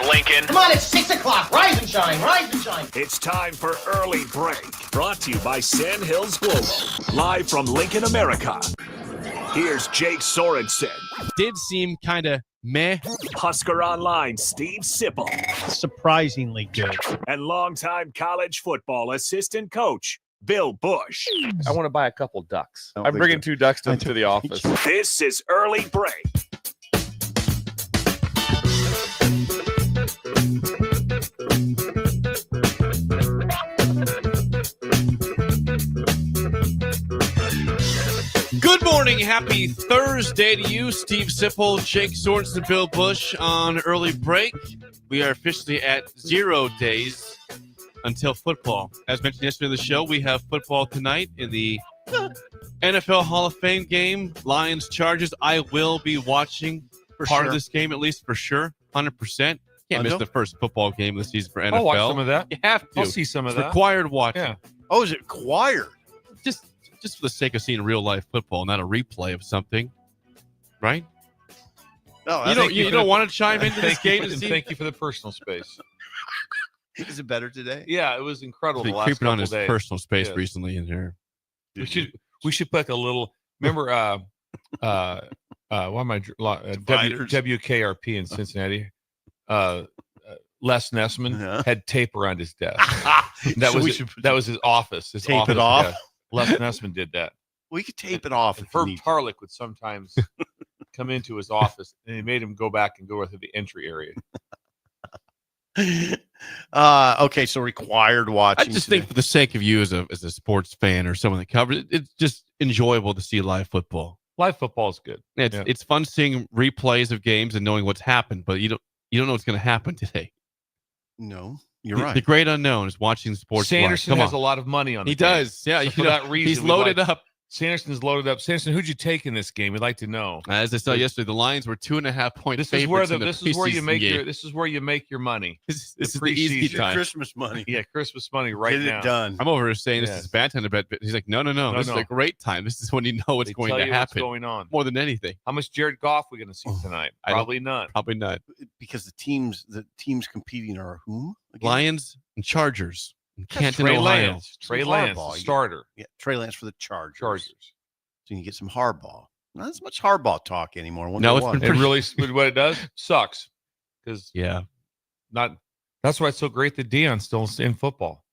of Lincoln. Come on, it's 6 o'clock. Rise and shine, rise and shine. It's time for Early Break, brought to you by Sand Hills Global. Live from Lincoln, America. Here's Jake Sorensen. Did seem kind of meh. Husker Online, Steve Sipple. Surprisingly good. And longtime college football assistant coach, Bill Busch. I want to buy a couple ducks. I'm bringing 2 ducks to the office. This is Early Break. Good morning. Happy Thursday to you, Steve Sipple, Jake Sorensen, Bill Busch on Early Break. We are officially at 0 days until football. As mentioned yesterday in the show, we have football tonight in the NFL Hall of Fame game, Lions-Chargers. I will be watching part of this game, at least for sure, 100%. Can't miss the first football game of the season for NFL. I'll watch some of that. You have to. I'll see some of It's that. required watching. Yeah. Oh, is it required? Just for the sake of seeing real life football, not a replay of something, right? No, You don't want to chime into this game to see. Thank you for the personal space. Is it better today? Yeah, it was incredible. He's The been last creeping on couple his days. personal space Yes. recently in here. We should put like a little. Remember, what am I? WKRP in Cincinnati. Les Nessman had tape around his desk. That was his office. His tape office it off. desk. Les Nessman did that. We could tape it off. And if you Herb need to. Tarlick would sometimes come into his office, and he made him go back and go to the entry area. Okay, so required watching. I just think for the sake of you as a sports fan or someone that covers it, it's just enjoyable to see live football. Live football is good. It's fun seeing replays of games and knowing what's happened, but you don't know what's going to happen today. No, you're right. The great unknown is watching sports. Sanderson live. has a lot of money on the He game. does. Yeah, So for that reason, he's loaded up. Sanderson's loaded up. Sanderson, who'd you take in this game? We'd like to know. As I saw yesterday, the Lions were 2.5 point This is where favorites. this is where you make your money. This is the easy preseason. time. Christmas money. Yeah, Christmas money right Get now. it done. I'm over here saying this Yes. is bad time to bet. He's like, no. This is a great time. This is when you know what's They going tell to you what's happen. going on. More than anything. How much Jared Goff we going to see tonight? I don't- Probably none. Probably not. Because the teams competing are whom? Again? Lions and Chargers in That's Canton, Trey Ohio. Lance. Trey Some Lance, Harbaugh. the starter. Yeah, Trey Lance for the Chargers. Chargers. So you can get some Harbaugh. Not as much Harbaugh talk anymore. No, it's been It really what it does sucks because Yeah. That's why it's so great that Deion's still in football.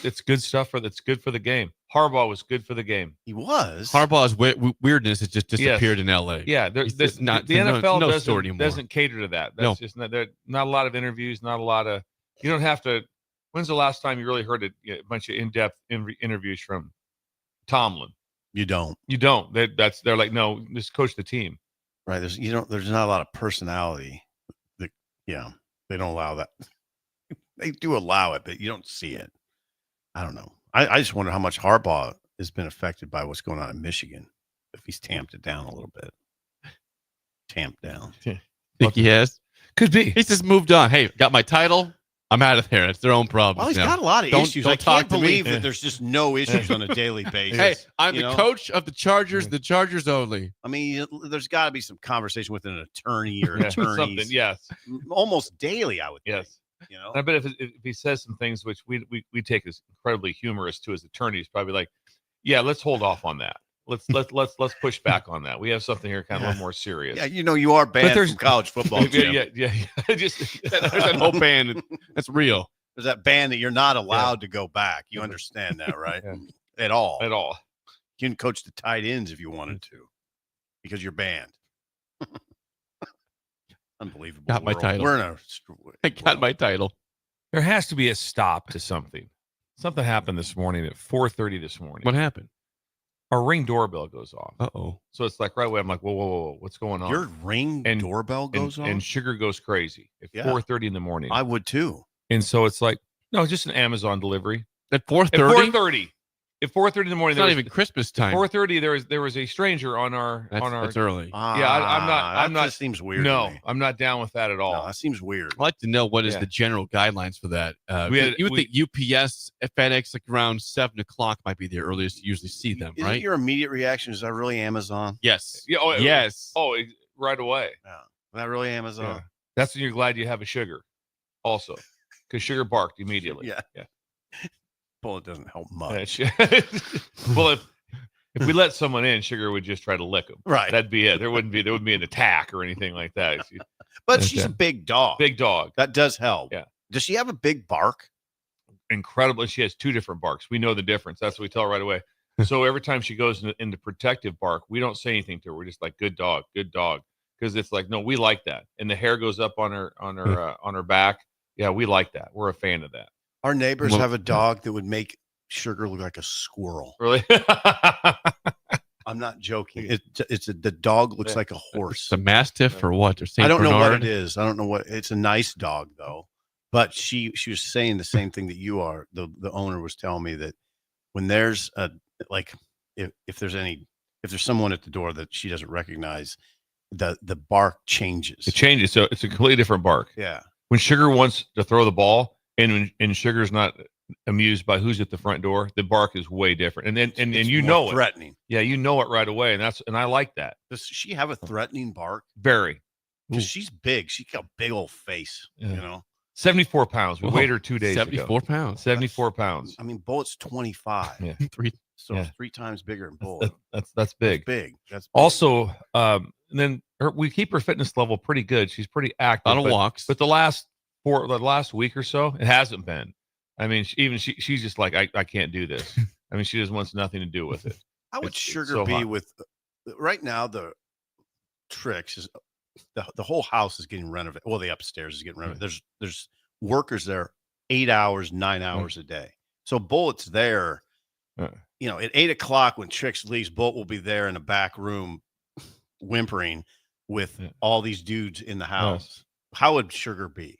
It's good stuff it's good for the game. Harbaugh was good for the game. He was. Harbaugh's weirdness has just disappeared in L.A. Yeah, He's just not the NFL no story anymore. doesn't cater to that. That's No. just not a lot of interviews, not a lot of. You don't have to. When's the last time you really heard a bunch of in-depth interviews from Tomlin? You don't. You don't. They're like, no, just coach the team. Right. There's not a lot of personality. They don't allow that. They do allow it, but you don't see it. I don't know. I just wonder how much Harbaugh has been affected by what's going on in Michigan. If he's tamped it down a little bit. Tamped down. Think he has? Could be. He's just moved on. Hey, got my title. I'm out of there. It's their own problem. Well, he's now. got a lot of Don't- issues. don't I talk can't to me. believe that there's just no issues on a daily basis. Hey, I'm You the know? coach of the Chargers. The Chargers only. I mean, there's got to be some conversation with an attorney or Something. attorneys. Yes. Almost daily, I would think. Yes. You know? I bet if he says some things which we take as incredibly humorous to his attorneys, probably like, yeah, let's hold off on that. Let's push back on that. We have something here kind of a little more serious. Yeah, you are banned from college football. Jim. yeah. Just There's that whole band. That's real. There's that ban that you're not allowed to go back. You understand that, right? Yeah. At all. at all. You can coach the tight ends if you wanted to, because you're banned. Unbelievable. Got my world. title. We're in a. I got my title. There has to be a stop to something. Something happened this morning at 4:30 this morning. What happened? Our Ring doorbell goes off. Uh-oh. So it's like right away. I'm like, whoa, what's going on? Your Ring And- doorbell goes on. And Sugar goes crazy at Yeah. 4:30 in the morning. I would too. And so it's like, no, just an Amazon delivery. At At 4:30? 4:30. At 4:30 in the morning. It's not even Christmas time. 4:30. There was a stranger on our That's early. I'm not. That seems weird. No, to me. I'm not down with that at all. No, that seems weird. I'd like to know what is Yeah. the general guidelines for that. We You would think UPS, FedEx, like around 7 o'clock might be the earliest you usually see them, Isn't right? your immediate reaction, is that really Amazon? Yes. Yeah, Yes. right away. Is that really Amazon? Yeah. That's when you're glad you have a Sugar. also because Sugar barked immediately. Yeah. Bullet doesn't help much. Well, if we let someone in, Sugar would just try to lick him. Right. That'd be it. There wouldn't be an attack or anything like that. But she's a big dog. Big dog. That does help. Yeah. Does she have a big bark? Incredible. She has 2 different barks. We know the difference. That's what we tell her right away. So every time she goes into protective bark, we don't say anything to her. We're just like, good dog. Because it's like, no, we like that. And the hair goes up on her back. Yeah, we like that. We're a fan of that. Our neighbors have a dog that would make Sugar look like a squirrel. Really? I'm not joking. The dog looks like a horse. It's a Mastiff or what? Or Saint I don't know what Bernard? it is. I don't know what. It's a nice dog though. But she was saying the same thing that you are. The owner was telling me that when there's if there's someone at the door that she doesn't recognize, the bark changes. It changes. So it's a completely different bark. Yeah. When Sugar wants to throw the ball and Sugar's not amused by who's at the front door, the bark is way different. And you know it. Threatening. Yeah, you know it right away. And I like that. Does she have a threatening bark? Very. Because she's big. She's got a big old face. Yeah. You know. 74 pounds. We weighed her 2 days 74 ago. pounds. 74 pounds. I mean, Bullet's 25. Yeah. So 3 times bigger than Bullet. That's big. That's big. That's big. Also, then we keep her fitness level pretty good. She's pretty active. A lot of walks. But the last week or so, it hasn't been. I mean, she's just like, I can't do this. I mean, she just wants nothing to do with it. How would Sugar be with right now? The tricks is the whole house is getting renovated. Well, the upstairs is getting renovated. There's workers there 8 hours, 9 hours a day. So Bullet's there. At 8 o'clock when Trix leaves, Bullet will be there in a back room whimpering with all these dudes in the house. How would Sugar be?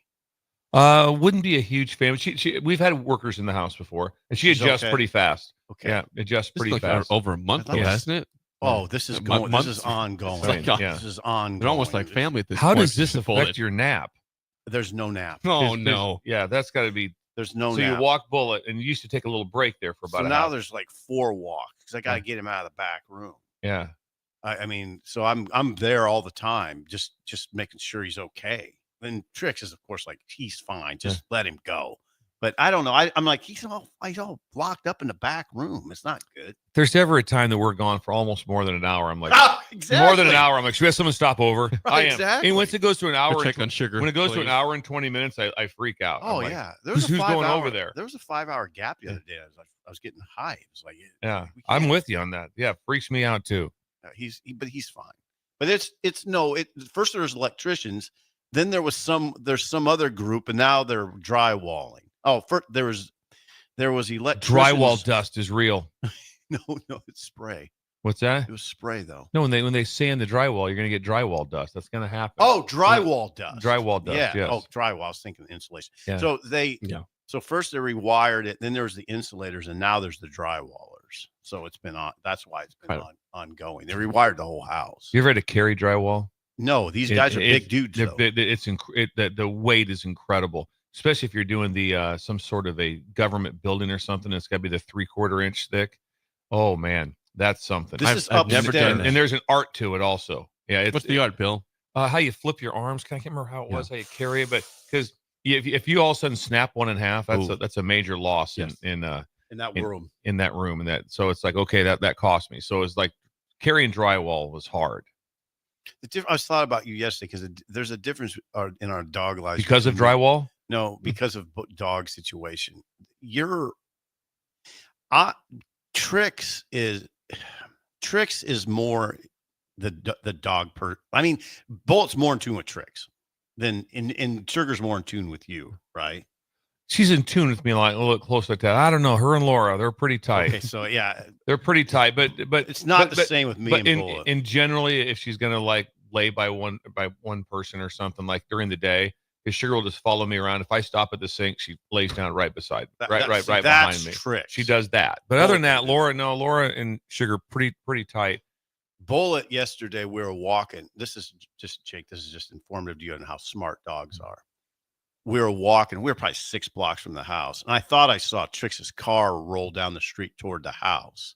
Wouldn't be a huge fan. We've had workers in the house before, and she adjusts pretty fast. Okay. Yeah, adjusts pretty Like fast. over a month, though, hasn't it? Oh, this is going. This is ongoing. This is ongoing. They're almost like family at this How point. does this affect your nap? There's no nap. Oh, no. Yeah, that's got to be. There's no so nap. you walk Bullet, and you used to take a little break there for about. So an now hour. there's like 4 walks because I got to get him out of the back room. Yeah. I mean, so I'm there all the time, just making sure he's okay. And Trix is, of course, like, he's fine. Just let him go. But I don't know. I'm like, he's all locked up in the back room. It's not good. There's ever a time that we're gone for almost more than an hour. I'm like, exactly. more than an hour. I'm like, should we have someone stop over? Right, I am. exactly. And once it goes to an hour, Check on Sugar. when it goes to please. an hour and 20 minutes, I freak out. Oh, I'm like, yeah. Who's going over there? There was a 5-hour gap the other day. I was getting high. It was like, yeah, I'm with you on that. Yeah, freaks me out too. But he's fine. But first there was electricians, then there's some other group, and now they're drywalling. Oh, first there was electricians. Drywall dust is real. No, it's spray. What's that? It was spray though. No, when they sand the drywall, you're going to get drywall dust. That's going to happen. Oh, drywall dust. Drywall dust. Yeah. Yes. Oh, drywall. I was thinking insulation. Yeah. So So first they rewired it, then there was the insulators, and now there's the drywallers. So it's been on. That's why it's been ongoing. They rewired the whole house. You ever had to carry drywall? No, these guys are big dudes. The weight is incredible, especially if you're doing the some sort of a government building or something. It's got to be the 3/4 inch thick. Oh man, that's something. I've never done that. And there's an art to it also. Yeah, What's the art, Bill? How you flip your arms? I can't remember how it was. How you carry it, but because if you all of a sudden snap one in half, that's a major loss in that room. And that, so it's like, okay, that cost me. So it's like carrying drywall was hard. I was thought about you yesterday because there's a difference in our dog lives because of drywall. No, because of dog situation. Trix is more the dog I mean, Bullet's more in tune with Trix than in Sugar's more in tune with you, right? She's in tune with me like a little close like that. I don't know. Her and Laura, they're pretty tight. Okay, so yeah, they're pretty tight, but it's not the same with me and Bullet. And generally, if she's gonna like lay by one person or something like during the day, because Sugar will just follow me around. If I stop at the sink, she lays down right beside, right behind me. Trix. She does that. But other than that, Laura and Sugar pretty tight. Bullet yesterday, we were walking. This is just Jake. This is just informative to you on how smart dogs are. We were walking. We were probably 6 blocks from the house, and I thought I saw Trix's car roll down the street toward the house.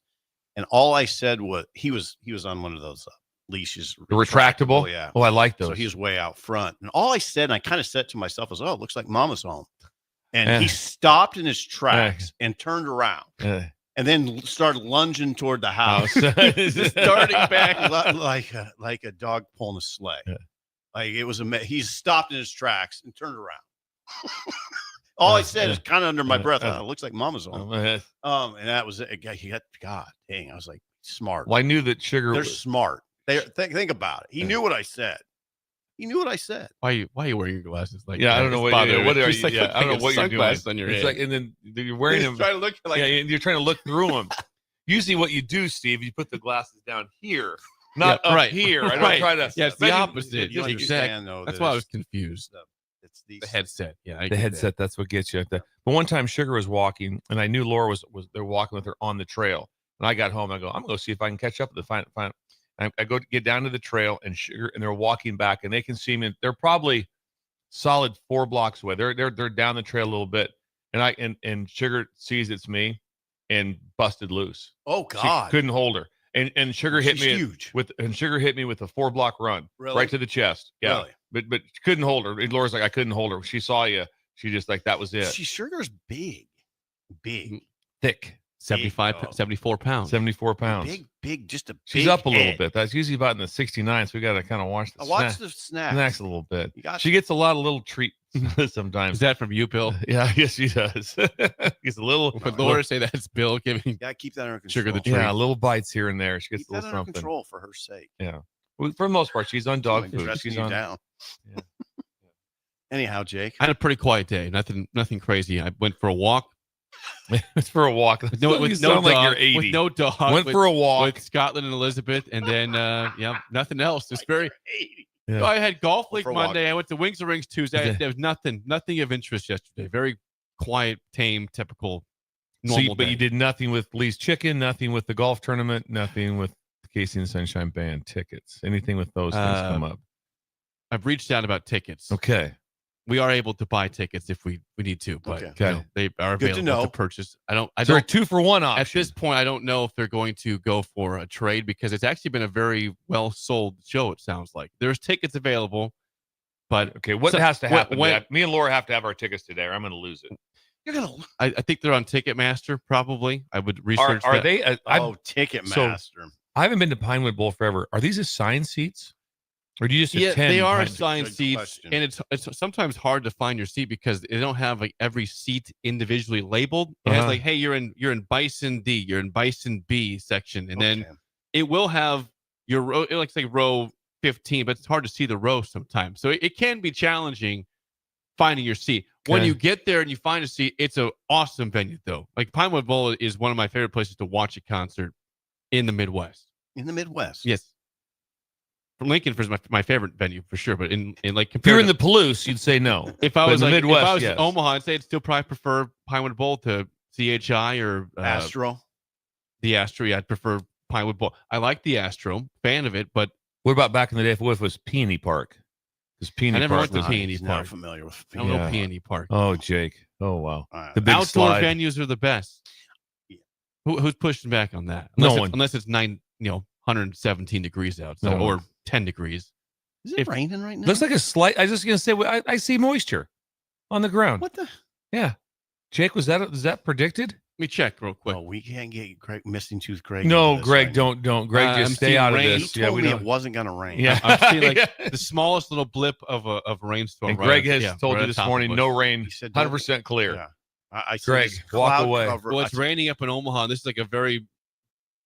And all I said was he was on one of those leash is The retractable. Yeah. Oh, I like those. So he was way out front. And all I said, and I kind of said to myself, was, oh, it looks like Mama's home. And he stopped in his tracks and turned around. And then started lunging toward the house, starting back like a dog pulling a sleigh. Yeah. Like it was he stopped in his tracks and turned around. All I said is kind of under my breath. Oh, it looks like Mama's home. And that was it. He got, God dang. I was like, smart. Well, I knew that Sugar. They're smart. Think about it. He knew what I said. He knew what I said. Why are you wearing your glasses? Like, I don't know what are you? Like I don't know what you're doing. On your head. Like, and then you're wearing them. Trying to look like, you're trying to look through them. Usually, what you do, Steve, you put the glasses down here, not up here. I don't try to. Yeah, it's the opposite. You understand, though. That's why I was confused. It's the headset. Yeah, the headset. That's what gets you. But one time, Sugar was walking, and I knew Laura was they're walking with her on the trail. And I got home. I go, I'm going to see if I can catch up with the final. I go to get down to the trail, and Sugar, and they're walking back, and they can see me. They're probably solid 4 blocks away. They're down the trail a little bit, and Sugar sees it's me, and busted loose. Oh God! She couldn't hold her, and Sugar hit me huge. with a 4-block run right to the chest. Yeah, really? but couldn't hold her. And Laura's like, I couldn't hold her. She saw you. She just like that was it. Sugar's big, thick. 74 pounds. 74 pounds. Big, just a She's big up a little head. bit. That's usually about in the 69, so we got to kind of watch the snacks a little bit. She gets a lot of little treats sometimes. Is that from you, Bill? Yeah, yes, she does. Gets a little. Would Laura say that's Bill giving keep that under control. Sugar the treat? Yeah, little bites here and there. She gets keep a little that under something. control for her sake. Yeah. Well, for the most part, she's on dog food. She's on down. Yeah. Anyhow, Jake. I had a pretty quiet day. Nothing crazy. I went for a walk. It's for a walk. With no dog, like you're 80. With no dog. Went for a walk with Scotland and Elizabeth, and then nothing else. It's very. 80. Yeah. So I had golf league Monday. I went to Wings and Rings Tuesday. There was nothing of interest yesterday. Very quiet, tame, typical, normal. But you did nothing with Lee's Chicken, nothing with the golf tournament, nothing with the Casey and the Sunshine Band tickets. Anything with those things come up? I've reached out about tickets. Okay. We are able to buy tickets if we need to, but they are available to purchase. I don't. They're a 2-for-1 option. At this point, I don't know if they're going to go for a trade because it's actually been a very well sold show. It sounds like there's tickets available, but what has to happen? Me and Laura have to have our tickets today, or I'm going to lose it. You're gonna. I think they're on Ticketmaster. Probably, I would research. Are they? Ticketmaster. So, I haven't been to Pinewood Bowl forever. Are these assigned seats? Or do you just attend? They are assigned seats, and it's sometimes hard to find your seat because they don't have like every seat individually labeled. It has like, hey, you're in Bison D, you're in Bison B section, and then it will have your row. It looks like row 15, but it's hard to see the row sometimes. So it can be challenging finding your seat. When you get there and you find a seat, it's an awesome venue though. Like Pinewood Bowl is one of my favorite places to watch a concert in the Midwest. In the Midwest, yes. From Lincoln is my favorite venue for sure, but in like if you're in the Palouse, you'd say no. If I was in the Midwest, if I was in Omaha, I'd say I'd still probably prefer Pinewood Bowl to CHI or Astro. The Astro, I'd prefer Pinewood Bowl. I like the Astro, fan of it, but what about back in the day? If it was Peony Park, because Peony I never Park went to Peony Park. Not familiar with. I don't know Peony Park. Oh, Jake. Oh, wow. The big outdoor venues are the best. Yeah. Who's pushing back on that? Unless it's 117 degrees out, or 10 degrees. Is it raining right now? Looks like a slight. I was just gonna say I see moisture on the ground. What the? Yeah, Jake, was that predicted? Let me check real quick. Oh, we can't get Greg, missing tooth Greg. No, Greg, don't. Greg, just stay out of this. He told me it wasn't gonna rain. Yeah, I'm seeing the smallest little blip of a rainstorm. And Greg has told you this morning, no rain, 100% clear. Yeah. I Greg, walk away. Well, it's raining up in Omaha. This is like a very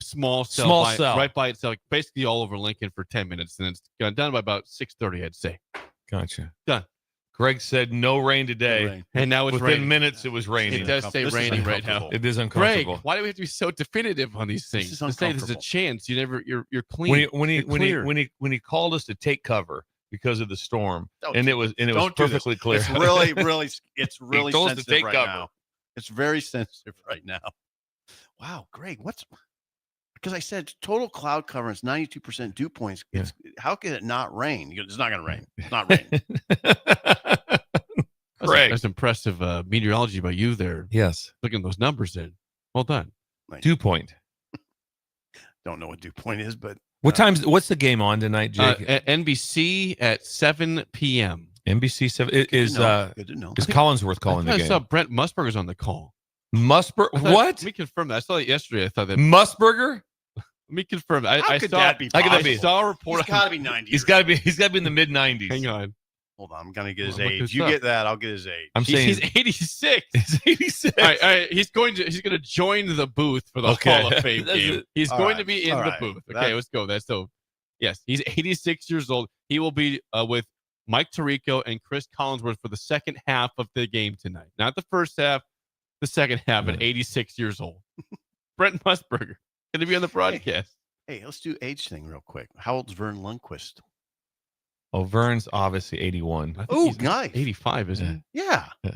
small cell right by itself, basically all over Lincoln for 10 minutes, and it's done by about 6:30, I'd say. Gotcha. Done. Greg said no rain today, and now it's within raining. minutes. It was raining. It does say raining right now. It is uncomfortable. Greg, why do we have to be so definitive on these things? To say there's a chance you're clean. When he called us to take cover because of the storm, it was perfectly clear. It's really he told us to sensitive take right cover. now. It's very sensitive right now. Wow, Greg, because I said total cloud cover is 92% dew points. How could it not rain? It's not going to rain. It's not raining. Greg, that's impressive meteorology by you there. Yes, looking at those numbers in. Well done. Dew point. Don't know what dew point is, but What's the game on tonight, Jake? At NBC at 7 p.m. NBC 7 Good to know. is Collinsworth calling the I game? saw Brent Musburger's on the call. What? Let me confirm that. I saw that yesterday. I thought that. Musburger? Let me confirm. How I could saw. that be How could that I be? saw a report. He's got to be 90. He's got to be in the mid 90s. Hang on. Hold on, I'm gonna get his Look age. this You up. get that, I'll get his age. I'm saying He's 86. he's 86. All right. He's going to join the booth for the Okay. Hall of Fame That's game. it. He's All going right. to be in All the right. booth. Okay, That- let's go. That's so. Yes, he's 86 years old. He will be with Mike Tirico and Chris Collinsworth for the second half of the game tonight. Not the first half, the second half at 86 years old. Brent Musburger going to be on the broadcast. Hey, let's do age thing real quick. How old's Vern Lundquist? Oh, Vern's obviously 81. I think Oh, he's nice. 85, isn't he? Yeah. Yeah.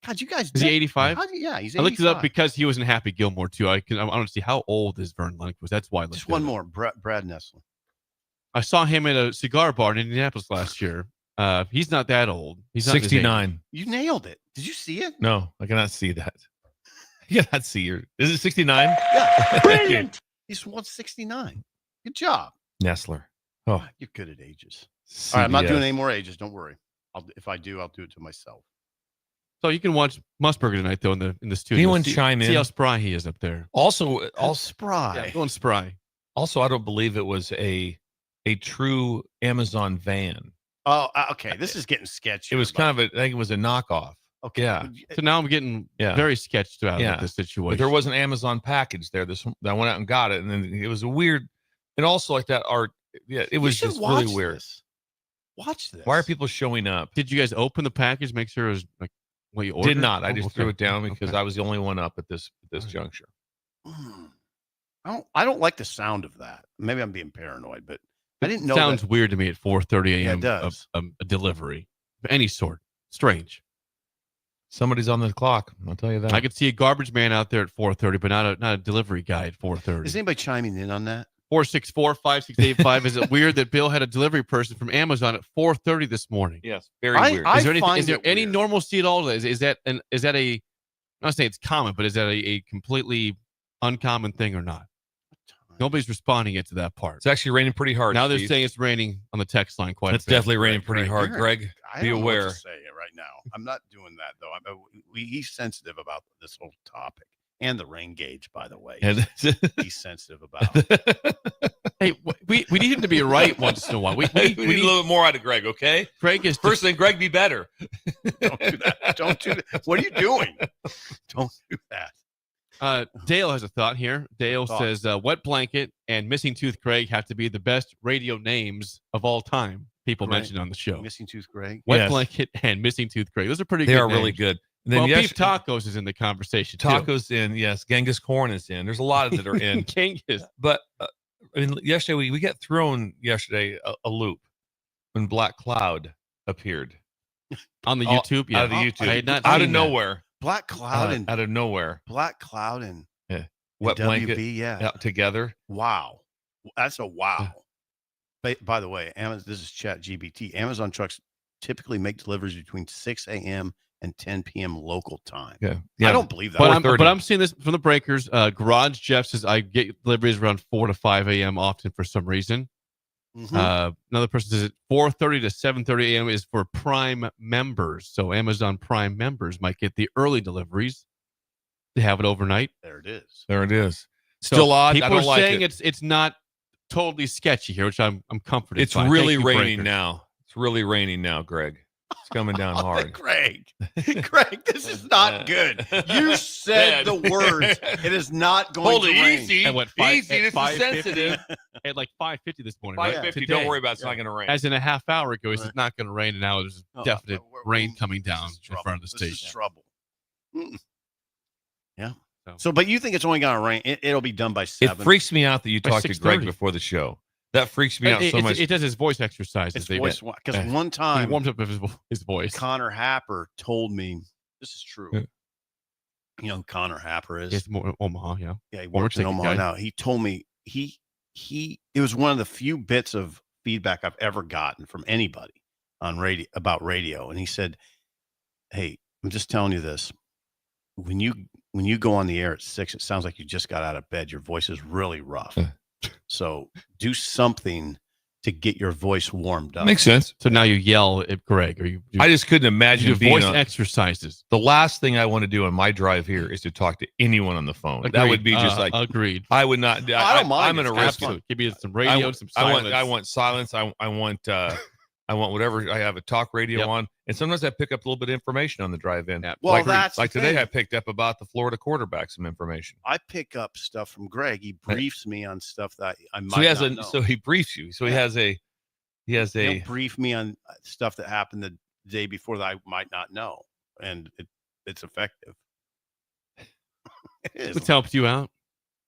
God, you guys. Is he 85? Yeah, he's 85. I looked it up because he was in Happy Gilmore too. I want to see how old is Vern Lundquist. That's why I looked Just it one up. more. Brad Nessler. I saw him at a cigar bar in Indianapolis last year. He's not that old. He's not in his 69. You nailed it. Did you see it? No, I cannot see that. I cannot see your. Is it 69? Yeah. Brilliant. He's 169. Good job. Nestler. Oh, You're good at ages. All right, I'm not CBS. doing any more ages. Don't worry. If I do, I'll do it to myself. So you can watch Musburger tonight though in the studio. Anyone see, chime See in? how spry he is up there. Also, spry. Yeah, going spry. I don't believe it was a true Amazon van. Oh, okay. This is getting sketchy. It was kind of I think it was a knockoff. okay. yeah. So now I'm getting Yeah. very sketched out Yeah. of this But situation. there was an Amazon package there. I went out and got it, and then it was a weird. And also like that art. Yeah, it was just really weird. This. Watch this. Why are people showing up? Did you guys open the package? Make sure it was like what you ordered? Did not. I Oh, just okay. threw it down because Okay. I was the only one up at this Alright. juncture. I don't like the sound of that. Maybe I'm being paranoid, but I didn't know. Sounds that. weird to me at 4:30 Yeah, a.m. it does. A delivery of any sort. Strange. Somebody's on the clock. I'll tell you that. I could see a garbage man out there at 4:30, but not a delivery guy at 4:30. Is anybody chiming in on that? 464-5685. Is it weird that Bill had a delivery person from Amazon at 4:30 this morning? Yes, very I- weird. I- Is there anything? find Is there it any weird. normalcy at all? Is that a? I'm not saying it's common, but is that a completely uncommon thing or not? Nobody's responding yet to that part. It's actually raining pretty hard. Now they're Steve. saying it's raining on the text line quite It's a bit. definitely raining pretty Greg, hard. you're- Greg, I be don't know what aware. to say right now. I'm not doing that though. He's sensitive about this whole topic and the rain gauge, by the way. And- He's sensitive about it. Hey, we need him to be right once in a while. We we need a need little bit more out of Greg, okay? Craig is First thing, Greg, be better. Don't do that. Don't do that. What are you doing? Don't do that. Dale has a thought here. Dale Thought. says, Wet Blanket and Missing Tooth Craig have to be the best radio names of all time. People Right. mentioned on the show. Missing Tooth Greg. Wet Yes. Blanket and Missing Tooth Craig. Those are pretty They good are really names. good. And then Well, yes, Beef Tacos is in the conversation, too. Tacos in, yes. Genghis Corn is in. There's a lot of that are in. Genghis. But I mean, yesterday we got thrown a loop when Black Cloud appeared On the All- YouTube? Yeah. out of the YouTube, I had not out of seen that. nowhere, Black Cloud and out of nowhere. Black Cloud and Wet WB. blanket Yeah. out together. Wow. That's a wow. By the way, Amazon, this is Chat GBT. Amazon trucks typically make deliveries between 6 a.m. and 10 p.m. local time. Yeah, I don't believe that. But 4:30. I'm seeing this from the breakers. Garage Jeff says I get deliveries around 4 to 5 a.m. often for some reason. Mhm. Another person says 4:30 to 7:30 a.m. is for Prime members. So Amazon Prime members might get the early deliveries. They have it overnight. There it is. There it is. So Still odd. People I don't are like saying it. it's not totally sketchy here, which I'm comforted. It's by. really Thank you, raining breakers. now. It's really raining now, Greg. It's coming down Oh, hard. Greg, Greg, this is not good. You said the words. It is not going Hold to it rain. easy. At what, Easy. at This is 5:50? sensitive. At like 5:50 this morning, right? 5:50. Today. Don't worry about it. It's not going to rain. As in a half hour ago, he said Right. it's not going to rain, and now there's Oh, definite we're- rain we're- coming this down is in trouble. front of the This is station. trouble. Mm. Yeah. So- So, but you think it's only going to rain? It'll be done by 7. It freaks me out that you By talked to Greg 6:30. before the show. That freaks me out so much. It does his voice exercises. It's They- voice because Yeah. one he time warms up with his voice. Connor Happer told me this is true. Yeah. You know who Connor Happer is? It's more Omaha, yeah. Yeah, he former works in ticket Omaha guy. now. He told me it was one of the few bits of feedback I've ever gotten from anybody on radio about radio. And he said, "Hey, I'm just telling you this. When you go on the air at 6, it sounds like you just got out of bed. Your voice is really rough. So do something to get your voice warmed up. Makes sense. So now you yell at Greg, or you I just couldn't imagine do being voice on, exercises. the last thing I want to do on my drive here is to talk to anyone on the phone. That would be just like agreed. I would not. I don't mind. I'm going to risk it. Absolutely. Give me some radio, some I silence. want silence. I want whatever. I have a talk radio on, and sometimes I pick up a little bit of information on the drive-in. Yeah. Well, like, that's like the today, thing. I picked up about the Florida quarterback some information. I pick up stuff from Greg. He briefs me on stuff that I might So he has not know. so he briefs you. So he has a He'll brief me on stuff that happened the day before that I might not know, and it's effective. It is. This helps you out.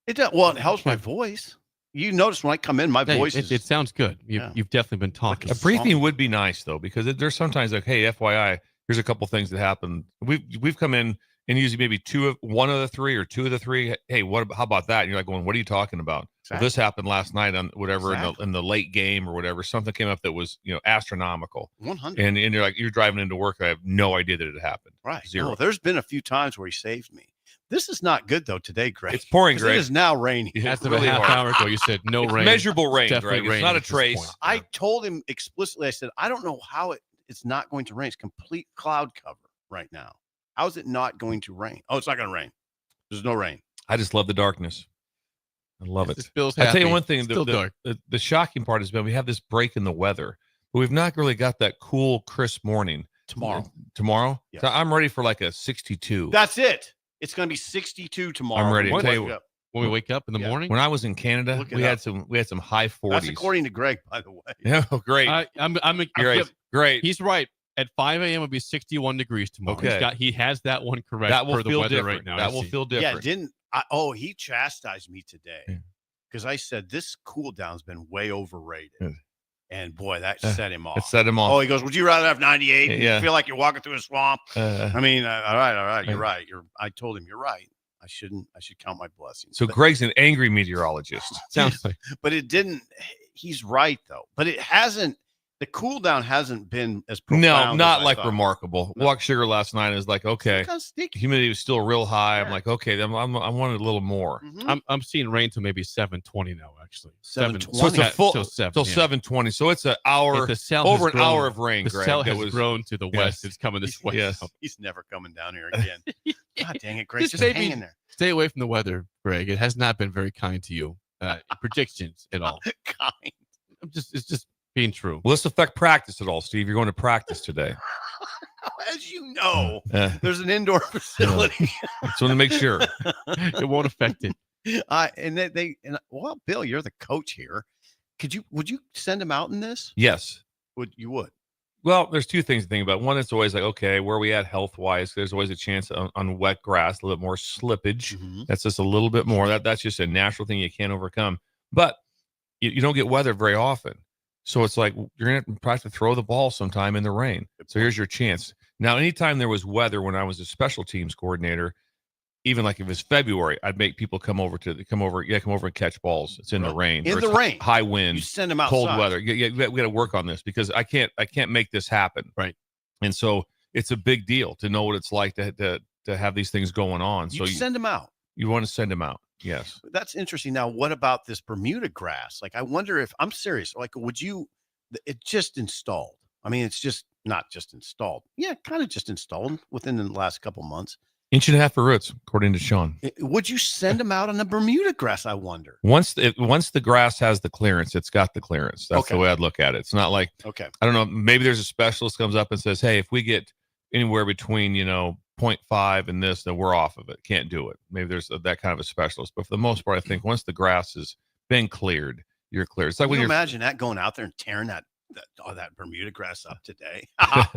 It does. Well, it helps my voice. You notice when I come in, my Yeah, voice it sounds good. You've definitely been talking. A briefing would be nice though, because there's sometimes like, hey, FYI, here's a couple things that happened. We've come in and usually maybe one of the three or two of the three. Hey, how about that? And you're like going, what are you talking about? Exactly. Well, this happened last night on whatever Exactly. in the late game or whatever. Something came up that was astronomical. 100. And you're driving into work. I have no idea that it happened. Right. Zero. No, there's been a few times where he saved me. This is not good though today, Greg. It's pouring, 'Cause Greg. It is now raining. As of really a half hard. hour ago, you said no It's rain. measurable rain, Definitely Greg. It's rain not a at this trace. point. I told him explicitly, I said, I don't know how it's not going to rain. It's complete cloud cover right now. How is it not going to rain? Oh, it's not going to rain. There's no rain. I just love the darkness. I love it. This Bill's I'll tell you happy. one thing. Still dark. The shocking part has been we have this break in the weather, but we've not really got that cool, crisp morning. Tomorrow? Yeah. So I'm ready for like a 62. That's it. It's going to be 62 tomorrow. I'm ready to when we tell you wake up. When we wake up in the Yeah. morning, When I was in Canada, Look it we had up. some high 40s. That's according to Greg, by the way. Yeah, great. I'm Great. Great. He's right. At 5 a.m. it'll be 61 degrees tomorrow. Okay. He has that one correct That will for the feel weather different. right now. That I will see. feel different. He chastised me today Yeah. because I said this cool down's been way overrated. Yeah. And boy, that set him off. It set him off. Oh, he goes, would you rather have 98 and Yeah. you feel like you're walking through a swamp? I mean, all right. You're Yeah. right. I told him, you're right. I should count my blessings. So But- Greg's an angry meteorologist. Sounds like but it didn't. He's right though. But it hasn't. The cool down hasn't been as profound. No, as not I like thought. remarkable. No. Walk Sugar last night is like, okay. It's kind of sneaky. Humidity was still real high. I'm Yeah. like, okay, I wanted a little more. Mhm. I'm seeing rain till maybe 7:20 now. Actually, 7:20. So it's a full till 7. till 7:20. So it's an hour, The cell over has an grown- hour of rain. The Greg, cell that has was grown to the west. It's coming this way. Yes. He's never coming down here again. God dang it, Greg. Just Just maybe- hang in there. Stay away from the weather, Greg. It has not been very kind to you. Predictions at all. Kind. It's just being true. Will this affect practice at all, Steve? You're going to practice today. As you know, Uh, there's an indoor facility. just want to make sure. It won't affect it. Well, Bill, you're the coach here. Would you send him out in this? Yes. Would. Well, there's two things to think about. One, it's always like, okay, where are we at health wise? There's always a chance on wet grass, a little bit more slippage. Mhm. That's just a little bit more. That's just a natural thing you can't overcome. But you don't get weather very often. So it's like you're going to probably have to throw the ball sometime in the rain. So here's your chance. Now, anytime there was weather when I was a special teams coordinator, even like if it's February, I'd make people come over and catch balls. It's in the rain. In or the it's rain. high You wind, send him outside. cold weather. We got to work on this because I can't make this happen. Right. And so it's a big deal to know what it's like to have these things going on. So You send him out. you want to send them out. Yes. That's interesting. Now, what about this Bermuda grass? Like, I wonder if I'm serious. Like, it just installed. I mean, it's just not just installed. Yeah, kind of just installed within the last couple months. 1.5 inches of roots, according to Sean. Would you send them out on the Bermuda grass? I wonder. Once the grass has the clearance, it's got the clearance. That's Okay. the way I'd look at it. It's not like, Okay. I don't know, maybe there's a specialist comes up and says, hey, if we get anywhere between, 0.5 and this, then we're off of it. Can't do it. Maybe there's that kind of a specialist. But for the most part, I think once the grass has been cleared, you're clear. It's like Can when you you're imagine that going out there and tearing that Bermuda grass up today? I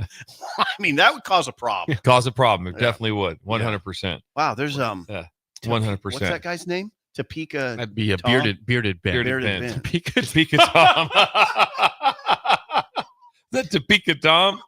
mean, that would cause a problem. cause a problem. It Yeah. definitely would. 100%. Wow. There's 100%. What's that guy's name? Topeka. That'd be a Tom? bearded Ben. Bearded Ben. Ben. Topeka Tom. Is that Topeka Tom?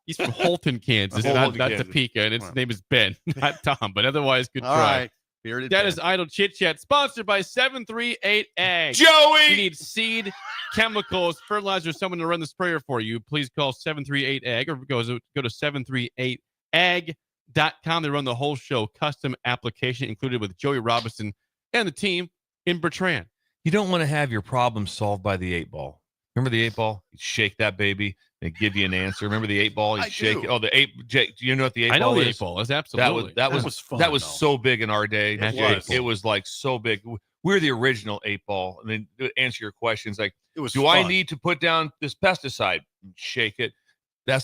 He's from Holton, Kansas, Holton, not Kansas. Topeka, and his Wow. name is Ben, not Tom. But otherwise, good All try. right. Bearded That Ben. is Idle Chit Chat, sponsored by 738 Ag. Joey! You need seed, chemicals, fertilizer, someone to run the sprayer for you. Please call 738 Ag or go to 738ag.com. They run the whole show, custom application included with Joey Robinson and the team in Bertrand. You don't want to have your problem solved by the 8-ball. Remember the 8-ball? You shake that baby, they give you an answer. Remember the 8-ball? You shake it. Oh, the 8. Jake, do you know what the 8-ball is? I know the 8-ball is. Absolutely. That was fun. That was though. so big in our day. It was like so big. We're the original 8-ball. And then to answer your questions like, It was. do fun. I need to put down this pesticide? Shake it.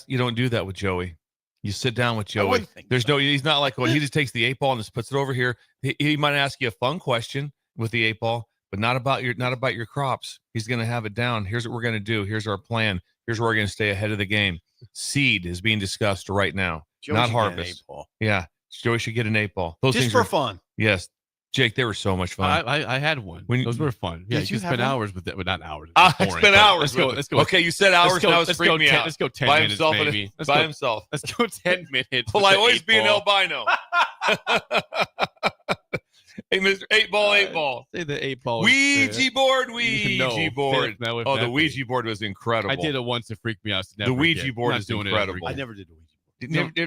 You don't do that with Joey. You sit down with Joey. wouldn't think There's so. he's not like, he just takes the 8-ball and just puts it over here. He might ask you a fun question with the 8-ball, but not about your crops. He's going to have it down. Here's what we're going to do. Here's our plan. Here's where we're going to stay ahead of the game. Seed is being discussed right now, Joey not should get an harvest. 8-ball. Yeah, Joey should get an 8-ball. Those Just things for are fun. Yes, Jake, they were so much fun. I had one. Those were fun. Yeah, Did you you spent have one? hours with it, but not hours. I Boring, spent but hours. Let's go. Okay, you said hours. Now it's freaking me out. Let's go 10 by minutes, himself, maybe. by himself. Let's go 10 minutes. Will with I the always be an 8-ball. albino? Hey, Mr. 8-ball. Say the 8-ball. Ouija board, Ouija board. No, Oh, the Ouija board was incredible. I did it once. It freaked me out. The Ouija again. board Not is doing it incredible. ever I again. never did a Ouija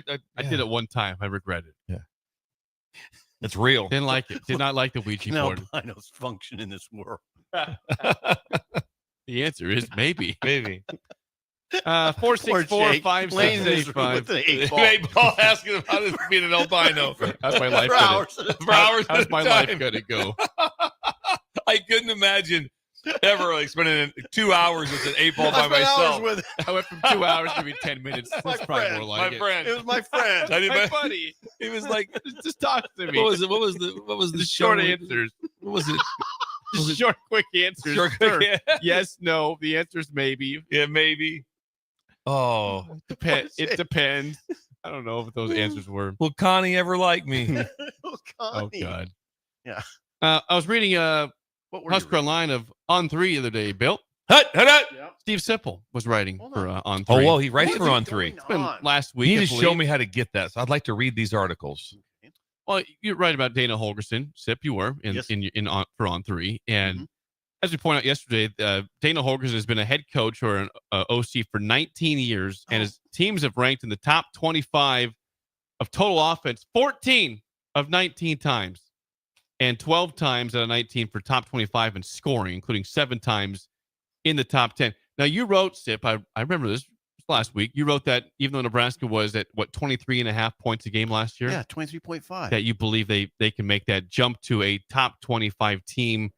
board. I did it one time. I regret it. Yeah. It's real. Didn't like it. Did not like the Ouija No board. albinos function in this world. The answer is maybe. Maybe. 464-5685. With an 8-ball. 8-ball asking about it being an albino. How's my life For gonna, hours at a For hours how's at a my time. life gonna go? I couldn't imagine ever like spending 2 hours with an 8-ball by I spent hours myself. with it. I went from 2 hours to maybe 10 minutes. My That's probably friend, more like My it. friend. It was my friend. I didn't- My buddy. He was like, Just talk to me. what was the The show short with- answers. What was it? Just short, quick answers. Short, Sure. yeah. Yes, no. The answer is maybe. Yeah, maybe. Oh, It depends. I don't know if those answers were. will Connie ever like me? Oh, Oh Connie. God. Yeah. I was reading What were Husker you Online of On 3 the other day. Bill Hut, hut, hut. reading? Yep. Steve Sipple was writing Hold for on. On 3. Oh, well, he writes What for is On going 3. It's been on? last You week. need I to show believe. me how to get that. So I'd like to read these articles. Well, you're right about Dana Holgerson. Sip, you were Yes. for On 3, and Mhm. as we pointed out yesterday, Dana Holgerson has been a head coach or an OC for 19 years, and his teams have ranked in the top 25 of total offense 14 of 19 times, and 12 times out of 19 for top 25 in scoring, including 7 times in the top 10. Now, you wrote, Sip, I remember this last week, you wrote that even though Nebraska was at, 23.5 points a game last year, Yeah, 23.5. that you believe they can make that jump to a top 25 team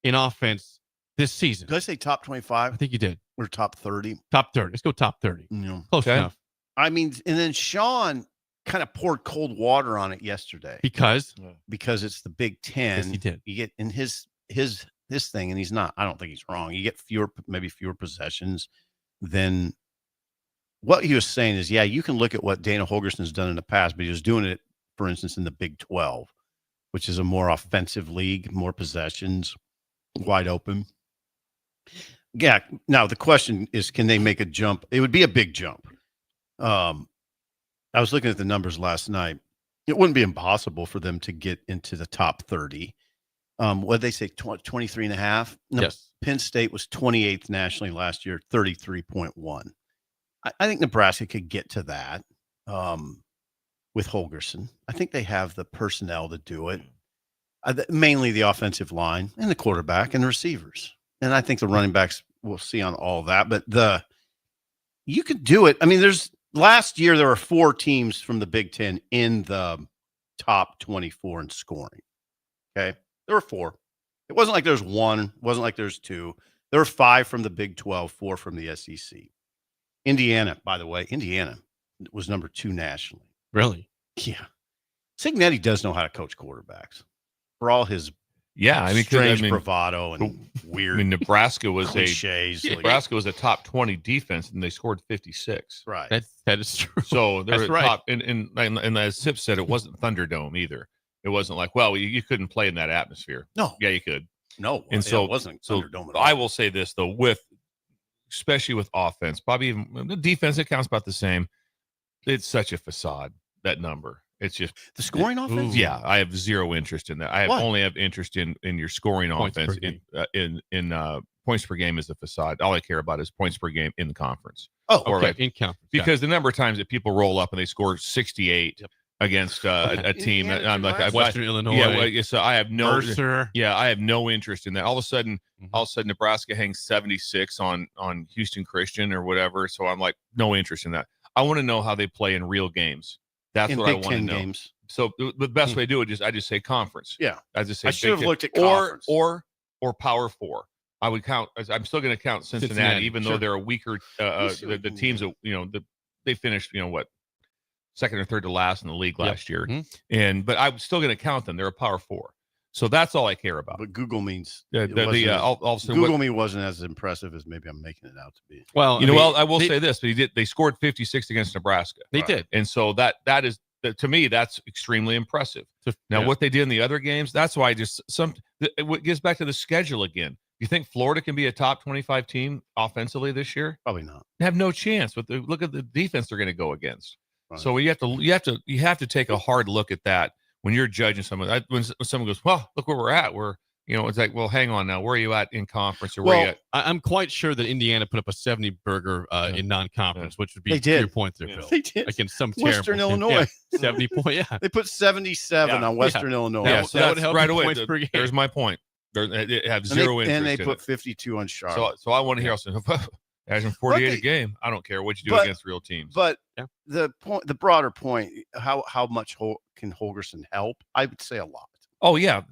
in offense this season. Did I say top 25 I think you did. or top 30? Top 30. Let's go top 30. No. Close Okay. enough. I mean, and then Sean kind of poured cold water on it yesterday Because because it's the Big Ten. yes, he did. You get in his thing, and he's not. I don't think he's wrong. You get maybe fewer possessions than what he was saying is, yeah, you can look at what Dana Holgerson's done in the past, but he was doing it, for instance, in the Big 12, which is a more offensive league, more possessions, wide open. Yeah. Now the question is, can they make a jump? It would be a big jump. I was looking at the numbers last night. It wouldn't be impossible for them to get into the top 30. What did they say? 23.5? No, Yes. Penn State was 28th nationally last year, 33.1. I think Nebraska could get to that with Holgerson. I think they have the personnel to do it. Mainly the offensive line and the quarterback and the receivers. And I think the running backs we'll see on all that. But you could do it. I mean, last year there were 4 teams from the Big Ten in the top 24 in scoring. Okay. There were 4. It wasn't like there's 1. It wasn't like there's 2. There were 5 from the Big 12, 4 from the SEC. Indiana, by the way, was number 2 nationally. Really? Yeah. Signetti does know how to coach quarterbacks for all his strange bravado and weird Nebraska was cliches. Nebraska was a top 20 defense, and they scored 56. Right. That is true. So they're That's right. top. And as Sip said, it wasn't Thunderdome either. It wasn't like, well, you couldn't play in that atmosphere. No. Yeah, you could. No. And so it wasn't so Thunderdome at all. I will say this though, especially with offense, probably even the defense, it counts about the same. It's such a facade, that number. It's just the scoring offense? yeah. I have zero interest in that. I only have interest in your scoring Points per offense. game. In points per game is a facade. All I care about is points per game in the conference. Oh, All Okay, right. in conference. Because the number of times that people roll up and they score 68, against a team. Indiana, I'm like, Western Illinois. Yeah, well, so I have no. Mercer. Yeah, I have no interest in that. All of a sudden, Nebraska hangs 76 on Houston Christian or whatever. So I'm like, no interest in that. I want to know how they play in real games. That's what I want to know. Games. So the best way to do it is I just say conference. Yeah, I just say I should have looked at conference or Power Four. I would count. I'm still going to count Cincinnati, even though they're a weaker. The teams that they finished, second or third to last in the league last year, but I'm still going to count them. They're a Power Four, so that's all I care about. But Google means Google me wasn't as impressive as maybe I'm making it out to be. Well, I will say this, but they scored 56 against Nebraska. They did, and so that is to me that's extremely impressive. Now what they did in the other games, that's why it gets back to the schedule again. You think Florida can be a top 25 team offensively this year? Probably not. They have no chance. But look at the defense they're going to go against. Right. So you have to take a hard look at that when you're judging someone. When someone goes, well, look where we're at. It's like, well, hang on now. Where are you at in conference or where are you at? I'm quite sure that Indiana put up a 70 burger in non-conference, which would be your point there, Phil. They did. Against some Western Illinois. 70 point. Yeah. They put 77 on Western Illinois. Yeah, so that would help right away. There's my point. They have zero interest. And they put 52 on Charlotte. So I want to hear also averaging 48 a game. I don't care what you do against real teams. But the broader point, how much can Holgorsen help? I would say a lot. Oh yeah,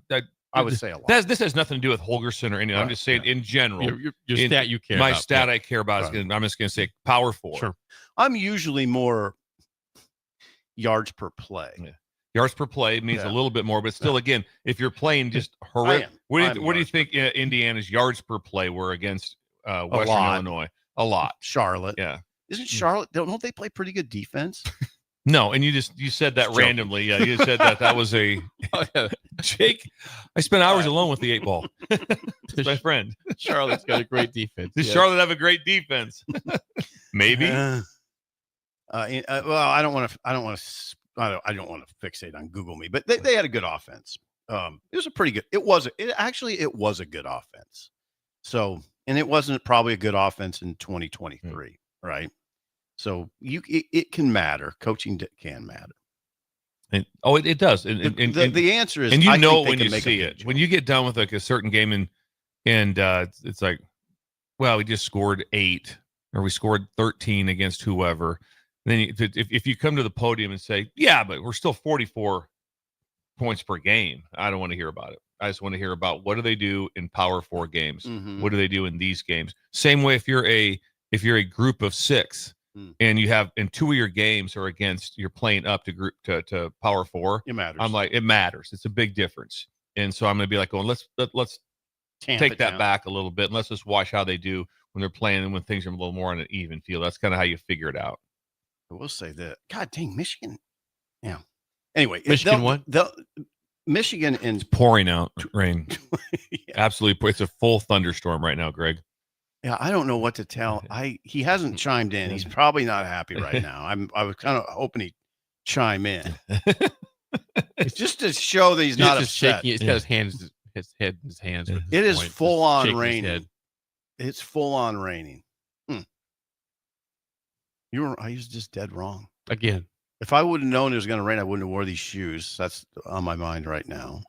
I would say a lot. This has nothing to do with Holgorsen or anything. Right. I'm just saying in general. Your stat you care about. My stat I care about is I'm just going to say Power 4. Sure. I'm usually more yards per play. Yeah. Yards per play means a little bit more, but still, again, if you're playing just horrific, what do you think Indiana's yards per play were against Western Illinois? A lot. Charlotte. Yeah. Isn't Charlotte? Don't they play pretty good defense? No, and you said that randomly. Yeah, you said that was a Jake. I spent hours alone with the 8 ball. My friend. Charlotte's got a great defense. Does Charlotte have a great defense? Maybe. Well, I don't want to fixate on Google me, but they had a good offense. It was a pretty good. It was a good offense. So, and it wasn't probably a good offense in 2023, right? So it can matter. Coaching can matter. And, it does. And the answer is, and you know when you see it. When you get done with like a certain game and it's like, well, we just scored 8 or we scored 13 against whoever. Then if you come to the podium and say, yeah, but we're still 44 points per game, I don't want to hear about it. I just want to hear about what do they do in Power 4 games? Mm-hmm. What do they do in these games? Same way if you're a group of 6 and you have and 2 of your games are against you're playing up to Power 4. It matters. I'm like, it matters. It's a big difference. And so I'm going to be like, let's take that back a little bit and let's just watch how they do when they're playing and when things are a little more on an even field. That's kind of how you figure it out. I will say that. God dang, Michigan. Yeah. Anyway, Michigan Michigan it's pouring out rain. Absolutely, it's a full thunderstorm right now, Greg. Yeah, I don't know what to tell. He hasn't chimed in. He's probably not happy right now. I was kind of hoping he'd chime in. It's just to show that he's not upset. Shaking. He's got his head in his hands. It is full on raining. It's full on raining. I was just dead wrong. Again. If I would have known it was going to rain, I wouldn't have wore these shoes. That's on my mind right now.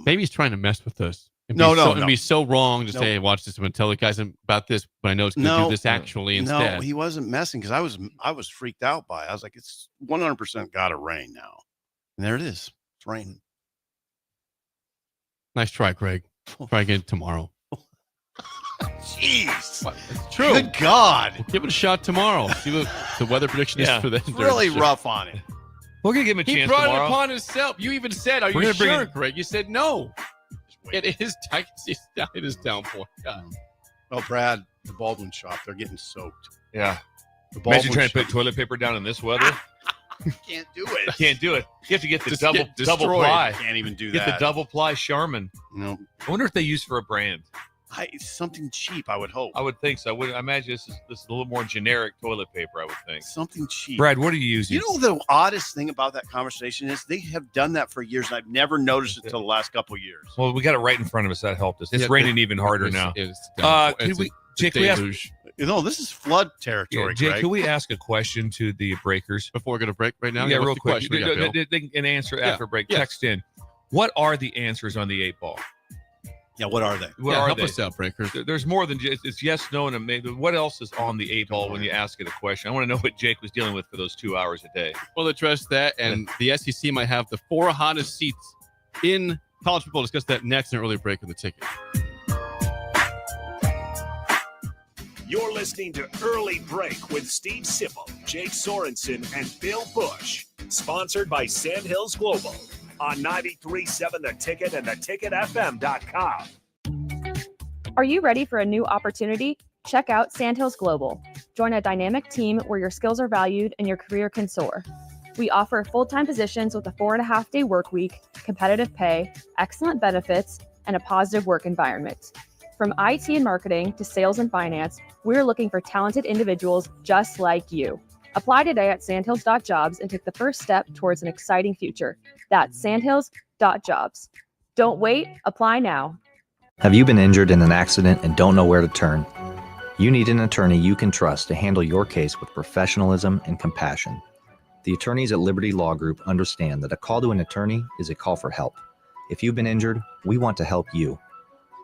Maybe he's trying to mess with us. It'd be so wrong to say, hey, watch this. I'm going to tell the guys about this, but I know it's going to do this actually instead. No, he wasn't messing because I was freaked out by it. I was like, it's 100% got to rain now. And there it is. It's raining. Nice try, Greg. Try again tomorrow. Jeez. It's true. Good God. We'll give it a shot tomorrow. See what the weather prediction is for that. It's really rough on it. We're going to give him a chance He brought tomorrow. it upon himself. You even said, are you sure, Greg? You said no. It is downpour. God. Oh, Brad, the Baldwin shop, they're getting soaked. Yeah. Imagine trying to put toilet paper down in this weather. Can't do it. Can't do it. You have to get the double ply. Can't even do that. Get the double ply Charmin. No. I wonder if they use for a brand. It's something cheap, I would hope. I would think so. I imagine this is a little more generic toilet paper, I would think. Something cheap. Brad, what are you using? You know the oddest thing about that conversation is they have done that for years, and I've never noticed it until the last couple of years. Well, we got it right in front of us. That helped us. It's raining even harder now. Jake, This is flood territory. Jake, Greg. can we ask a question to the breakers Before we're going to break right now? Yeah, real what's the quick. question we got, Bill? They can answer after break. Yes. Text in. What are the answers on the 8 ball? Yeah, what are they? What are help they? us out, breakers. There's more than just it's yes, no, and maybe. What else is on the 8 ball when you ask it a question? I want to know what Jake was dealing with for those 2 hours a day. We'll address that, and the SEC might have the 4 hottest seats in college football. Discuss that next in early break in the ticket. You're listening to Early Break with Steve Sipple, Jake Sorensen, and Bill Busch. Sponsored by Sandhills Global on 93.7 The Ticket and theticketfm.com. Are you ready for a new opportunity? Check out Sandhills Global. Join a dynamic team where your skills are valued and your career can soar. We offer full-time positions with a 4.5-day work week, competitive pay, excellent benefits, and a positive work environment. From IT and marketing to sales and finance, we're looking for talented individuals just like you. Apply today at sandhills.jobs and take the first step towards an exciting future. That's sandhills.jobs. Don't wait, apply now. Have you been injured in an accident and don't know where to turn? You need an attorney you can trust to handle your case with professionalism and compassion. The attorneys at Liberty Law Group understand that a call to an attorney is a call for help. If you've been injured, we want to help you.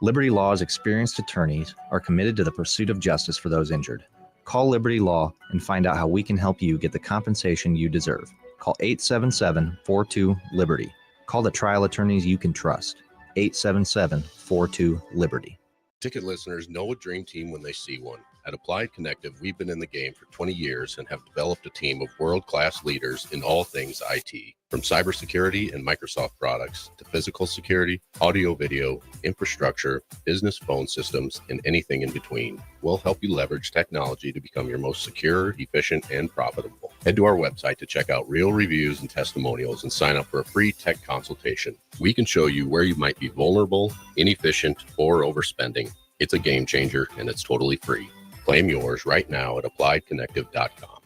Liberty Law's experienced attorneys are committed to the pursuit of justice for those injured. Call Liberty Law and find out how we can help you get the compensation you deserve. Call 877-42-LIBERTY. Call the trial attorneys you can trust. 877-42-LIBERTY. Ticket listeners know a dream team when they see one. At Applied Connective, we've been in the game for 20 years and have developed a team of world-class leaders in all things IT. From cybersecurity and Microsoft products to physical security, audio-video, infrastructure, business phone systems, and anything in between. We'll help you leverage technology to become your most secure, efficient, and profitable. Head to our website to check out real reviews and testimonials and sign up for a free tech consultation. We can show you where you might be vulnerable, inefficient, or overspending. It's a game changer, and it's totally free. Claim yours right now at appliedconnective.com.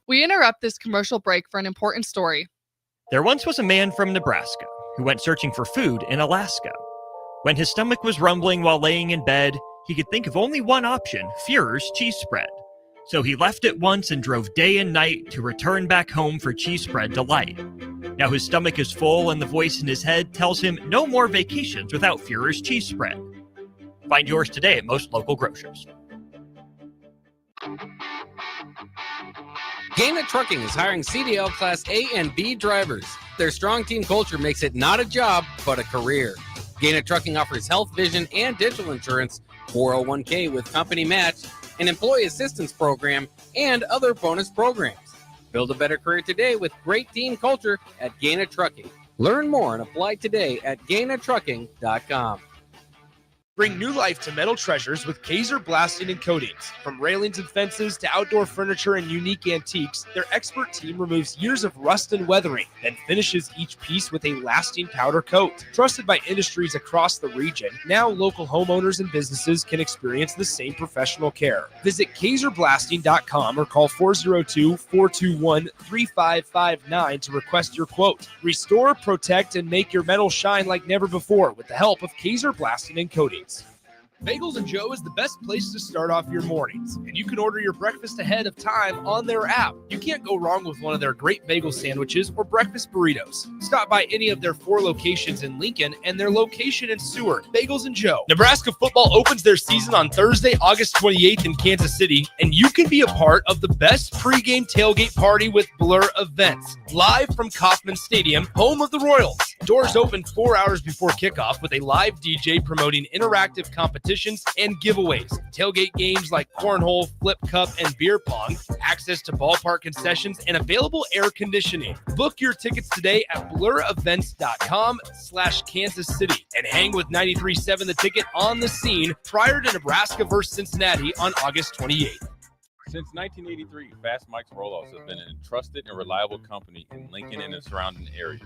We interrupt this commercial break for an important story. There once was a man from Nebraska who went searching for food in Alaska. When his stomach was rumbling while laying in bed, he could think of only one option, Führer's cheese spread. So he left at once and drove day and night to return back home for cheese spread delight. Now his stomach is full and the voice in his head tells him no more vacations without Führer's cheese spread. Find yours today at most local grocers. Gaina Trucking is hiring CDL Class A and B drivers. Their strong team culture makes it not a job, but a career. Gaina Trucking offers health, vision, and dental insurance, 401k with company match, an employee assistance program, and other bonus programs. Build a better career today with great team culture at Gaina Trucking. Learn more and apply today at GainaTrucking.com. Bring new life to metal treasures with Kaiser Blasting and Coatings. From railings and fences to outdoor furniture and unique antiques, their expert team removes years of rust and weathering, then finishes each piece with a lasting powder coat. Trusted by industries across the region, now local homeowners and businesses can experience the same professional care. Visit KaiserBlasting.com or call 402-421-3559 to request your quote. Restore, protect, and make your metal shine like never before with the help of Kaiser Blasting and Coatings. Bagels and Joe is the best place to start off your mornings, and you can order your breakfast ahead of time on their app. You can't go wrong with one of their great bagel sandwiches or breakfast burritos. Stop by any of their 4 locations in Lincoln and their location in Seward. Bagels and Joe. Nebraska football opens their season on Thursday, August 28th in Kansas City, and you can be a part of the best pregame tailgate party with Blur Events, live from Kauffman Stadium, home of the Royals. Doors open 4 hours before kickoff with a live DJ promoting interactive competitions and giveaways. Tailgate games like cornhole, flip cup, and beer pong, access to ballpark concessions, and available air conditioning. Book your tickets today at blurevents.com/Kansas City and hang with 93.7 The Ticket on the scene prior to Nebraska versus Cincinnati on August 28th. Since 1983, Fast Mike's Roll-Offs has been a trusted and reliable company in Lincoln and the surrounding areas.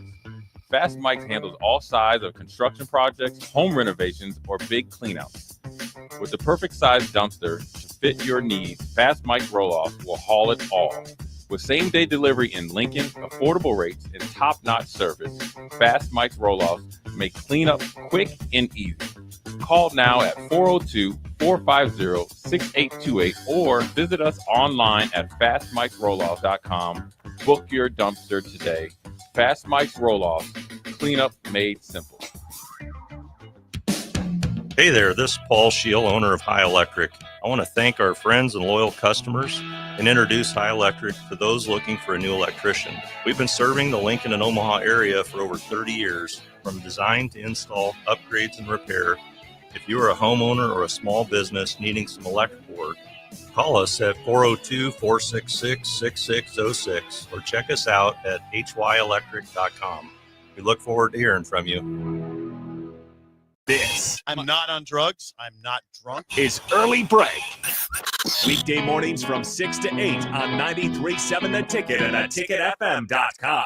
Fast Mike's handles all sides of construction projects, home renovations, or big cleanouts. With the perfect size dumpster to fit your needs, Fast Mike's Roll-Offs will haul it all. With same-day delivery in Lincoln, affordable rates, and top-notch service, Fast Mike's Roll-Offs make cleanup quick and easy. Call now at 402 450-6828 or visit us online at fastmikesrolloff.com. Book your dumpster today. Fast Mike's Roll-Off, cleanup made simple. Hey there, this is Paul Scheel, owner of High Electric. I want to thank our friends and loyal customers and introduce High Electric to those looking for a new electrician. We've been serving the Lincoln and Omaha area for over 30 years, from design to install, upgrades, and repair. If you are a homeowner or a small business needing some electrical work, call us at 402-466-6606 or check us out at hyelectric.com. We look forward to hearing from you. This I'm not on drugs. I'm not drunk. is Early Break. Weekday mornings from 6 to 8 on 93.7 The Ticket and theticketfm.com.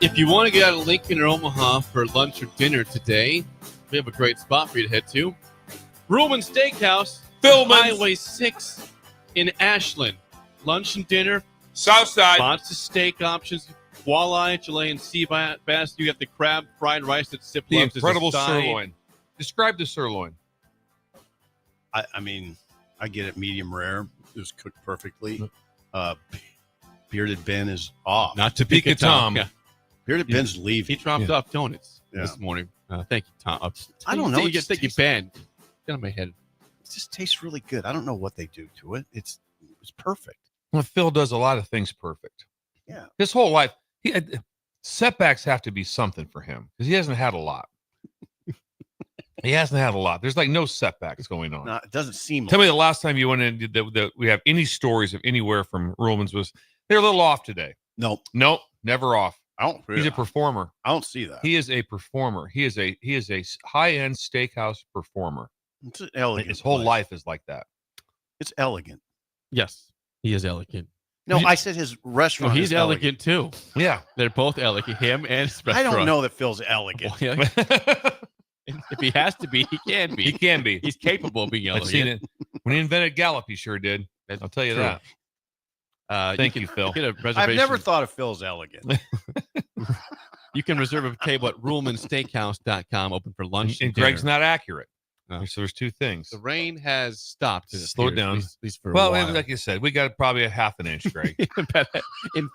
If you want to get out of Lincoln or Omaha for lunch or dinner today, we have a great spot for you to head to. Ruhlman Steakhouse, Phillips. Highway 6 in Ashland. Lunch and dinner. Southside. Lots of steak options. Walleye, Chilean sea bass. You have the crab fried rice that Sip The loves as a incredible side. sirloin. Describe the sirloin. I mean, I get it medium rare. It was cooked perfectly. Bearded Ben is off. Not to peek at Tom. Yeah. Bearded Ben's leaving. He dropped off donuts this morning. Thank you, Tom. I don't know. Thank you, Ben. Get on my head. It just tastes really good. I don't know what they do to it. It's perfect. Well, Phil does a lot of things perfect. Yeah. His whole life, setbacks have to be something for him because he hasn't had a lot. He hasn't had a lot. There's like no setbacks going on. No, it doesn't seem. Tell me the last time you went in that we have any stories of anywhere from Ruhlman's was they're a little off today. Nope, never off. I don't. He's a performer. I don't see that. He is a performer. He is a high-end steakhouse performer. It's an elegant. His whole place. life is like that. It's elegant. Yes, he is elegant. No, I said his restaurant. He's is elegant too. Yeah, they're both elegant. Him and his I restaurant. don't know that Phil's elegant. If he has to be, he can be. He can be. He's capable of being I've elegant. seen it. When he invented Gallup, he sure did. I'll tell you true. that. Thank you, Phil. Get a reservation. I've never thought of Phil's elegant. You can reserve a table at RuhlmanSteakhouse.com, open for lunch And dinner. Greg's not accurate. No. So there's two things. The rain has stopped. It Slowed appears, down. At least for a Well, while. like you said, we got probably a half an inch, Greg. in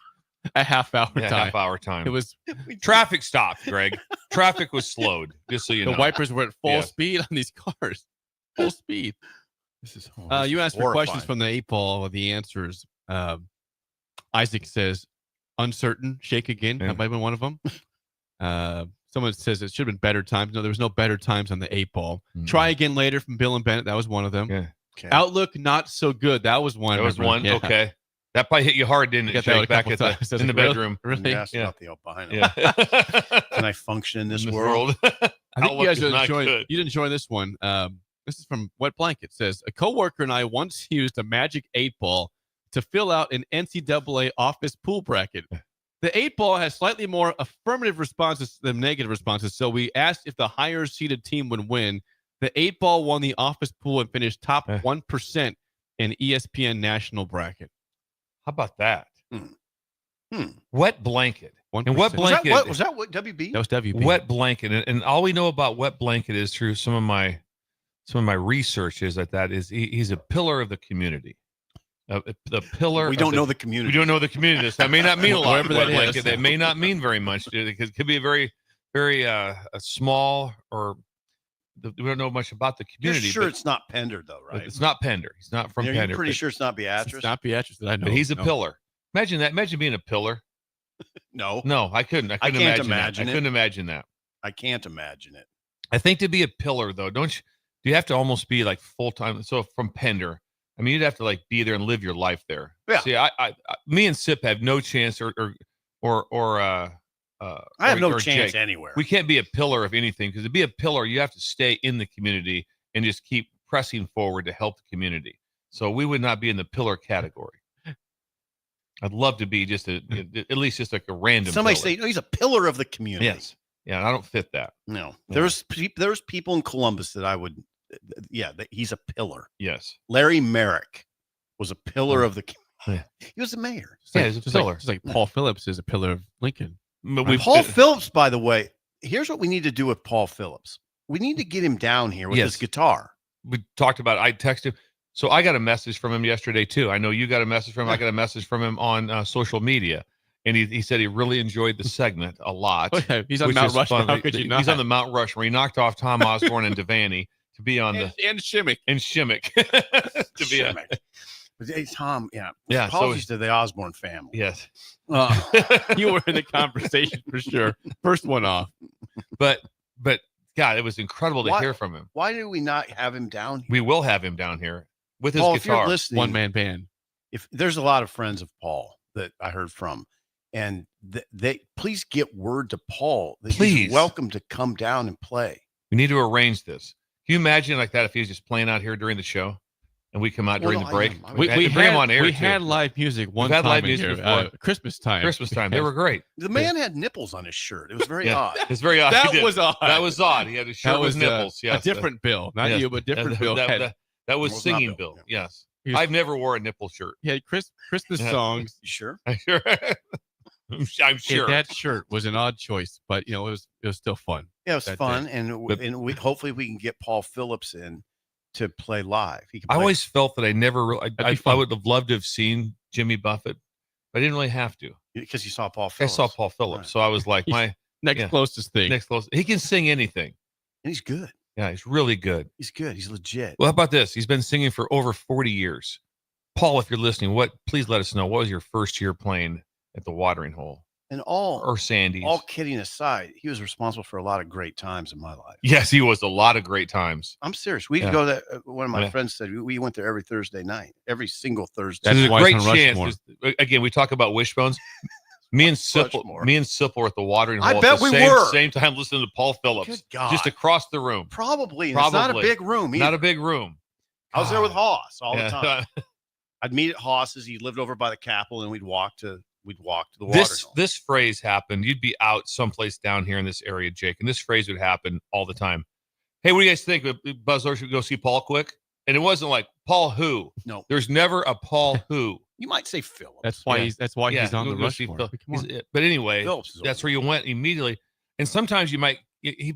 a half hour Yeah, time. half hour time. It was Traffic stopped, Greg. Traffic was slowed, just so you know. the wipers were at full Yeah. speed on these cars. Full speed. This is. You asked for questions from the 8-ball with the answers. Isaac says, uncertain, shake again. Yeah. That might have been one of them. Someone says it should have been better times. No, there was no better times on the 8-ball. Try again later from Bill and Bennett. That was one of them. Yeah. Okay. Outlook, not so good. That was one. That was remember. one. Yeah. Okay. That probably hit you hard, didn't it? Got that one Jake, a back couple at times. I was in the like, bedroom. Really? Yes, Yeah. not the albino. Yeah. Can I function in this In world? I think Outlook you guys is are not enjoying. good. You didn't enjoy this one. This is from Wet Blanket. It says a coworker and I once used a magic 8-ball to fill out an NCAA office pool bracket. The 8-ball has slightly more affirmative responses than negative responses, so we asked if the higher seeded team would win. The 8-ball won the office pool and finished top 1% in ESPN national bracket. How about that? Wet Blanket. 1%. And Wet Blanket. Was that what WB? That was WB. Wet Blanket. And all we know about Wet Blanket is through some of my research is that he's a pillar of the community. The pillar. We don't know the community. We don't know the community. That may not mean a lot. Wherever that Wet Blanket. is. That may not mean very much. It could be a very, very a small or we don't know much about the You're community. sure but it's not Pender though, right? It's not Pender. He's not from Pender. You're pretty but- sure it's not Beatrice. It's not Beatrice that I know. But he's a No. pillar. Imagine that. Imagine being a pillar. No, No, I couldn't. I I couldn't can't imagine that. imagine I it. couldn't imagine that. I can't imagine it. I think to be a pillar, though, do you have to almost be like full time? So from Pender, I mean, you'd have to like be there and live your life there. Yeah. See, me and Sip have no chance, or I have no or chance Jake. anywhere. We can't be a pillar of anything because to be a pillar, you have to stay in the community and just keep pressing forward to help the community. So we would not be in the pillar category. I'd love to be just at least just like a random. Somebody pillar. say, no, he's a pillar of the community. Yes. Yeah, I don't fit that. No, Yeah. there's people in Columbus that I would, that he's a pillar. Yes. Larry Merrick was a pillar of the community. He was the mayor. Yeah, he's a pillar. It's like Paul Phillips is a pillar of Lincoln. Paul Phillips, by the way, here's what we need to do with Paul Phillips. We need to get him down here with his guitar. We talked about it. I texted him. So I got a message from him yesterday, too. I know you got a message from him. I got a message from him on social media. And he said he really enjoyed the segment a lot. He's on Mount Rushmore. How could you not? He's on the Mount Rushmore. He knocked off Tom Osborne and Devaney to be on and Shimmick. And Shimmick. to be on. But hey, Tom, yeah. Yeah. Apologies to the Osborne family. Yes. You were in the conversation for sure. First one off. But God, it was incredible to hear from him. Why do we not have him down here? We will have him down here with his Paul, if guitar. you're listening, one-man band. If there's a lot of friends of Paul that I heard from, and they please get word to Paul that he's welcome to come down and play. We need to arrange this. Can you imagine like that if he was just playing out here during the show and we come out during the break? We bring him on air. We had live music one time. Live music before. Christmas time. Christmas time. They were great. The man had nipples on his shirt. It was very odd. It's very odd. That was odd. That was odd. He had a shirt with nipples. Yes. A different Bill. Not you, but different Bill. That was singing Bill. Yes. I've never wore a nipple shirt. He had Christmas songs. You sure? I'm sure. I'm sure. That shirt was an odd choice, but it was still fun. Yeah, it was fun, and we hopefully we can get Paul Phillips in to play live. I always felt that I never. I would have loved to have seen Jimmy Buffett, but I didn't really have to because you saw Paul Phillips. I saw Paul Phillips, so I was like, my next closest thing. Next closest. He can sing anything, and he's good. Yeah, he's really good. He's good. He's legit. Well, how about this? He's been singing for over 40 years. Paul, if you're listening, please let us know. What was your first year playing at the Watering Hole? And or Sandy's. All kidding aside, he was responsible for a lot of great times in my life. Yes, he was. A lot of great times. I'm serious. We go there. One of my friends said we went there every Thursday night, every single Thursday. There's a great chance. Again, we talk about Wishbones. Me and Sipple were at the Watering Hole. I bet we were same time listening to Paul Phillips. Just across the room. Probably. It's not a big room. Not a big room. I was there with Hoss all the time. I'd meet at Hoss's. He lived over by the Capitol, and we'd walk to the Watering Hole. This phrase happened. You'd be out someplace down here in this area, Jake, and this phrase would happen all the time. Hey, what do you guys think? Buzz, should we go see Paul quick? And it wasn't like Paul who. No, there's never a Paul who. You might say Phillips. That's why he's on the Rushmore. But anyway, Phillips that's where you went immediately. And sometimes you might.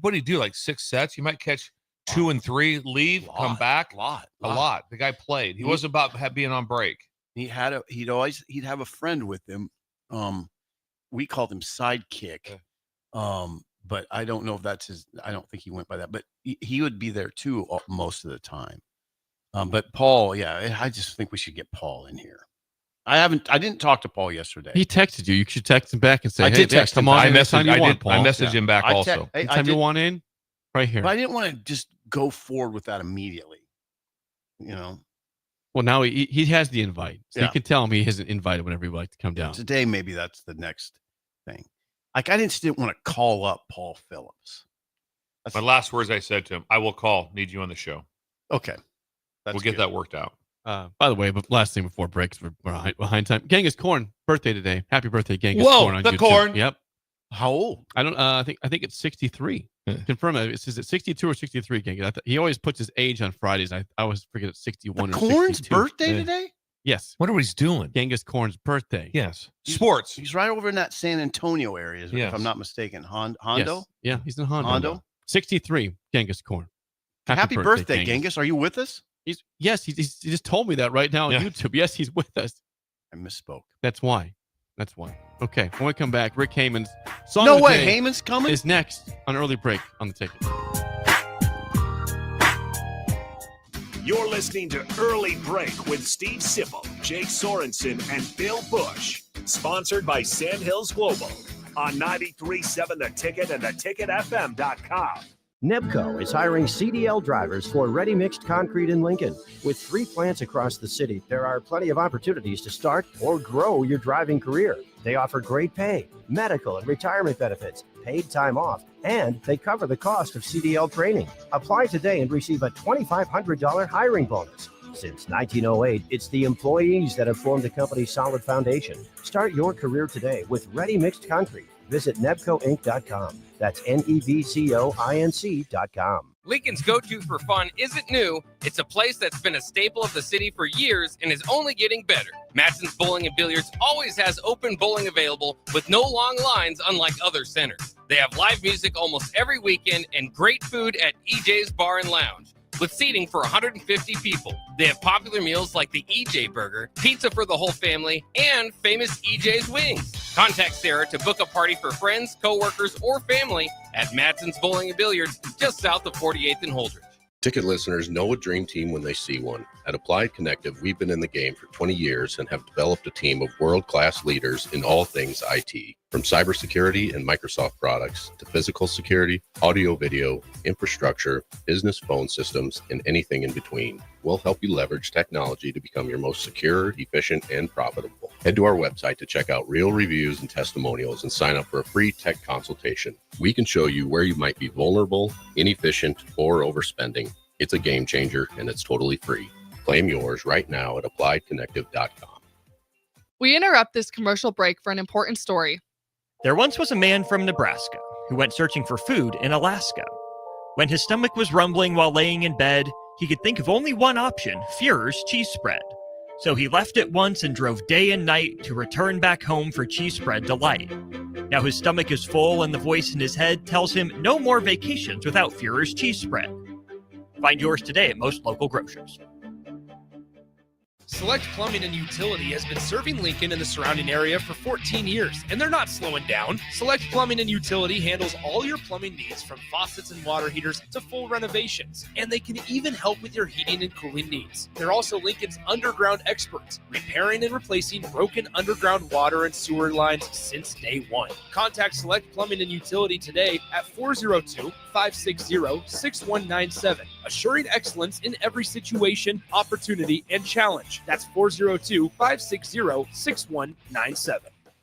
What do you do? Like 6 sets? You might catch 2 and 3, leave, come back. A lot. The guy played. He wasn't about being on break. He'd have a friend with him. We called him Sidekick. But I don't know if that's his. I don't think he went by that. But he would be there too most of the time. But Paul, I just think we should get Paul in here. I didn't talk to Paul yesterday. He texted you. You should text him back and say, I did text him. I messaged him back also. Anytime you want in, right here. But I didn't want to just go forward with that immediately. Well, now he has the invite. So you can tell him he isn't invited whenever he would like to come down. Today, maybe that's the next thing. Like, I just didn't want to call up Paul Phillips. My last words I said to him, I will call, need you on the show. Okay. We'll get that worked out. By the way, but last thing before breaks, we're behind time. Genghis Corn, birthday today. Happy birthday, Genghis Corn on YouTube. Corn. Yep. How old? I don't. I think it's 63. Confirm it. Is it 62 or 63? Genghis. He always puts his age on Fridays. I always forget it's 61 the or Corn's 62. Birthday today? Yes. Wonder what he's doing. Genghis Corn's birthday. Yes. Sports. He's right over in that San Antonio area, if I'm not mistaken. Hondo? Yes. Yeah, he's in Hondo. 63. Genghis Corn. Happy birthday, Genghis. Are you with us? He just told me that right now on YouTube. Yes, he's with us. I misspoke. That's why. Okay, when we come back, Rick Heyman's song No of the way, day Heyman's coming? is next on Early Break on the Ticket. You're listening to Early Break with Steve Sipple, Jake Sorensen, and Bill Busch. Sponsored by Sandhills Global on 93.7 The Ticket and theticketfm.com. Nebco is hiring CDL drivers for ready-mixed concrete in Lincoln. With 3 plants across the city, there are plenty of opportunities to start or grow your driving career. They offer great pay, medical and retirement benefits, paid time off, and they cover the cost of CDL training. Apply today and receive a $2,500 hiring bonus. Since 1908, it's the employees that have formed the company's solid foundation. Start your career today with ready-mixed concrete. Visit nebcoinc.com. That's NEBCOINC.com. Lincoln's go-to for fun isn't new. It's a place that's been a staple of the city for years and is only getting better. Matson's Bowling and Billiards always has open bowling available with no long lines unlike other centers. They have live music almost every weekend and great food at EJ's Bar and Lounge with seating for 150 people. They have popular meals like the EJ Burger, pizza for the whole family, and famous EJ's Wings. Contact Sarah to book a party for friends, coworkers, or family at Matson's Bowling and Billiards just south of 48th and Holdridge. Ticket listeners know a dream team when they see one. At Applied Connective, we've been in the game for 20 years and have developed a team of world-class leaders in all things IT. From cybersecurity and Microsoft products to physical security, audio-video, infrastructure, business phone systems, and anything in between. We'll help you leverage technology to become your most secure, efficient, and profitable. Head to our website to check out real reviews and testimonials and sign up for a free tech consultation. We can show you where you might be vulnerable, inefficient, or overspending. It's a game changer, and it's totally free. Claim yours right now at appliedconnective.com. We interrupt this commercial break for an important story. There once was a man from Nebraska who went searching for food in Alaska. When his stomach was rumbling while laying in bed, he could think of only one option, Führer's cheese spread. So he left at once and drove day and night to return back home for cheese spread delight. Now his stomach is full and the voice in his head tells him no more vacations without Führer's cheese spread. Find yours today at most local grocers. Select Plumbing and Utility has been serving Lincoln and the surrounding area for 14 years, and they're not slowing down. Select Plumbing and Utility handles all your plumbing needs from faucets and water heaters to full renovations, and they can even help with your heating and cooling needs. They're also Lincoln's underground experts, repairing and replacing broken underground water and sewer lines since day one. Contact Select Plumbing and Utility today at 402-560-6197, assuring excellence in every situation, opportunity, and challenge. That's 402-560-6197.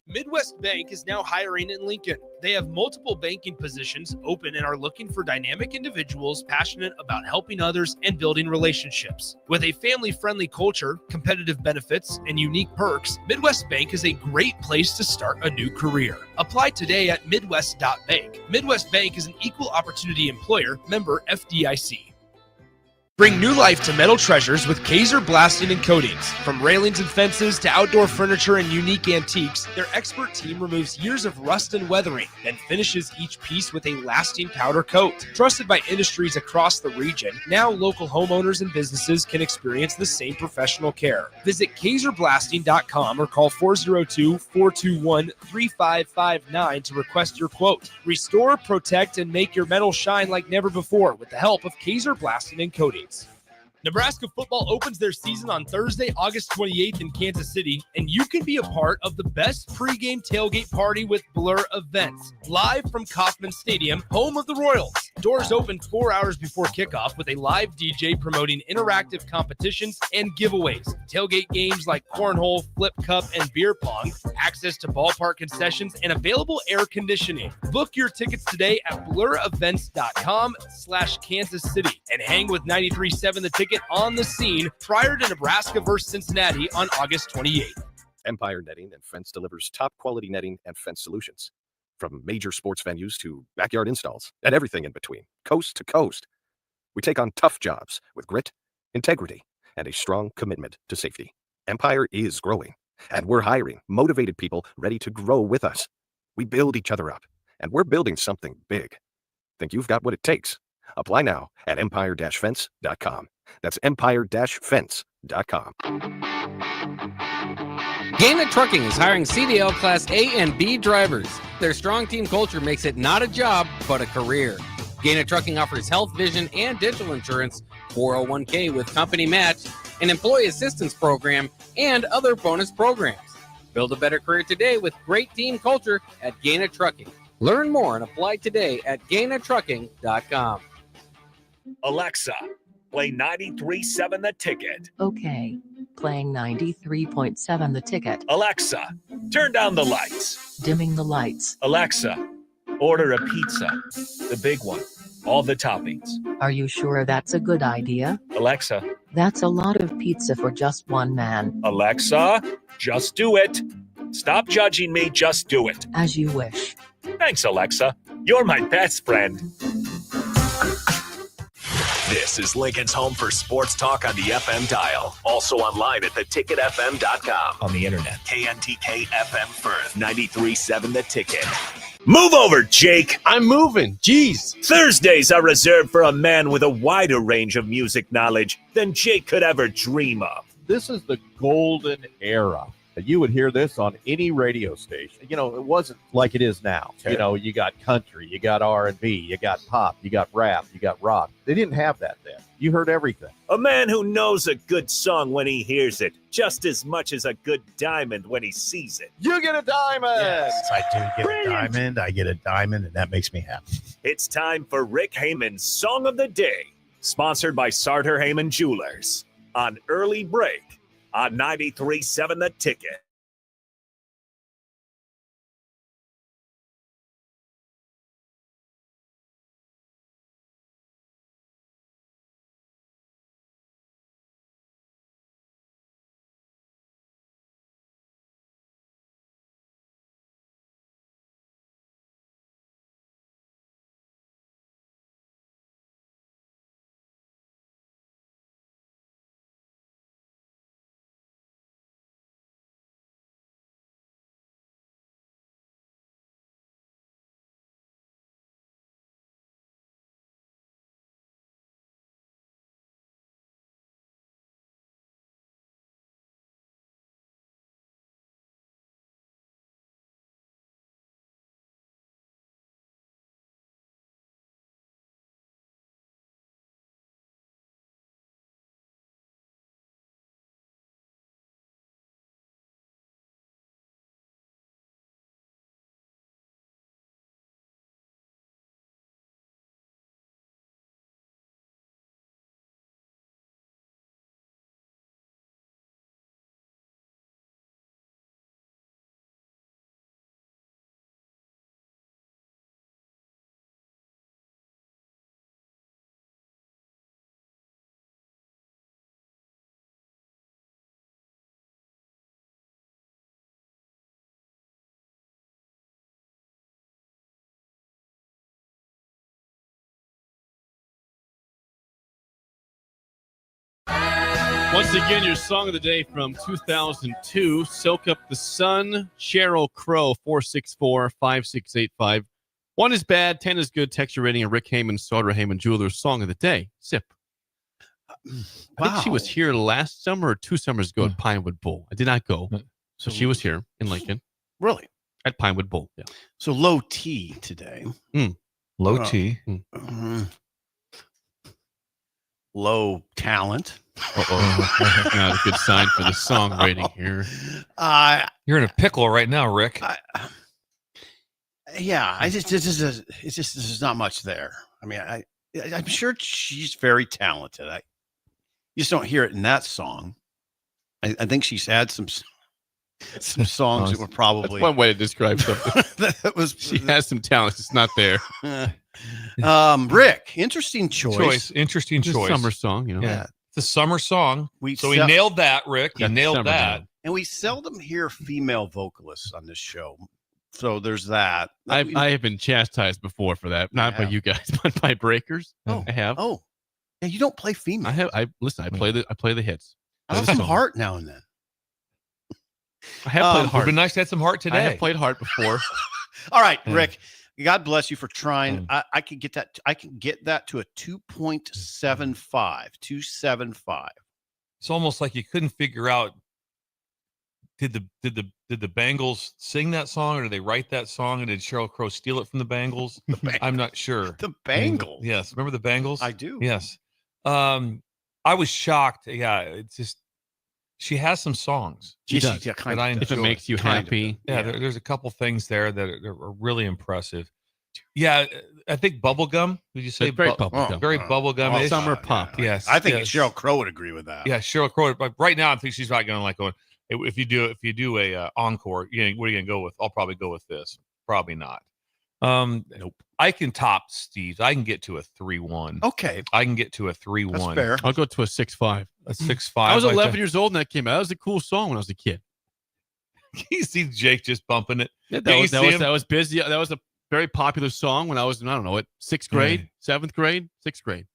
Midwest Bank is now hiring in Lincoln. They have multiple banking positions open and are looking for dynamic individuals passionate about helping others and building relationships. With a family-friendly culture, competitive benefits, and unique perks, Midwest Bank is a great place to start a new career. Apply today at midwest.bank. Midwest Bank is an equal opportunity employer, member FDIC. Bring new life to metal treasures with Kaiser Blasting and Coatings. From railings and fences to outdoor furniture and unique antiques, their expert team removes years of rust and weathering, then finishes each piece with a lasting powder coat. Trusted by industries across the region, now local homeowners and businesses can experience the same professional care. Visit KaiserBlasting.com or call 402-421-3559 to request your quote. Restore, protect, and make your metal shine like never before with the help of Kaiser Blasting and Coatings. Nebraska football opens their season on Thursday, August 28th in Kansas City, and you can be a part of the best pregame tailgate party with Blur Events, live from Kauffman Stadium, home of the Royals. Doors open 4 hours before kickoff with a live DJ promoting interactive competitions and giveaways, tailgate games like cornhole, flip cup, and beer pong, access to ballpark concessions, and available air conditioning. Book your tickets today at blurevents.com/Kansas City and hang with 93.7 The Ticket on the scene prior to Nebraska versus Cincinnati on August 28th. Empire Netting and Fence delivers top quality netting and fence solutions. From major sports venues to backyard installs and everything in between, coast to coast. We take on tough jobs with grit, integrity, and a strong commitment to safety. Empire is growing, and we're hiring motivated people ready to grow with us. We build each other up, and we're building something big. Think you've got what it takes? Apply now at empire-fence.com. That's empire-fence.com. Gaina Trucking is hiring CDL Class A and B drivers. Their strong team culture makes it not a job, but a career. Gaina Trucking offers health, vision, and dental insurance, 401k with company match, an employee assistance program, and other bonus programs. Build a better career today with great team culture at Gaina Trucking. Learn more and apply today at gainatrucking.com. Alexa, play 93.7 The Ticket. Okay. Playing 93.7 The Ticket. Alexa, turn down the lights. Dimming the lights. Alexa, order a pizza. The big one. All the toppings. Are you sure that's a good idea? Alexa. That's a lot of pizza for just one man. Alexa, just do it. Stop judging me, just do it. As you wish. Thanks, Alexa. You're my best friend. This is Lincoln's home for sports talk on the FM dial. Also online at theticketfm.com. On the internet. KNTK FM Firth, 93.7 The Ticket. Move over, Jake. I'm moving. Jeez. Thursdays are reserved for a man with a wider range of music knowledge than Jake could ever dream of. This is the golden era. You would hear this on any radio station. You know, it wasn't like it is now. Okay. You know, you got country, you got R&B, you got pop, you got rap, you got rock. They didn't have that then. You heard everything. A man who knows a good song when he hears it, just as much as a good diamond when he sees it. You get a diamond! Yes, I do get a diamond. I get a diamond, and that makes me happy. It's time for Rick Heyman's Song of the Day, sponsored by Sartor Heyman Jewelers, on Early Break on 93.7 The Ticket. Once again, your song of the day from 2002, Soak Up the Sun, Cheryl Crow, 464-5685. 1 is bad, 10 is good. Text your rating, and Rick Heyman, Sartor Heyman Jewelers, Song of the Day. Sip. I think she was here last summer or 2 summers ago at Pinewood Bowl. I did not go. So she was here in Lincoln. Really? At Pinewood Bowl, yeah. So low T today. Low T. Low talent. That's not a good sign for the song rating here. You're in a pickle right now, Rick. There's not much there. I mean, I'm sure she's very talented. You just don't hear it in that song. I think she's had some songs that were probably That's one way to describe something. She has some talent. It's not there. Rick, interesting choice. Interesting It's a choice. summer song, you know. Yeah. It's a summer song. We nailed that, Rick. You nailed that. And we seldom hear female vocalists on this show. So there's that. I have been chastised before for that. Not by you guys, but by breakers. Oh, I have. Oh. Yeah, you don't play female. I play the hits. I have some heart now and then. I have played It would hard. be nice to have some heart today. I have played hard before. All right, Rick. God bless you for trying. I can get that. I can get that to a 2.75. 2.75. It's almost like you couldn't figure out. Did the Bangles sing that song, or did they write that song, and did Cheryl Crow steal it from the Bangles? I'm not sure. The Bangles. Yes, remember the Bangles? I do. Yes. I was shocked. Yeah, it's just she has some songs. She does. Yeah, that I enjoy. If it makes you happy. Yeah, there's a couple things there that are really impressive. Yeah, I think bubblegum. Would you say It's very bubblegum. Very bubblegum. Summer pop. Yes, I think yes. Cheryl Crow would agree with that. Yeah, Cheryl Crow. But right now, I think she's not going to like going. If you do a encore, what are you going to go with? I'll probably go with this. Probably not. Nope. I can top Steve. I can get to a 3-1. Okay. I can get to a 3-1. That's fair. I'll go to a 6.5. A 6.5. I was like 11 that. years old when that came out. That was a cool song when I was a kid. You see Jake just bumping it. Yeah, Did you see him? that was busy. That was a very popular song when I was, I don't know, at 6th grade, 7th grade, 6th grade.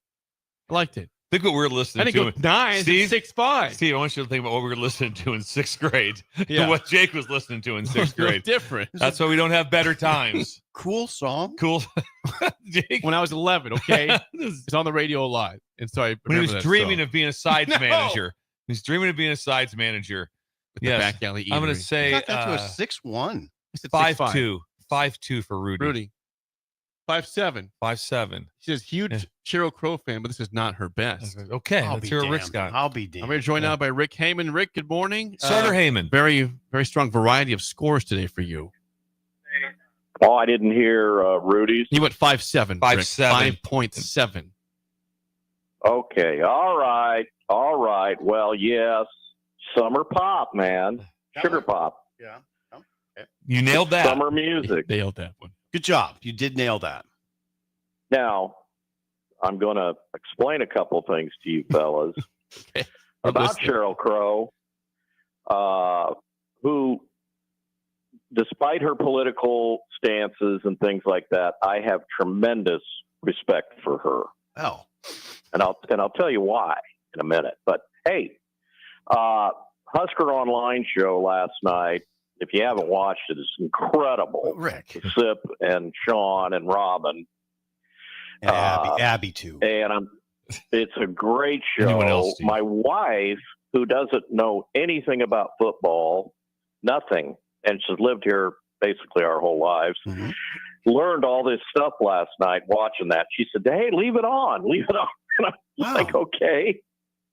I liked it. Think what we were listening I didn't to. go 9, Steve, 6'5". Steve, I want you to think about what we were listening to in 6th grade Yeah. and what Jake was listening to in 6th grade. Different. That's why we don't have better times. Cool song. Cool. Jake. When I was 11, okay? It's on the radio live. And so I When he was remember that dreaming song. of being a sides No! manager. He's dreaming of being a sides manager. With the Yes. back alley I'm going to eatery. say I got that to a 6'1". 5'2". 5'2" for Rudy. Rudy. 5'7". 5'7". She's a huge Cheryl Crow fan, but this is not her best. Okay, I'll let's be hear what damned. Rick's got. I'll be damned. I'm going to join now by Rick Heyman. Rick, good morning. Starter Heyman. Very, very strong variety of scores today for you. Oh, I didn't hear Rudy's. You went 5'7". 5'7". 5.7. Okay, all right. Well, yes, summer pop, man, sugar pop, Yeah. You nailed that. summer music. Nailed that one. Good job. You did nail that. Now, I'm going to explain a couple things to you fellas Okay. about Cheryl Crow, who, despite her political stances and things like that, I have tremendous respect for her. Oh. And I'll tell you why in a minute. But hey, Husker Online show last night. If you haven't watched it, it's incredible. Rick. Sip and Sean and Robin. And Abby too. And it's a great Anyone show. else, Steve? My wife, who doesn't know anything about football, nothing, and she's lived here basically our whole lives, Mm-hmm. learned all this stuff last night watching that. She said, "Hey, leave it on. And I was like, okay.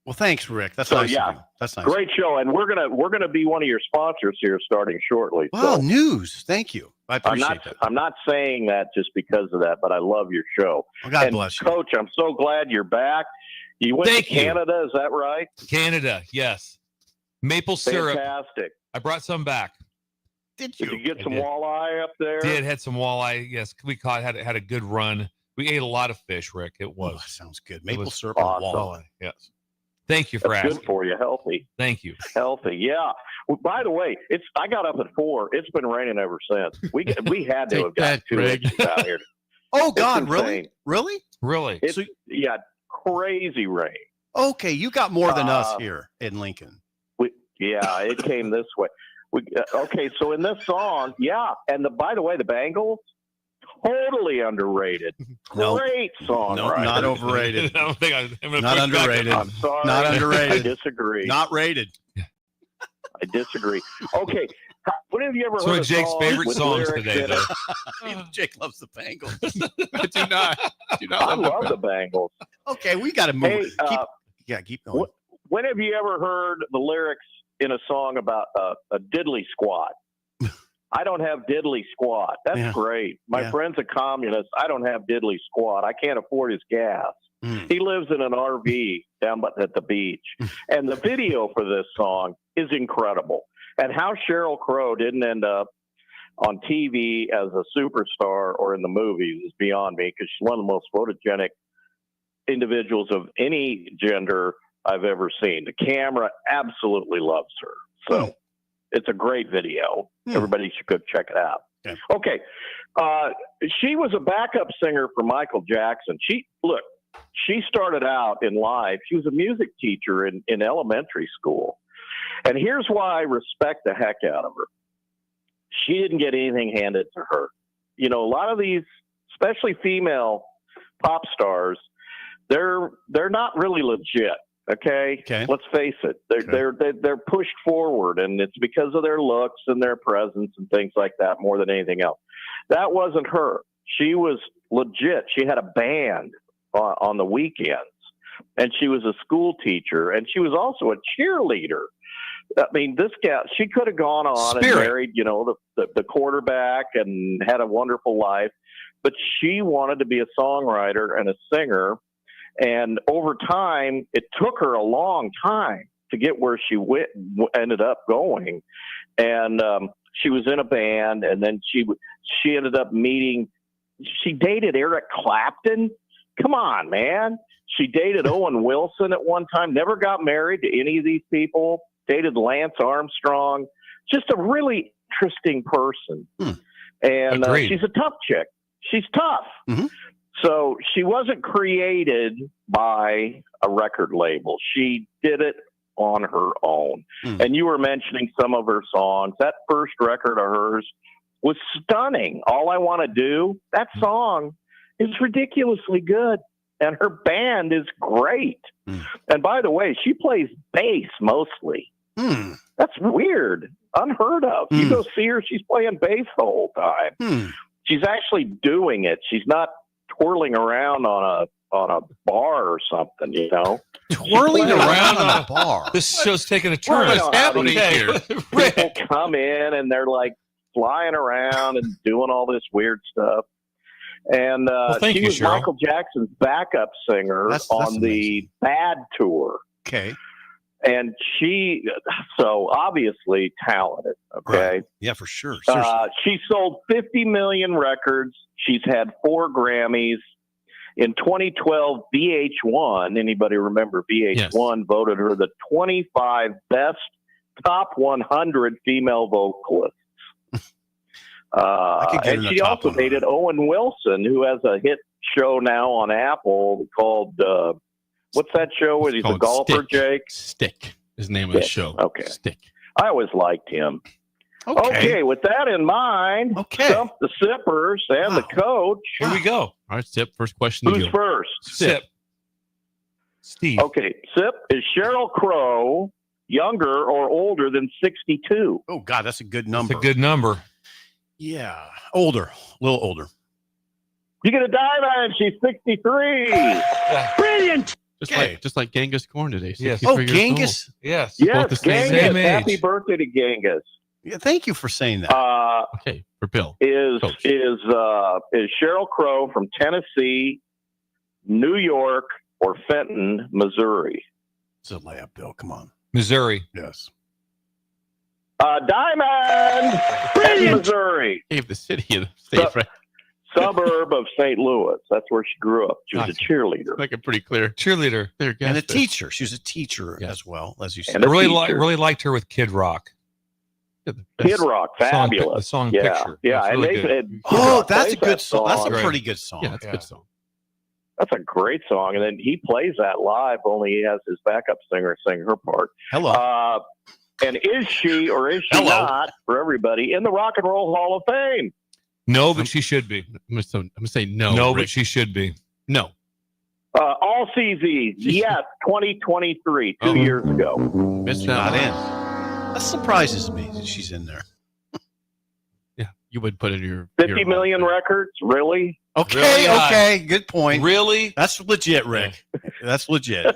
Well, thanks, Rick. That's So, nice. yeah, of you. That's nice. Great show, and we're gonna be one of your sponsors here starting shortly. Wow, So news. Thank you. I I'm appreciate that. not saying that just because of that, but I love your show. Well, God and bless you. Coach, I'm so glad you're back. You went Thank to you. Canada, is that right? Canada, yes. Maple syrup. Fantastic. I brought some back. Did Did you get some did. walleye up there? Had some walleye. Yes, we caught. Had a good run. We ate a lot of fish, Rick. It Oh, was. that sounds good. Maple was syrup and awesome. walleye. Yes. Thank you for That's asking. good for you, healthy. Thank you. Healthy, yeah. Well, by the way, I got up at 4. It's been raining ever since. We had to Take have got that, 2 Greg. inches out here. Oh, It's God, really? insane. Really? Really? It's crazy rain. Okay, you got more than us Uh, here in Lincoln. Yeah, it came this way. Okay, so in this song, yeah, and by the way, the Bangles, totally underrated. Nope. Great song, No, right? not overrated. I don't think I'm gonna Not push back on underrated. that. I'm sorry. Not I underrated. disagree. Not rated. I disagree. Okay, when have you ever It's one heard of a Jake's song favorite with songs lyrics today, in though. it? Jake loves the Bengals. I do not. I love the Bangles. Okay, we got to move. Hey, Keep going. when have you ever heard the lyrics in a song about a diddly squat? I don't have diddly squat. That's Yeah. great. My Yeah. friend's a communist. I don't have diddly squat. I can't afford his gas. Mm. He lives in an RV down at the beach. And the video for this song is incredible. And how Cheryl Crow didn't end up on TV as a superstar or in the movies is beyond me, because she's one of the most photogenic individuals of any gender I've ever seen. The camera absolutely loves her. So it's a great video. Everybody should go check it out. Okay. She was a backup singer for Michael Jackson. She started out in life. She was a music teacher in elementary school. And here's why I respect the heck out of her. She didn't get anything handed to her. You know, a lot of these, especially female pop stars, they're not really legit. Okay. Let's face it. They're pushed forward, and it's because of their looks and their presence and things like that more than anything else. That wasn't her. She was legit. She had a band on the weekends, and she was a school teacher, and she was also a cheerleader. I mean, this gal, she could have gone on and married, you know, the quarterback and had a wonderful life, but she wanted to be a songwriter and a singer. And over time, it took her a long time to get where she ended up going. And she was in a band, and then she ended up meeting. She dated Eric Clapton. Come on, man. She dated Owen Wilson at one time. Never got married to any of these people. Dated Lance Armstrong. Just a really interesting person. And she's a tough chick. She's tough. So she wasn't created by a record label. She did it on her own. And you were mentioning some of her songs. That first record of hers was stunning. All I Want to Do, that song is ridiculously good. And her band is great. And by the way, she plays bass mostly. That's weird. Unheard of. You go see her, she's playing bass the whole time. She's actually doing it. She's not twirling around on a bar or something, you know? Twirling around on a bar. This show's taking a turn. Well, What's happening here? People come in and they're like flying around and doing all this weird stuff. And thank she you, was Cheryl. Michael Jackson's backup singer That's on the Bad tour. Okay. And so obviously talented. Okay. Right. Yeah, for sure. Seriously. She sold 50 million records. She's had 4 Grammys. In 2012, VH1, anybody remember VH1 voted her the 25 best top 100 female vocalists. And she also dated Owen Wilson, who has a hit show now on Apple called, what's that show where he's a golfer, Stick. Jake? Stick is the name of the show. Okay. Stick. I always liked him. Okay, with that in mind, stump the sippers and the coach. Here we go. All right, Sip, first question to Who's you. first? Sip. Steve. Okay, Sip, is Cheryl Crow younger or older than 62? Oh, God, that's a good number. That's a good number. Yeah. Older. A little older. You get a diamond. She's 63. Brilliant. Just like Genghis Corn today. Yes. 63 Oh, years Genghis. old. Yes. Both Yes, the same Genghis. age. Happy birthday to Genghis. Yeah, thank you for saying that. Okay, for Bill. Is Cheryl Crow from Tennessee, New York, or Fenton, Missouri? It's a layup, Bill. Come on. Missouri. Yes. Diamond. Fenton, Missouri. Gave the city of the state, right? Suburb of St. Louis. That's where she grew up. She was a cheerleader. Like a pretty clear. Cheerleader. Clear guess And a there. teacher. She was a teacher as well, as you said. And a Really, teacher. really liked her with Kid Rock. Kid Rock, fabulous. The song yeah, Picture. yeah. That's And really they, good. and Kid Oh, Rock that's plays a good that song. That's a song. pretty good song. Yeah, that's a good song. That's a great song. And then he plays that live, only he has his backup singer sing her part. Hello. And is she or is she not, for everybody, in the Rock and Roll Hall of Fame? No, but she should be. I'm gonna say no. No, Rick. but she should be. No. All CZs, yes, 2023, 2 years ago. Missed that Not one. in. That surprises me that she's in there. Yeah, you would put in your 50 million records, really? Okay, Really high. okay. Good point. Really? That's legit, Rick. That's legit.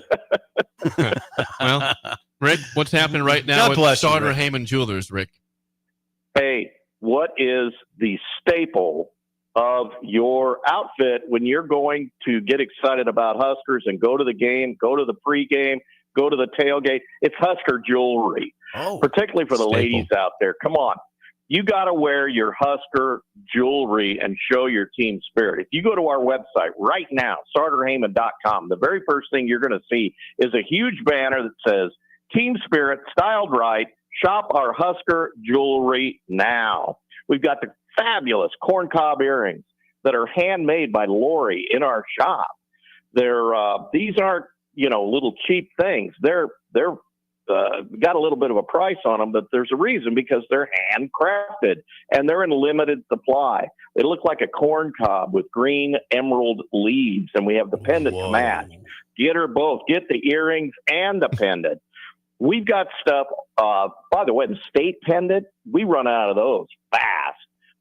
Well, Rick, what's happening right now God with bless you, Sauter Rick. Heyman Jewelers, Rick? Hey, what is the staple of your outfit when you're going to get excited about Huskers and go to the game, go to the pregame, go to the tailgate? It's Husker jewelry, particularly for the ladies out there. Come on. You got to wear your Husker jewelry and show your team spirit. If you go to our website right now, SauterHeyman.com, the very first thing you're going to see is a huge banner that says, Team Spirit, styled right, shop our Husker jewelry now. We've got the fabulous corncob earrings that are handmade by Lori in our shop. These aren't, little cheap things. They're got a little bit of a price on them, but there's a reason, because they're handcrafted and they're in limited supply. They look like a corn cob with green emerald leaves, and we have the pendant to match. Get her both. Get the earrings and the pendant. We've got stuff, by the way, the state pendant, we run out of those fast.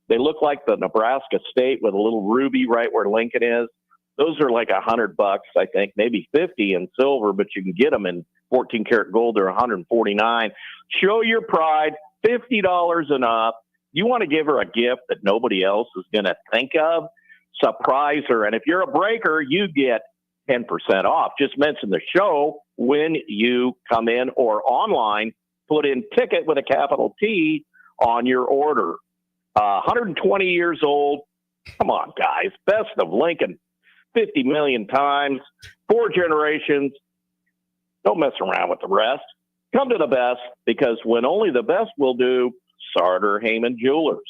They look like the Nebraska state with a little ruby right where Lincoln is. Those are like $100, I think, maybe 50 in silver, but you can get them in 14 karat gold. They're 149. Show your pride, $50 and up. You want to give her a gift that nobody else is going to think of, surprise her. And if you're a breaker, you get 10% off. Just mention the show when you come in or online. Put in ticket with a capital T on your order. 120 years old. Come on, guys. Best of Lincoln 50 million times. 4 generations. Don't mess around with the rest. Come to the best, because when only the best will do, Sauter Heyman Jewelers.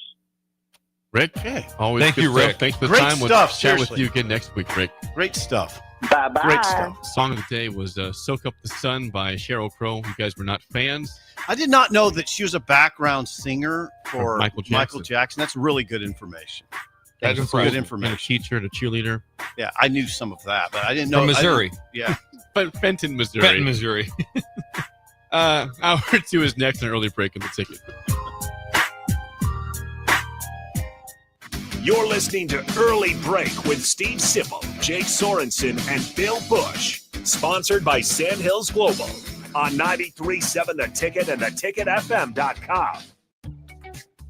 Rick. Okay. Always Thank good you, stuff. Rick. Thanks for the Great time. We'll stuff, chat with seriously. you again next week, Rick. Great stuff. Bye-bye. Great stuff. Song of the day was Soak Up the Sun by Cheryl Crow. You guys were not fans. I did not know that she was a background singer for Michael Jackson. That's really good information. That's That's good impressive. And a information. teacher and a cheerleader. Yeah, I knew some of that, but I didn't know. From Missouri. Yeah. But Fenton, Missouri. Benton, Missouri. Hour 2 is next on Early Break in the Ticket. You're listening to Early Break with Steve Sipple, Jake Sorensen, and Bill Busch. Sponsored by Sandhills Global on 93.7 The Ticket and theticketfm.com.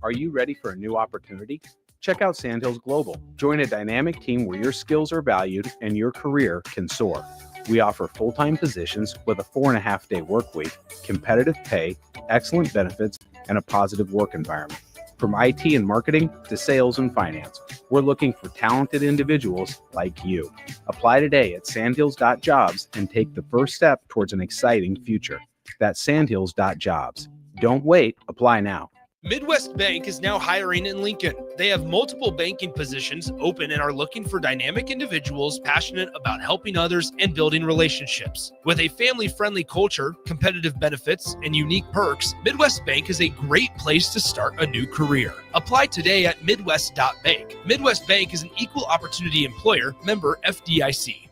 Are you ready for a new opportunity? Check out Sandhills Global. Join a dynamic team where your skills are valued and your career can soar. We offer full-time positions with a 4.5-day work week, competitive pay, excellent benefits, and a positive work environment. From IT and marketing to sales and finance, we're looking for talented individuals like you. Apply today at sandhills.jobs and take the first step towards an exciting future. That's sandhills.jobs. Don't wait. Apply now. Midwest Bank is now hiring in Lincoln. They have multiple banking positions open and are looking for dynamic individuals passionate about helping others and building relationships. With a family-friendly culture, competitive benefits, and unique perks, Midwest Bank is a great place to start a new career. Apply today at midwest.bank. Midwest Bank is an equal opportunity employer, member FDIC.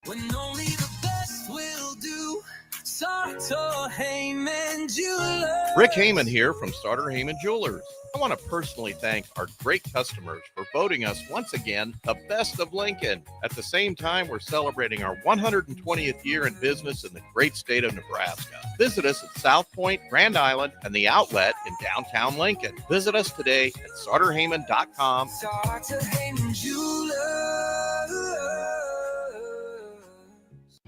When only the best will do. Sartor Heyman Jewelers. Rick Heyman here from Sartor Heyman Jewelers. I want to personally thank our great customers for voting us once again the best of Lincoln. At the same time, we're celebrating our 120th year in business in the great state of Nebraska. Visit us at South Point, Grand Island, and the Outlet in downtown Lincoln. Visit us today at sartorheyman.com. Sartor Heyman Jewelers.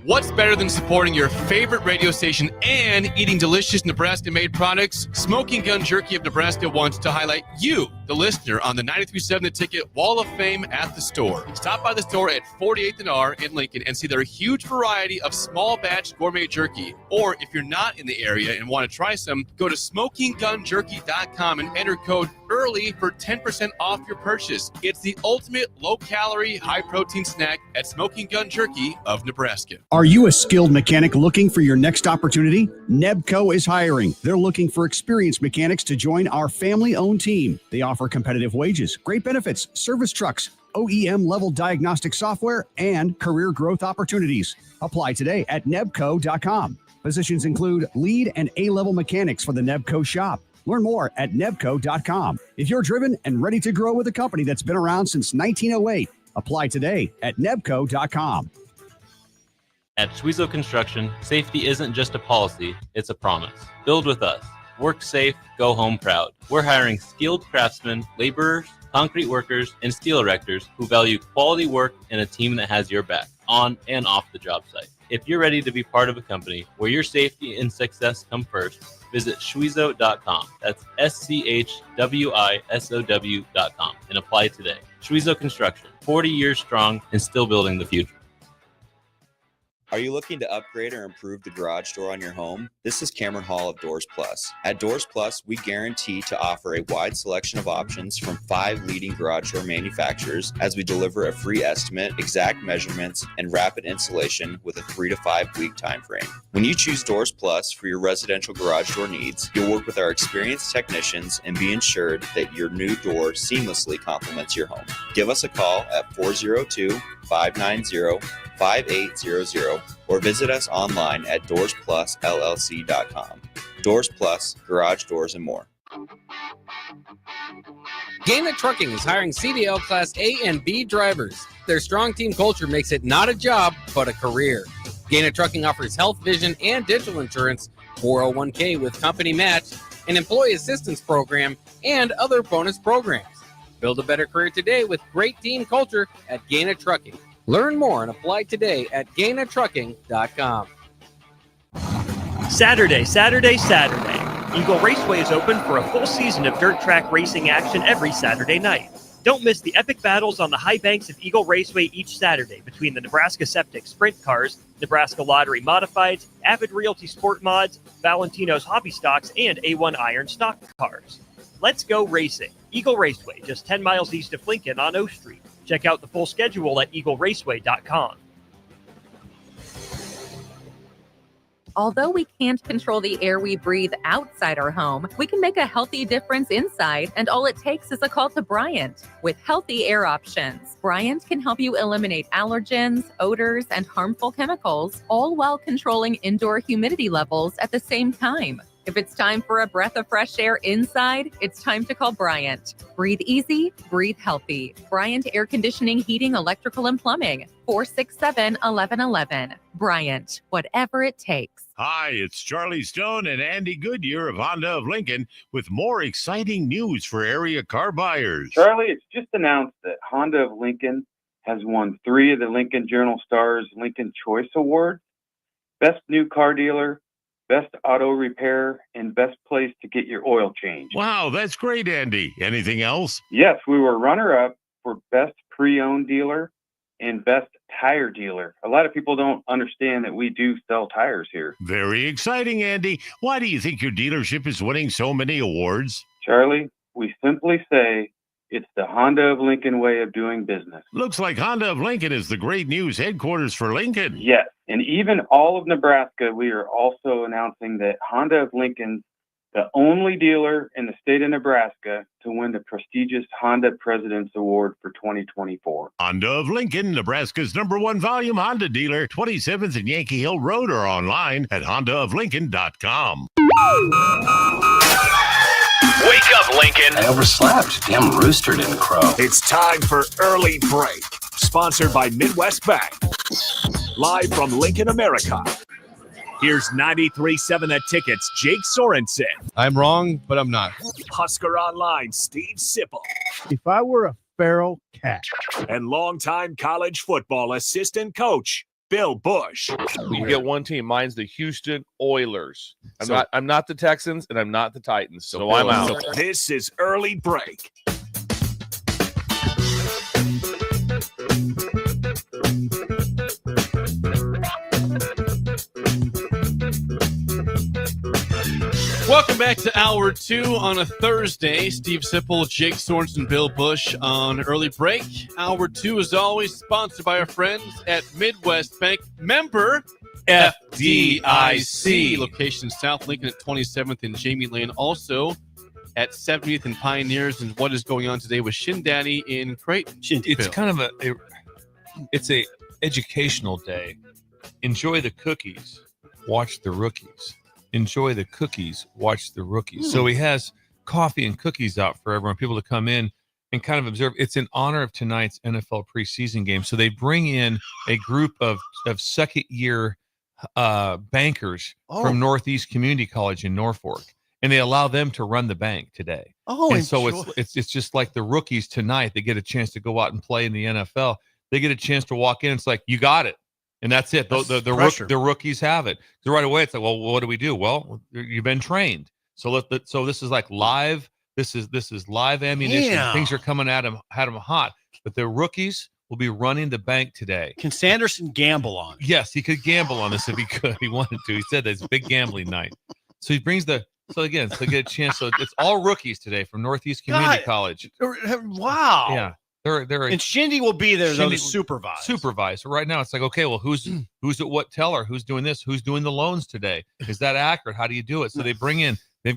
What's better than supporting your favorite radio station and eating delicious Nebraska-made products? Smoking Gun Jerky of Nebraska wants to highlight you, the listener, on the 93.7 The Ticket Wall of Fame at the store. Stop by the store at 48th and R in Lincoln and see their huge variety of small batch gourmet jerky. Or if you're not in the area and want to try some, go to smokinggunjerky.com and enter code EARLY for 10% off your purchase. It's the ultimate low-calorie, high-protein snack at Smoking Gun Jerky of Nebraska. Are you a skilled mechanic looking for your next opportunity? Nebco is hiring. They're looking for experienced mechanics to join our family-owned team. They offer competitive wages, great benefits, service trucks, OEM-level diagnostic software, and career growth opportunities. Apply today at nebco.com. Positions include lead and A-level mechanics for the Nebco shop. Learn more at nebco.com. If you're driven and ready to grow with a company that's been around since 1908, apply today at nebco.com. At Schwezo Construction, safety isn't just a policy, it's a promise. Build with us. Work safe, go home proud. We're hiring skilled craftsmen, laborers, concrete workers, and steel erectors who value quality work and a team that has your back, on and off the job site. If you're ready to be part of a company where your safety and success come first, visit schwezo.com. That's SCHWISOW.com and apply today. Schwezo Construction, 40 years strong and still building the future. Are you looking to upgrade or improve the garage door on your home? This is Cameron Hall of Doors Plus. At Doors Plus, we guarantee to offer a wide selection of options from 5 leading garage door manufacturers as we deliver a free estimate, exact measurements, and rapid installation with a 3 to 5 week time frame. When you choose Doors Plus for your residential garage door needs, you'll work with our experienced technicians and be ensured that your new door seamlessly complements your home. Give us a call at 402-590-5800 or visit us online at doorsplusllc.com. Doors Plus, garage doors, and more. Gaina Trucking is hiring CDL Class A and B drivers. Their strong team culture makes it not a job, but a career. Gaina Trucking offers health, vision, and dental insurance, 401k with company match, an employee assistance program, and other bonus programs. Build a better career today with great team culture at Gaina Trucking. Learn more and apply today at gainatrucking.com. Saturday. Eagle Raceway is open for a full season of dirt track racing action every Saturday night. Don't miss the epic battles on the high banks of Eagle Raceway each Saturday between the Nebraska Septic Sprint Cars, Nebraska Lottery Modifieds, Avid Realty Sport Mods, Valentino's Hobby Stocks, and A1 Iron Stock Cars. Let's go racing. Eagle Raceway, just 10 miles east of Lincoln on O Street. Check out the full schedule at eagleraceway.com. Although we can't control the air we breathe outside our home, we can make a healthy difference inside, and all it takes is a call to Bryant. With healthy air options, Bryant can help you eliminate allergens, odors, and harmful chemicals, all while controlling indoor humidity levels at the same time. If it's time for a breath of fresh air inside, it's time to call Bryant. Breathe easy, breathe healthy. Bryant Air Conditioning, Heating, Electrical, and Plumbing. 467-1111. Bryant, whatever it takes. Hi, it's Charlie Stone and Andy Goodyear of Honda of Lincoln with more exciting news for area car buyers. Charlie, it's just announced that Honda of Lincoln has won 3 of the Lincoln Journal-Star's Lincoln Choice Awards: Best New Car Dealer, Best Auto Repair, and Best Place to Get Your Oil Changed. Wow, that's great, Andy. Anything else? Yes, we were runner-up for Best Pre-Owned Dealer and Best Tire Dealer. A lot of people don't understand that we do sell tires here. Very exciting, Andy. Why do you think your dealership is winning so many awards? Charlie, we simply say it's the Honda of Lincoln way of doing business. Looks like Honda of Lincoln is the great news headquarters for Lincoln. Yes, and even all of Nebraska, we are also announcing that Honda of Lincoln's the only dealer in the state of Nebraska to win the prestigious Honda President's Award for 2024. Honda of Lincoln, Nebraska's #1 volume Honda dealer, 27th and Yankee Hill Road, or online at hondaoflincoln.com. Wake up, Lincoln. I overslept. Damn rooster didn't crow. It's time for Early Break, sponsored by Midwest Bank. Live from Lincoln, America. Here's 93.7 The Ticket's Jake Sorensen. I'm wrong, but I'm not. Husker Online, Steve Sipple. If I were a feral cat. And longtime college football assistant coach, Bill Busch. You get one team. Mine's the Houston Oilers. I'm not the Texans, and I'm not the Titans. So I'm out. This is Early Break. Welcome back to Hour 2 on a Thursday. Steve Sipple, Jake Sorensen, Bill Busch on Early Break. Hour 2 is always sponsored by our friends at Midwest Bank. Member FDIC. Location South Lincoln at 27th and Jamie Lane. Also at 70th and Pioneers. And what is going on today with Shin Daddy in Creighton? It's kind of it's a educational day. Enjoy the cookies. Watch the rookies. Enjoy the cookies, watch the rookies. So he has coffee and cookies out for everyone, people to come in and kind of observe. It's in honor of tonight's NFL preseason game. So they bring in a group of second-year bankers from Northeast Community College in Norfolk, and they allow them to run the bank today. And so it's just like the rookies tonight. They get a chance to go out and play in the NFL. They get a chance to walk in. It's like, you got it. And that's it. The rookies have it. So right away, it's like, well, what do we do? Well, you've been trained. So so this is like live. This is live ammunition. Yeah. Things are coming at them hot. But the rookies will be running the bank today. Can Sanderson gamble on it? Yes, he could gamble on this if he could. He wanted to. He said that it's a big gambling night. So he brings so get a chance. So it's all rookies today from Northeast Community College. Wow. Yeah. They're and Shindy will be there though to supervise. So right now it's like, okay, well, who's at what teller? Who's doing this? Who's doing the loans today? Is that accurate? How do you do it? So they've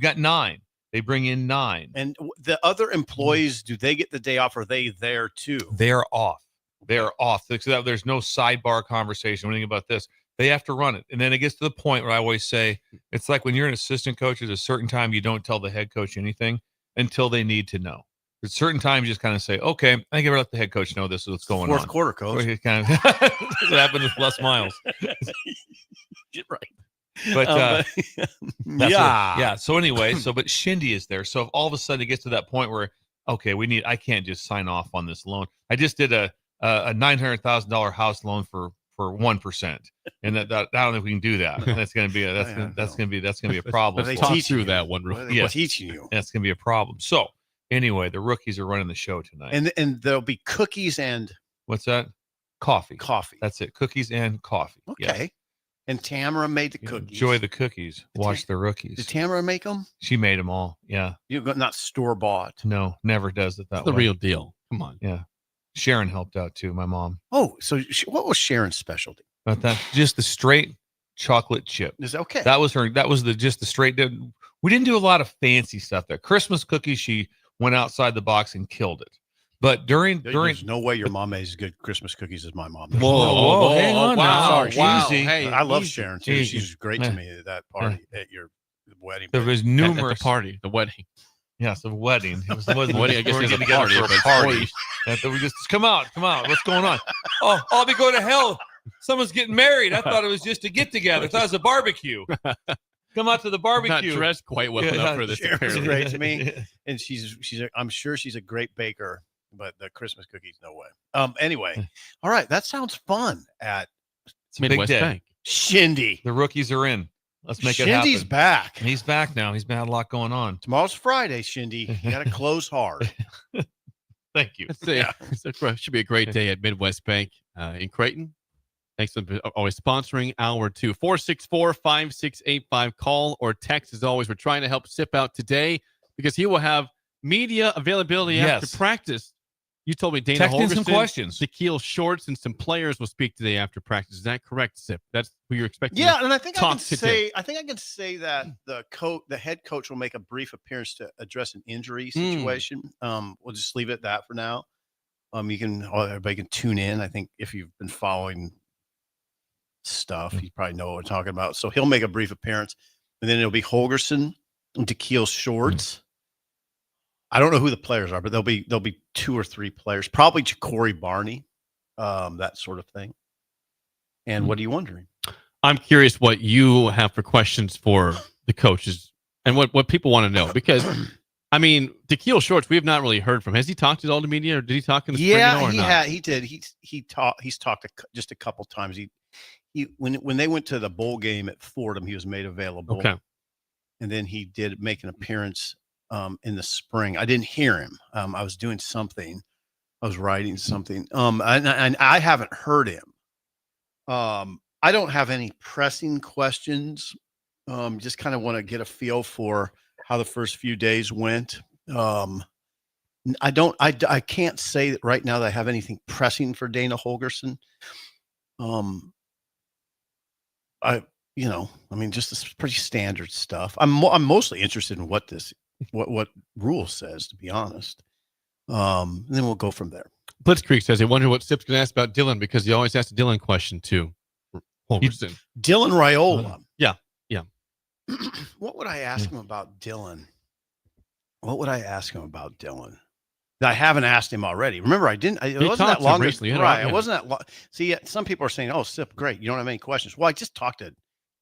got 9. They bring in 9. And the other employees, do they get the day off? Or are they there too? They are off. They are off. So there's no sidebar conversation or anything about this. They have to run it. And then it gets to the point where I always say, it's like when you're an assistant coach, there's a certain time you don't tell the head coach anything until they need to know. At certain times, you just kind of say, okay, I think I let the head coach know this is what's going on. Fourth quarter, coach. Kind of, that's what happened with Les Miles. Right. But yeah. So anyway, but Shindy is there. So if all of a sudden it gets to that point where, okay, I can't just sign off on this loan. I just did a $900,000 house loan for 1%, and that I don't know if we can do that. That's going to be that's going to be a problem. They teach you that one. They're teaching you. That's going to be a problem. So. Anyway, the rookies are running the show tonight. And there'll be cookies and what's that? Coffee. Coffee. That's it. Cookies and coffee. Okay. And Tamara made the cookies. Enjoy the cookies. Watch the rookies. Did Tamara make them? She made them all. Yeah. You got not store bought. No, never does it that It's way. the real deal. Come on. Yeah. Sharon helped out too, my mom. Oh, so what was Sharon's specialty? But that just the straight chocolate chip. Is okay. That was her. That was just the straight. We didn't do a lot of fancy stuff there. Christmas cookies, she went outside the box and killed it. But during There's no way your mom makes as good Christmas cookies as my mom. Whoa, hang on now. Sorry, Easy. Hey, I love Easy. Sharon too. Easy. She's great to me at that party at your wedding. There was At numerous the party, the wedding. Yes, a wedding. It wasn't Wedding, I guess we were it was getting a together party, for a but party. boy. That we just come out. What's going on? Oh, I'll be going to hell. Someone's getting married. I thought it was just a get together. I thought it was a barbecue. Come out to the barbecue. Not dressed quite well enough for this. Sharon's great to me, and I'm sure she's a great baker, but the Christmas cookies, no way. Anyway, all right, that sounds fun at It's a big Midwest day. Bank. Shindy. The rookies are in. Let's make it happen. Shindy's back. He's back now. He's had a lot going on. Tomorrow's Friday, Shindy. You got to close hard. Thank you. Should be a great day at Midwest Bank in Creighton. Thanks for always sponsoring hour 2. 464-5685. Call or text as always. We're trying to help Sip out today because he will have media availability after practice. You told me Dana Text in Holgerson, some questions. Shaquille Shorts, and some players will speak today after practice. Is that correct, Sip? That's who you're expecting. Yeah, and I think I today. can say that the head coach will make a brief appearance to address an injury situation. We'll just leave it at that for now. Everybody can tune in. I think if you've been following stuff, you probably know what we're talking about. So he'll make a brief appearance, and then it'll be Holgerson and Shaquille Shorts. I don't know who the players are, but there'll be 2 or 3 players, probably Corey Barney, that sort of thing. And what are you wondering? I'm curious what you have for questions for the coaches and what people want to know because, I mean, Shaquille Shorts we have not really heard from. Has he talked at all to media, or did he talk in the spring? Yeah, or he not? had. He did. He's talked just a couple times. He when they went to the bowl game at Fordham, he was made available. Okay, and then he did make an appearance in the spring. I didn't hear him. I was doing something. I was writing something. And I haven't heard him. I don't have any pressing questions. Just kind of want to get a feel for how the first few days went. I can't say that right now that I have anything pressing for Dana Holgerson. Just this pretty standard stuff. I'm mostly interested in what rule says, to be honest. And then we'll go from there. Blitzkrieg says, I wonder what Sip's going to ask about Dylan because he always asks a Dylan question too. Holgerson. Dylan Raiola. Yeah. What would I ask him about Dylan? That I haven't asked him already. Remember, I didn't. It wasn't that long. Right. It wasn't that long. See, some people are saying, "Oh, Sip, great. You don't have any questions." Well, I just talked to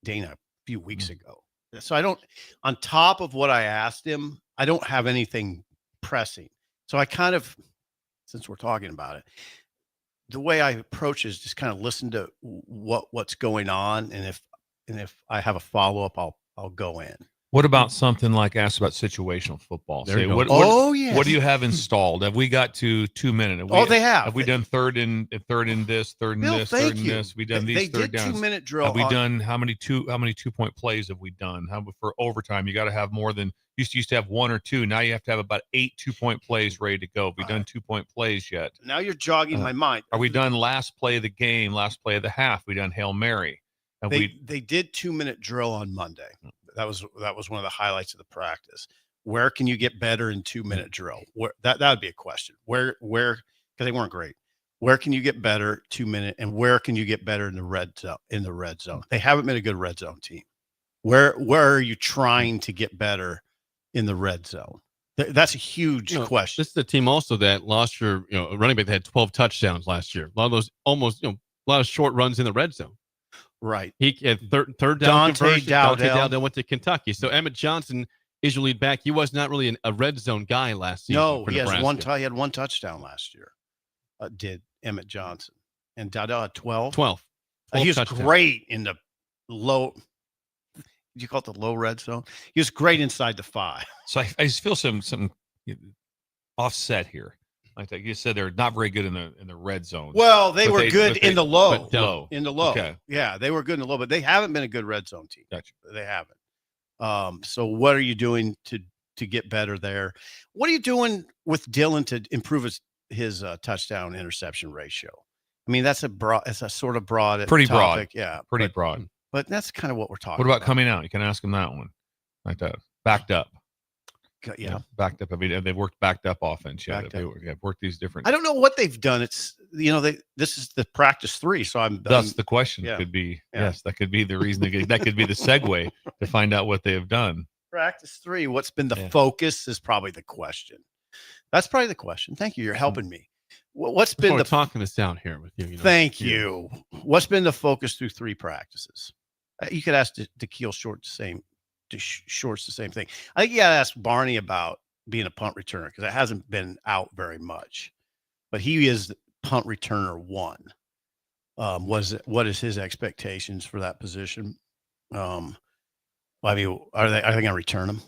Dana a few weeks ago, so I don't. On top of what I asked him, I don't have anything pressing. So I kind of, since we're talking about it, the way I approach is just kind of listen to what's going on, and if I have a follow up, I'll go in. What about something like ask about situational football? There you go. What do you have installed? Have we got to 2 minutes? They have. Have we done third in this, third in this, third in this? We done these third downs. 2 minute drill. Have we done how many 2-point plays have we done? How for overtime? You got to have more than used to have 1 or 2. Now you have to have about 8 2-point plays ready to go. Have we done 2-point plays yet? Now you're jogging my mind. Are we done last play of the game? Last play of the half? We done Hail Mary? They did 2 minute drill on Monday. That was one of the highlights of the practice. Where can you get better in 2 minute drill? That would be a question. Where because they weren't great. Where can you get better 2 minute, and where can you get better in the red zone? They haven't been a good red zone team. Where are you trying to get better in the red zone? That's a huge question. This is a team also that lost your running back that had 12 touchdowns last year. A lot of those a lot of short runs in the red zone. Right. He had third down conversion. Dante Dowdell went to Kentucky. So Emmett Johnson is your lead back. He was not really a red zone guy last season. No, for he Nebraska. had one touchdown last year. Did Emmett Johnson. And Dowdell had 12. 12 He was touchdowns. great in the low. Did you call it the low red zone? He was great inside the 5. So I just feel some offset here. Like you said, they're not very good in the red zone. Well, they were good in the low. Low. In the low. Okay. Yeah, they were good in the low, but they haven't been a good red zone team. Gotcha. They haven't. So what are you doing to get better there? What are you doing with Dylan to improve his touchdown interception ratio? I mean, it's a sort of broad Pretty topic. broad. Yeah. Pretty broad. But that's kind of what we're talking about. What about coming out? You can ask them that one. Like that. Backed up. Yeah. Backed up. I mean, they've worked backed up offense. Yeah. They've worked these different. I don't know what they've done. It's, this is the practice 3. So That's the question. Could be, yes, that could be the reason. That could be the segue to find out what they have done. Practice 3. What's been the focus is probably the question. That's probably the question. Thank you. You're helping me. What's been talking this down here with you? Thank you. What's been the focus through 3 practices? You could ask DeKeel Shorts the same thing. I think you got to ask Barney about being a punt returner because it hasn't been out very much, but he is punt returner 1. What is his expectations for that position? I mean, are they going to return him?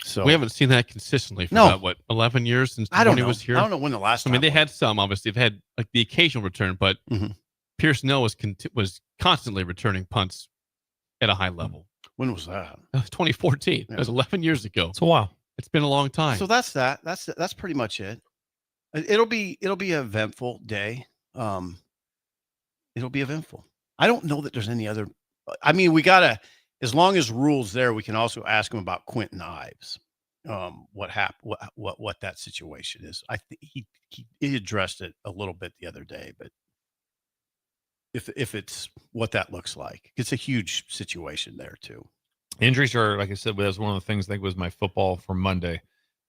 So we haven't seen that consistently for about 11 years since Tony was here. I don't know when the last time. I mean, they had some, obviously. They've had like the occasional return, but Pierce Nell was constantly returning punts at a high level. When was that? 2014. Yeah. That was 11 years ago. It's a while. It's been a long time. So that's that. That's pretty much it. It'll be an eventful day. It'll be eventful. I don't know that there's any other. I mean, we gotta. As long as rules there, we can also ask him about Quentin Ives. What happened? What that situation is? I think he addressed it a little bit the other day, but if it's what that looks like, it's a huge situation there too. Injuries are, like I said, that's one of the things I think was my football for Monday.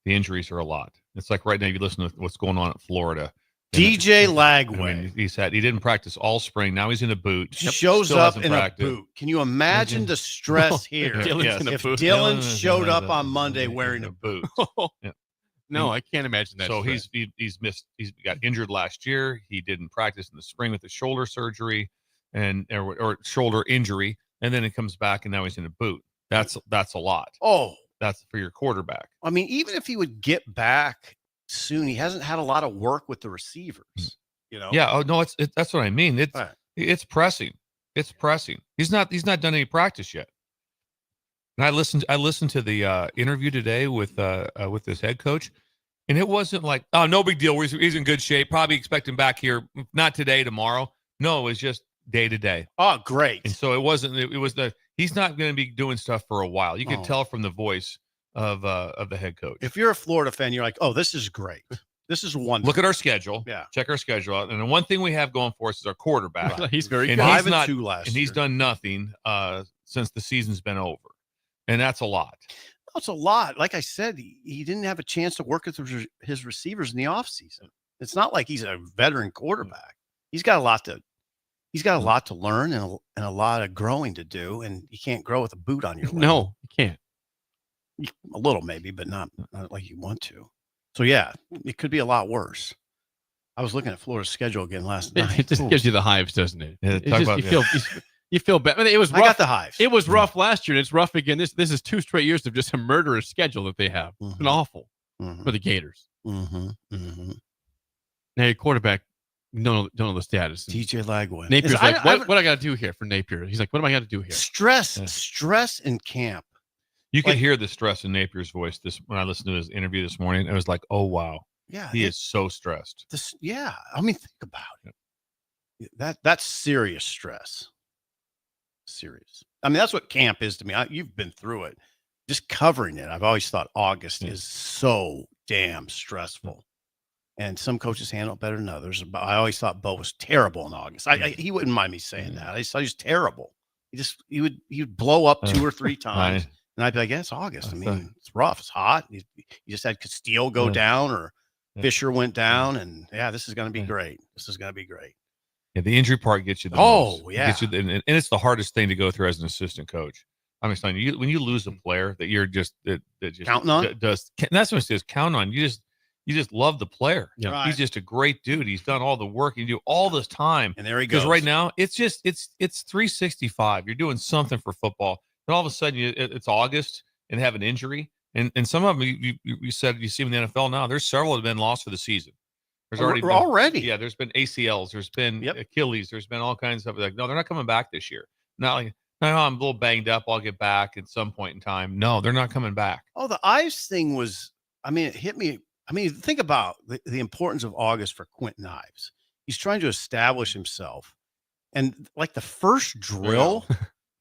The injuries are a lot. It's like right now, you listen to what's going on at Florida. DJ Lagway. I mean, he didn't practice all spring. Now he's in a boot. Shows up in a boot. Can you imagine the stress here? If Dylan showed up on Monday wearing a boot. No, I can't imagine that. So he's missed. He's got injured last year. He didn't practice in the spring with the shoulder surgery or shoulder injury, and then it comes back and now he's in a boot. That's a lot. Oh, that's for your quarterback. I mean, even if he would get back soon, he hasn't had a lot of work with the receivers. Yeah. Oh no, that's what I mean. It's pressing. It's pressing. He's not done any practice yet. And I listened to the interview today with this head coach, and it wasn't like, oh, no big deal. He's in good shape. Probably expect him back here. Not today, tomorrow. No, it was just day to day. Oh, great. And so it wasn't. It was he's not going to be doing stuff for a while. You could tell from the voice of the head coach. If you're a Florida fan, you're like, oh, this is great. This is wonderful. Look at our schedule. Yeah. Check our schedule out. And the one thing we have going for us is our quarterback. Right. He's very good. 5-2 last year. And he's done nothing since the season's been over. And that's a lot. That's a lot. Like I said, he didn't have a chance to work with his receivers in the offseason. It's not like he's a veteran quarterback. He's got a lot to learn and a lot of growing to do, and you can't grow with a boot on your leg. No, you can't. A little maybe, but not like you want to. So yeah, it could be a lot worse. I was looking at Florida's schedule again last night. It just gives you the hives, doesn't it? Yeah, you feel bad. I mean, it was rough. I got the hives. It was rough last year, and it's rough again. This is 2 straight years of just a murderous schedule that they have. It's been awful for the Gators. Now your quarterback, don't know the status. DJ Lagway. Napier's like, what I got to do here for Napier? He's like, what am I got to do here? Stress in camp. You could hear the stress in Napier's voice when I listened to his interview this morning. It was like, oh wow, yeah, he is so stressed. I mean, think about it. That's serious stress. Serious. I mean, that's what camp is to me. You've been through it. Just covering it. I've always thought August is so damn stressful, and some coaches handle it better than others. But I always thought Bo was terrible in August. He wouldn't mind me saying that. I just thought he was terrible. He would blow up 2 or 3 times. And I'd be like, yeah, it's August. I mean, it's rough. It's hot. You just had Castile go down or Fisher went down. And, yeah, this is going to be great. This is going to be great. Yeah, the injury part gets you the most. Yeah. And it's the hardest thing to go through as an assistant coach. I'm just telling you, when you lose a player that you're just counting on, that's what it says, count on. You just love the player. Yeah. Right. He's just a great dude. He's done all the work. You do all this time. And there he goes. Because right now, it's 365. You're doing something for football. And all of a sudden, it's August and have an injury, And some of them you said you see them in the NFL now. There's several that have been lost for the season. There's already. Yeah, there's been ACLs, there's been Achilles, there's been all kinds of like, no, they're not coming back this year. Not like, no, I'm a little banged up. I'll get back at some point in time. No, they're not coming back. Oh, the Ives thing was, I mean, it hit me. I mean, think about the importance of August for Quentin Ives. He's trying to establish himself. And like the first drill,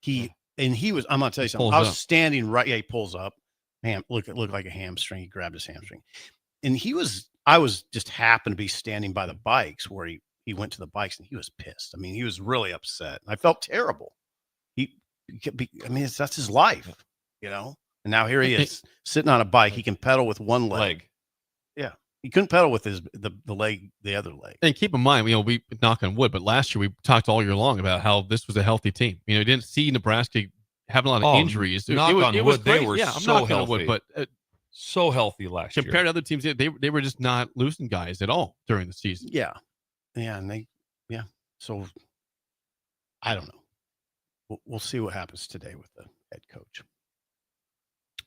I'm going to tell you something. I was standing right. Yeah, he pulls up. Man, it looked like a hamstring. He grabbed his hamstring. And I was just happened to be standing by the bikes where he went to the bikes, and he was pissed. I mean, he was really upset. I felt terrible. That's his life, you know? And now here he is sitting on a bike. He can pedal with one leg. Yeah. He couldn't pedal with the other leg. And keep in mind, we knock on wood, but last year we talked all year long about how this was a healthy team. You didn't see Nebraska having a lot of injuries. They were so healthy. But so healthy last year. Compared to other teams, they were just not losing guys at all during the season. Yeah. Yeah. And so I don't know. We'll see what happens today with the head coach.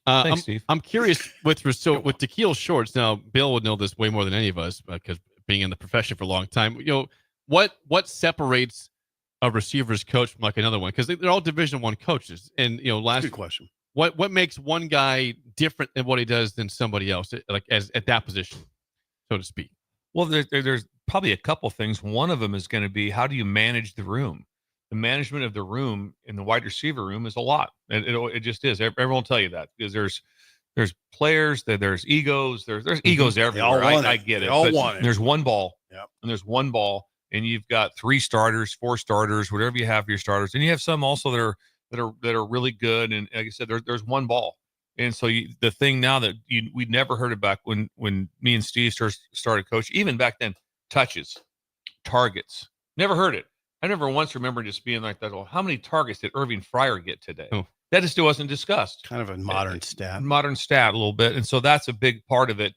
Thanks, Steve. I'm curious with Tequil Shorts. Now, Bill would know this way more than any of us because being in the profession for a long time. What separates a receiver's coach from like another one? Because they're all Division I coaches, and good question. What makes one guy different in what he does than somebody else, like as at that position, so to speak? Well, there's probably a couple things. One of them is going to be, how do you manage the room? The management of the room in the wide receiver room is a lot. And it just is. Everyone will tell you that, because there's players, there's egos, there's egos everywhere. I get it. They all want it. There's one ball. Yep. And there's one ball, and you've got 3 starters, 4 starters, whatever you have for your starters. And you have some also that are really good. And like I said, there's one ball. And so the thing now that we never heard about when me and Steve started coaching, even back then, touches, targets, never heard it. I never once remember just being like that. Well, how many targets did Irving Fryer get today? Oh. That just wasn't discussed. Kind of a modern stat. Modern stat a little bit. And so that's a big part of it.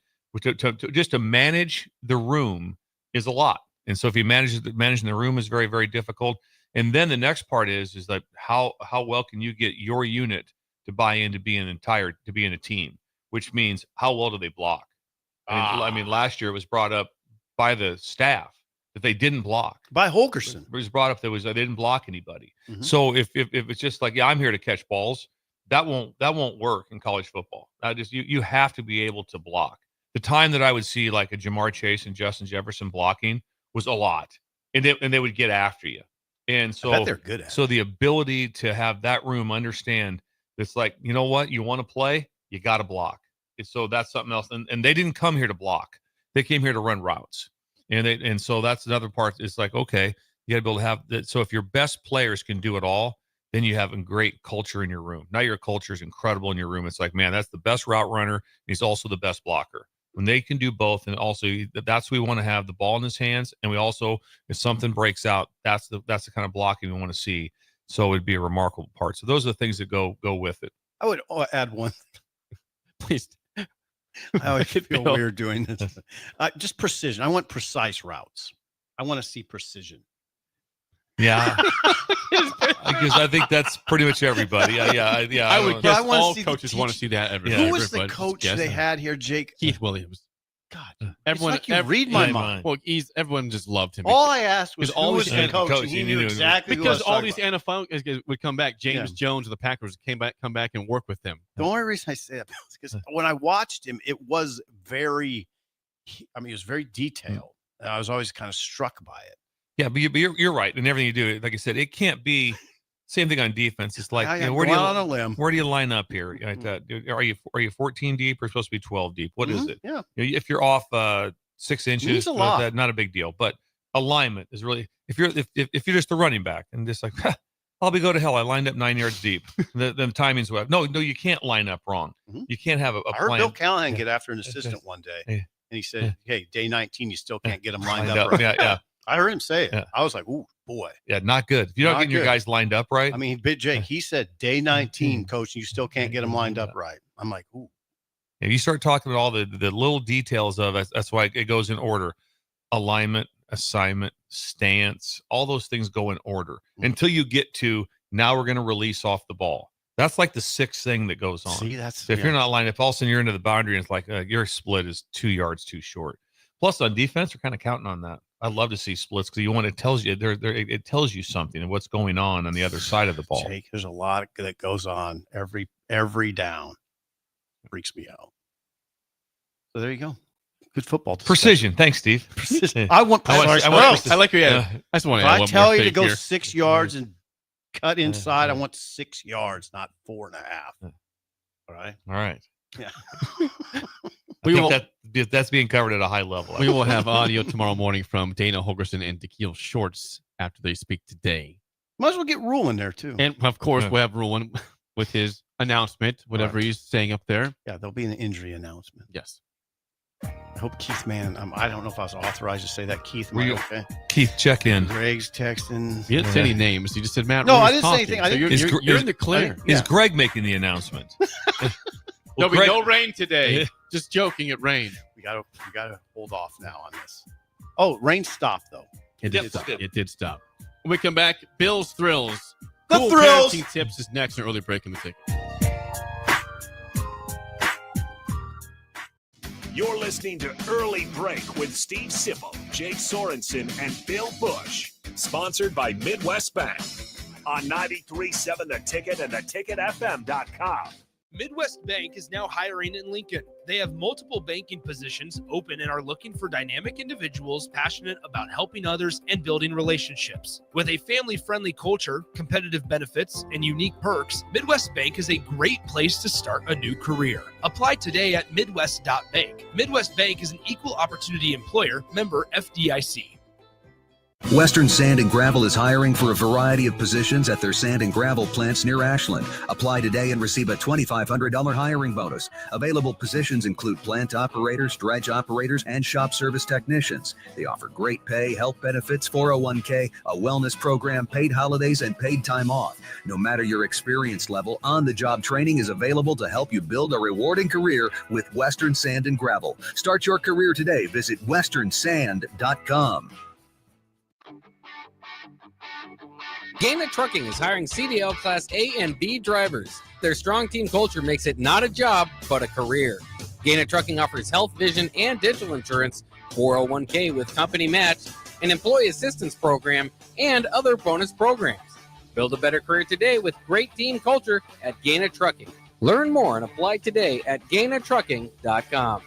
Just to manage the room is a lot. And so if you managing the room is very, very difficult. And then the next part is like how well can you get your unit to buy in to be a team, which means how well do they block? I mean, last year it was brought up by the staff that they didn't block. By Holgerson. It was brought up that they didn't block anybody. Mm-hmm. So if it's just like, I'm here to catch balls, that won't work in college football. You have to be able to block. The time that I would see like a Jamar Chase and Justin Jefferson blocking was a lot, and they would get after you. And so I bet they're good at it. So the ability to have that room understand it's like, you know what, you want to play, you got to block. And so that's something else. And they didn't come here to block; they came here to run routes. And so that's another part. It's like, okay, you got to be able to have that. So if your best players can do it all, then you have a great culture in your room. Now your culture is incredible in your room. It's like, man, that's the best route runner. He's also the best blocker. When they can do both, and also that's we want to have the ball in his hands, and we also, if something breaks out, that's the kind of blocking we want to see. So it'd be a remarkable part. So those are the things that go with it. I would add one. Please. I always feel weird doing this. Just precision. I want precise routes. I want to see precision. Yeah, because I think that's pretty much everybody. Yeah. I would guess all coaches want to see that. Who was the coach they had here, Jake? Keith Williams. God, everyone. It's like you read my mind. Well, everyone just loved him. All I asked was who was the coach, and he knew exactly who I was because all these NFL would come back. James Jones of the Packers come back and work with them. The only reason I say that is because when I watched him, it was very detailed. I was always kind of struck by it. Yeah, but you're right. And everything you do, like I said, it can't be same thing on defense. It's like, where do you line up here? Are you 14 deep or supposed to be 12 deep? What is it? Yeah. If you're off 6 inches, a lot. Not a big deal. But alignment is really, if you're just the running back and just like, I'll go to hell. I lined up 9 yards deep. the timing's web. No, you can't line up wrong. Mm-hmm. You can't have a I heard plan. Bill Callahan get after an assistant one day, and he said, "Hey, day 19, you still can't get them lined up right." Yeah. I heard him say it. Yeah. I was like, "Ooh, boy." Yeah, not good. If you're not getting your guys lined up right. I mean, Big Jake, he said day 19, coach, you still can't get them lined up right. I'm like, ooh. If you start talking about all the little details of it, that's why it goes in order. Alignment, assignment, stance, all those things go in order until you get to now we're going to release off the ball. That's like the sixth thing that goes on. See, that's so if you're not lined up, all of a sudden you're into the boundary and it's like your split is 2 yards too short. Plus on defense, we're kind of counting on that. I love to see splits because it tells you it tells you something of what's going on the other side of the ball. Jake, there's a lot that goes on every down. Freaks me out. So there you go. Good football discussion. Precision. Thanks, Steve. Precision. I like your I just want to I add one tell more you to thing go here. 6 yards and cut inside. I want 6 yards, not 4.5. All right. All right. Yeah. That's being covered at a high level. We will have audio tomorrow morning from Dana Holgerson and Tequil Shorts after they speak today. Might as well get Rule in there too. And of course, we'll have Rule with his announcement, whatever he's saying up there. Yeah, there'll be an injury announcement. Yes. I hope Keith Mann. I don't know if I was authorized to say that. Keith, Were you- okay? Keith, check in. Greg's texting. You didn't say any names. You just said Matt. No, Rule I was didn't say talking. anything. So I didn't- you're in the clear. Is Greg making the announcement? There'll be Greg- no rain today. Just joking. It rained. We gotta hold off now on this. Oh, rain stopped though. It did stop. It did stop. When we come back, Bill's Thrills. The Cool Thrills. parenting tips is next. An early break in the ticket. You're listening to Early Break with Steve Sipple, Jake Sorensen, and Bill Busch. Sponsored by Midwest Bank on 93.7 The Ticket and theticketfm.com. Midwest Bank is now hiring in Lincoln. They have multiple banking positions open and are looking for dynamic individuals passionate about helping others and building relationships. With a family-friendly culture, competitive benefits, and unique perks, Midwest Bank is a great place to start a new career. Apply today at midwest.bank. Midwest Bank is an equal opportunity employer, member FDIC. Western Sand and Gravel is hiring for a variety of positions at their sand and gravel plants near Ashland. Apply today and receive a $2,500 hiring bonus. Available positions include plant operators, dredge operators, and shop service technicians. They offer great pay, health benefits, 401k, a wellness program, paid holidays, and paid time off. No matter your experience level, on-the-job training is available to help you build a rewarding career with Western Sand and Gravel. Start your career today. Visit westernsand.com. Gaina Trucking is hiring CDL Class A and B drivers. Their strong team culture makes it not a job, but a career. Gaina Trucking offers health, vision, and dental insurance, 401k with company match, an employee assistance program, and other bonus programs. Build a better career today with great team culture at Gaina Trucking. Learn more and apply today at GainaTrucking.com.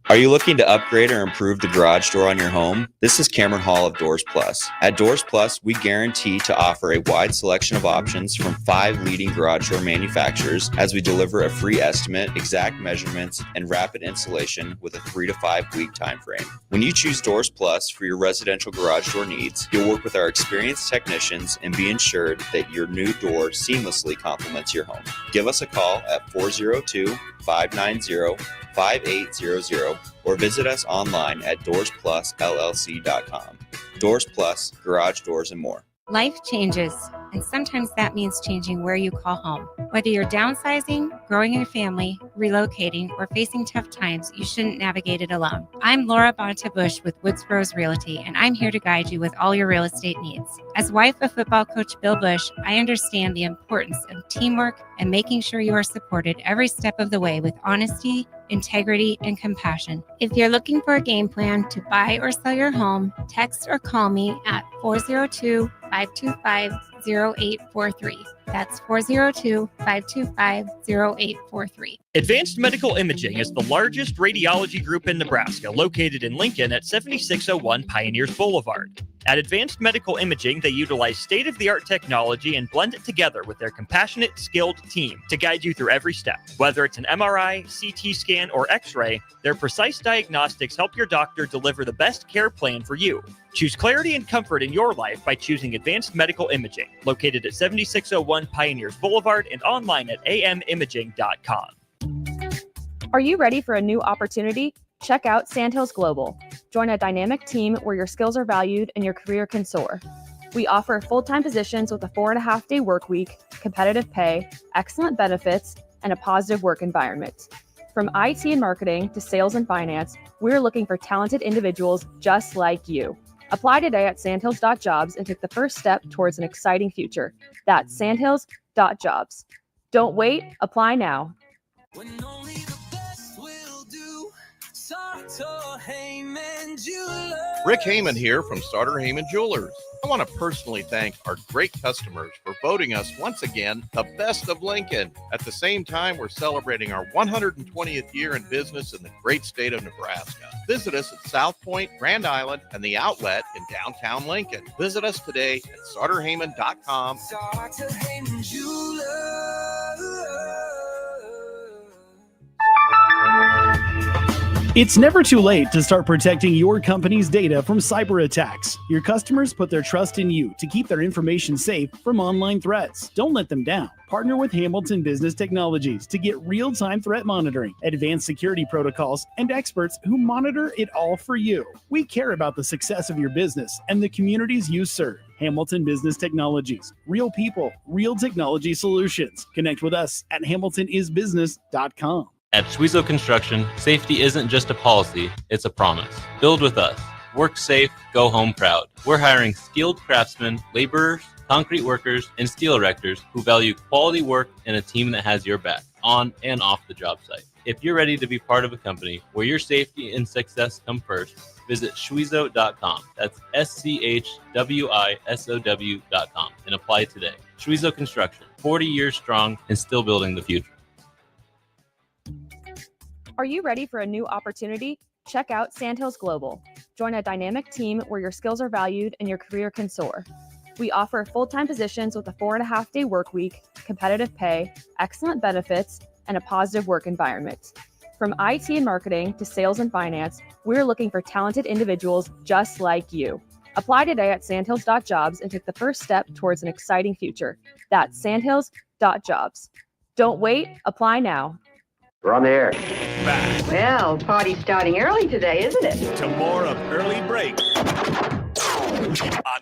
Are you looking to upgrade or improve the garage door on your home? This is Cameron Hall of Doors Plus. At Doors Plus, we guarantee to offer a wide selection of options from 5 leading garage door manufacturers as we deliver a free estimate, exact measurements, and rapid installation with a 3 to 5 week time frame. When you choose Doors Plus for your residential garage door needs, you'll work with our experienced technicians and be ensured that your new door seamlessly complements your home. Give us a call at 402-590-5800 or visit us online at DoorsPlusLLC.com. Doors Plus, garage doors, and more. Life changes, and sometimes that means changing where you call home. Whether you're downsizing, growing a family, relocating, or facing tough times, you shouldn't navigate it alone. I'm Laura Bonta-Busch with Woods Bros Realty, and I'm here to guide you with all your real estate needs. As wife of football coach Bill Busch, I understand the importance of teamwork and making sure you are supported every step of the way with honesty, integrity, and compassion. If you're looking for a game plan to buy or sell your home, text or call me at 402-525-0843. That's 402-525-0843. Advanced Medical Imaging is the largest radiology group in Nebraska, located in Lincoln at 7601 Pioneers Boulevard. At Advanced Medical Imaging, they utilize state-of-the-art technology and blend it together with their compassionate, skilled team to guide you through every step. Whether it's an MRI, CT scan, or X-ray, their precise diagnostics help your doctor deliver the best care plan for you. Choose clarity and comfort in your life by choosing Advanced Medical Imaging, located at 7601 Pioneers Boulevard and online at amimaging.com. Are you ready for a new opportunity? Check out Sandhills Global. Join a dynamic team where your skills are valued and your career can soar. We offer full-time positions with a 4.5-day work week, competitive pay, excellent benefits, and a positive work environment. From IT and marketing to sales and finance, we're looking for talented individuals just like you. Apply today at sandhills.jobs and take the first step towards an exciting future. That's sandhills.jobs. Sanchez.jobs. Don't wait, apply now. Rick Heyman here from Starter Heyman Jewelers. I want to personally thank our great customers for voting us once again the best of Lincoln. At the same time, we're celebrating our 120th year in business in the great state of Nebraska. Visit us at South Point, Grand Island, and the Outlet in downtown Lincoln. Visit us today at StarterHeyman.com. Starter Heyman Jewelers. It's never too late to start protecting your company's data from cyber attacks. Your customers put their trust in you to keep their information safe from online threats. Don't let them down. Partner with Hamilton Business Technologies to get real-time threat monitoring, advanced security protocols, and experts who monitor it all for you. We care about the success of your business and the communities you serve. Hamilton Business Technologies. Real people, real technology solutions. Connect with us at hamiltonisbusiness.com. At Schwezo Construction, safety isn't just a policy, it's a promise. Build with us. Work safe, go home proud. We're hiring skilled craftsmen, laborers, concrete workers, and steel erectors who value quality work and a team that has your back, on and off the job site. If you're ready to be part of a company where your safety and success come first, visit Schwezo.com. That's SCHWISOW.com and apply today. Schwezo Construction, 40 years strong and still building the future. Are you ready for a new opportunity? Check out Sandhills Global. Join a dynamic team where your skills are valued and your career can soar. We offer full-time positions with a 4.5-day work week, competitive pay, excellent benefits, and a positive work environment. From IT and marketing to sales and finance, we're looking for talented individuals just like you. Apply today at sandhills.jobs and take the first step towards an exciting future. That's sandhills.jobs. Don't wait, apply now. We're on the air. Back Well, party's starting early today, isn't it? to more of Early Break on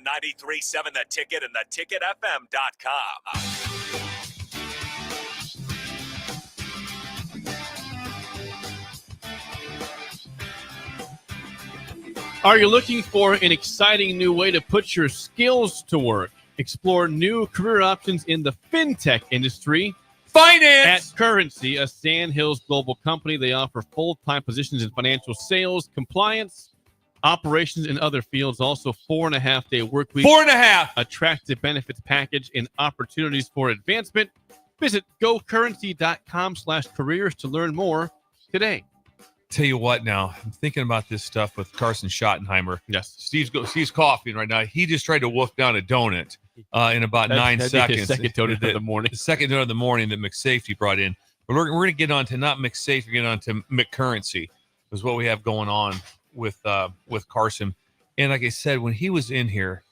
93.7 The Ticket and theticketfm.com. Are you looking for an exciting new way to put your skills to work? Explore new career options in the fintech industry. Finance! At Currency, a Sandhills global company, they offer full-time positions in financial sales, compliance, operations, and other fields. Also, 4.5-day work week. 4.5! Attractive benefits package and opportunities for advancement. Visit gocurrency.com/careers to learn more today. Tell you what now, I'm thinking about this stuff with Carson Schottenheimer. Yes. Steve's coughing right now. He just tried to wolf down a donut in about 9 seconds. The second donut of the morning. The second donut of the morning that McSafety brought in. But we're going to get on to not McSafety, we're going to get on to McCurrency is what we have going on with Carson. And like I said, when he was in here,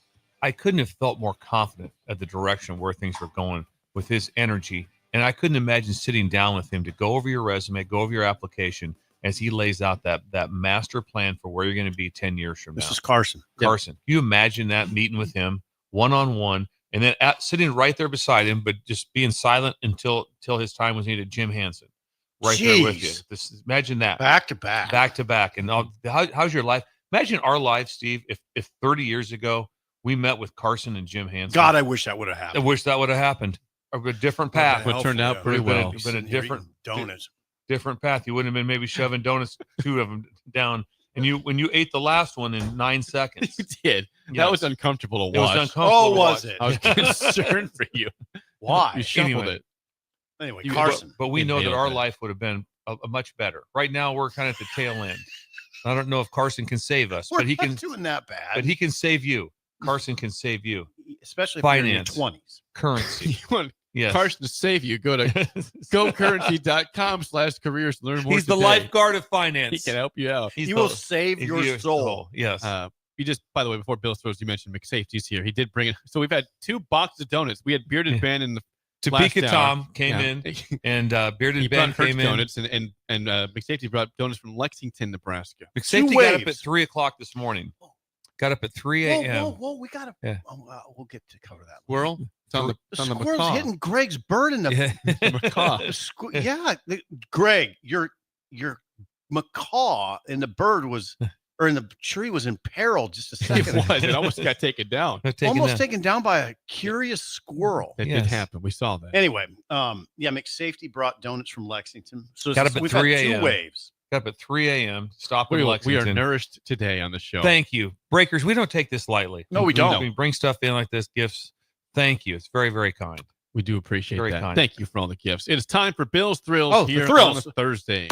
I couldn't have felt more confident at the direction where things were going with his energy. And I couldn't imagine sitting down with him to go over your resume, go over your application, as he lays out that master plan for where you're going to be 10 years from now. This is Carson. Carson. Can you imagine that meeting with him one-on-one and then sitting right there beside him, but just being silent until his time was needed? Jim Hansen right there with you. Imagine that. Back to back. And how's your life? Imagine our life, Steve, if 30 years ago we met with Carson and Jim Hansen. God, I wish that would have happened. I wish that would have happened. A different path. It turned out pretty well. Been a different donuts. Different path. You wouldn't have been maybe shoving donuts, 2 of them down. And when you ate the last one in 9 seconds. You did. Yes. That was uncomfortable to It watch. was uncomfortable. Was it? I was concerned for you. Why? You shuffled it. Anyway, You- Carson. But we know that nailed our it. life would have been a much better. Right now, we're kind of at the tail end. I don't know if Carson can save us, We're but he not can. doing that bad. But he can save you. Carson can save you. Especially if Finance. you're in your 20s. Currency. You want Yes. Carson to save you, go to gocurrency.com/careers to learn more. He's the today. lifeguard of finance. He can help you out. He will save your soul. Yes. You just, by the way, before Bill throws, you mentioned McSafety's here. He did bring it. So we've had 2 boxes of donuts. We had Bearded Ben in the Topeka last Tom hour. came Yeah. in, and Bearded He Ben brought Hertz came in. donuts, and McSafety brought donuts from Lexington, Nebraska. McSafety got up at 3 o'clock this morning. Got up at 3 a.m. Whoa, we got to. Yeah. We'll get to cover that. Squirrel? It's on the Squirrel's macaw. hitting Greg's bird in the macaw. Yeah, Greg, your macaw and the bird was or the tree was in peril just a second It was. ago. It almost got taken down. Almost taken down by a curious squirrel. That did happen. We saw that. Anyway, McSafety brought donuts from Lexington. So Got up at we've 3 had 2 a.m. waves. Got up at 3 a.m. Stop in We Lexington. are nourished today on the show. Thank you. Breakers, we don't take this lightly. No, we don't. We bring stuff in like this, gifts. Thank you. It's very, very kind. We do appreciate Very that. kind. Thank you for all the gifts. It is time for Bill's Thrills Oh, the here thrills. on a Thursday.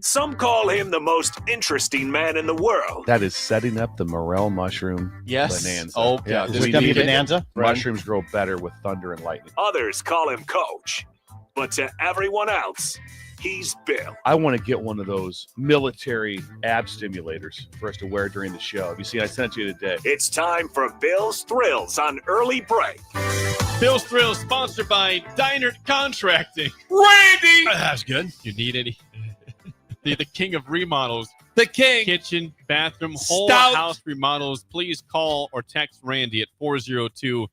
Some call him the most interesting man in the world. That is setting up the morel mushroom bonanza. Oh, yeah. is it gonna be bonanza? Mushrooms grow better with thunder and lightning. Others call him Coach. But to everyone else, he's Bill. I want to get one of those military ab stimulators for us to wear during the show. Have you seen? I sent you today. It's time for Bill's Thrills on Early Break. Bill's Thrills sponsored by Diner Contracting. Randy! That's good. You need any? the king of remodels. The king. Kitchen, bathroom, whole Stout. house remodels. Please call or text Randy at 402-417.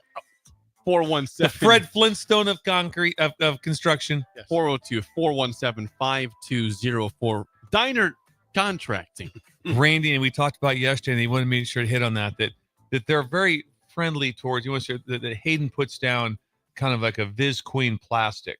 The Fred Flintstone of concrete of construction. 402-417-5204. Diner Contracting. Randy, and we talked about yesterday, and he wanted me to sure to hit on that they're very friendly towards you. Want to that Hayden puts down kind of like a Viz Queen plastic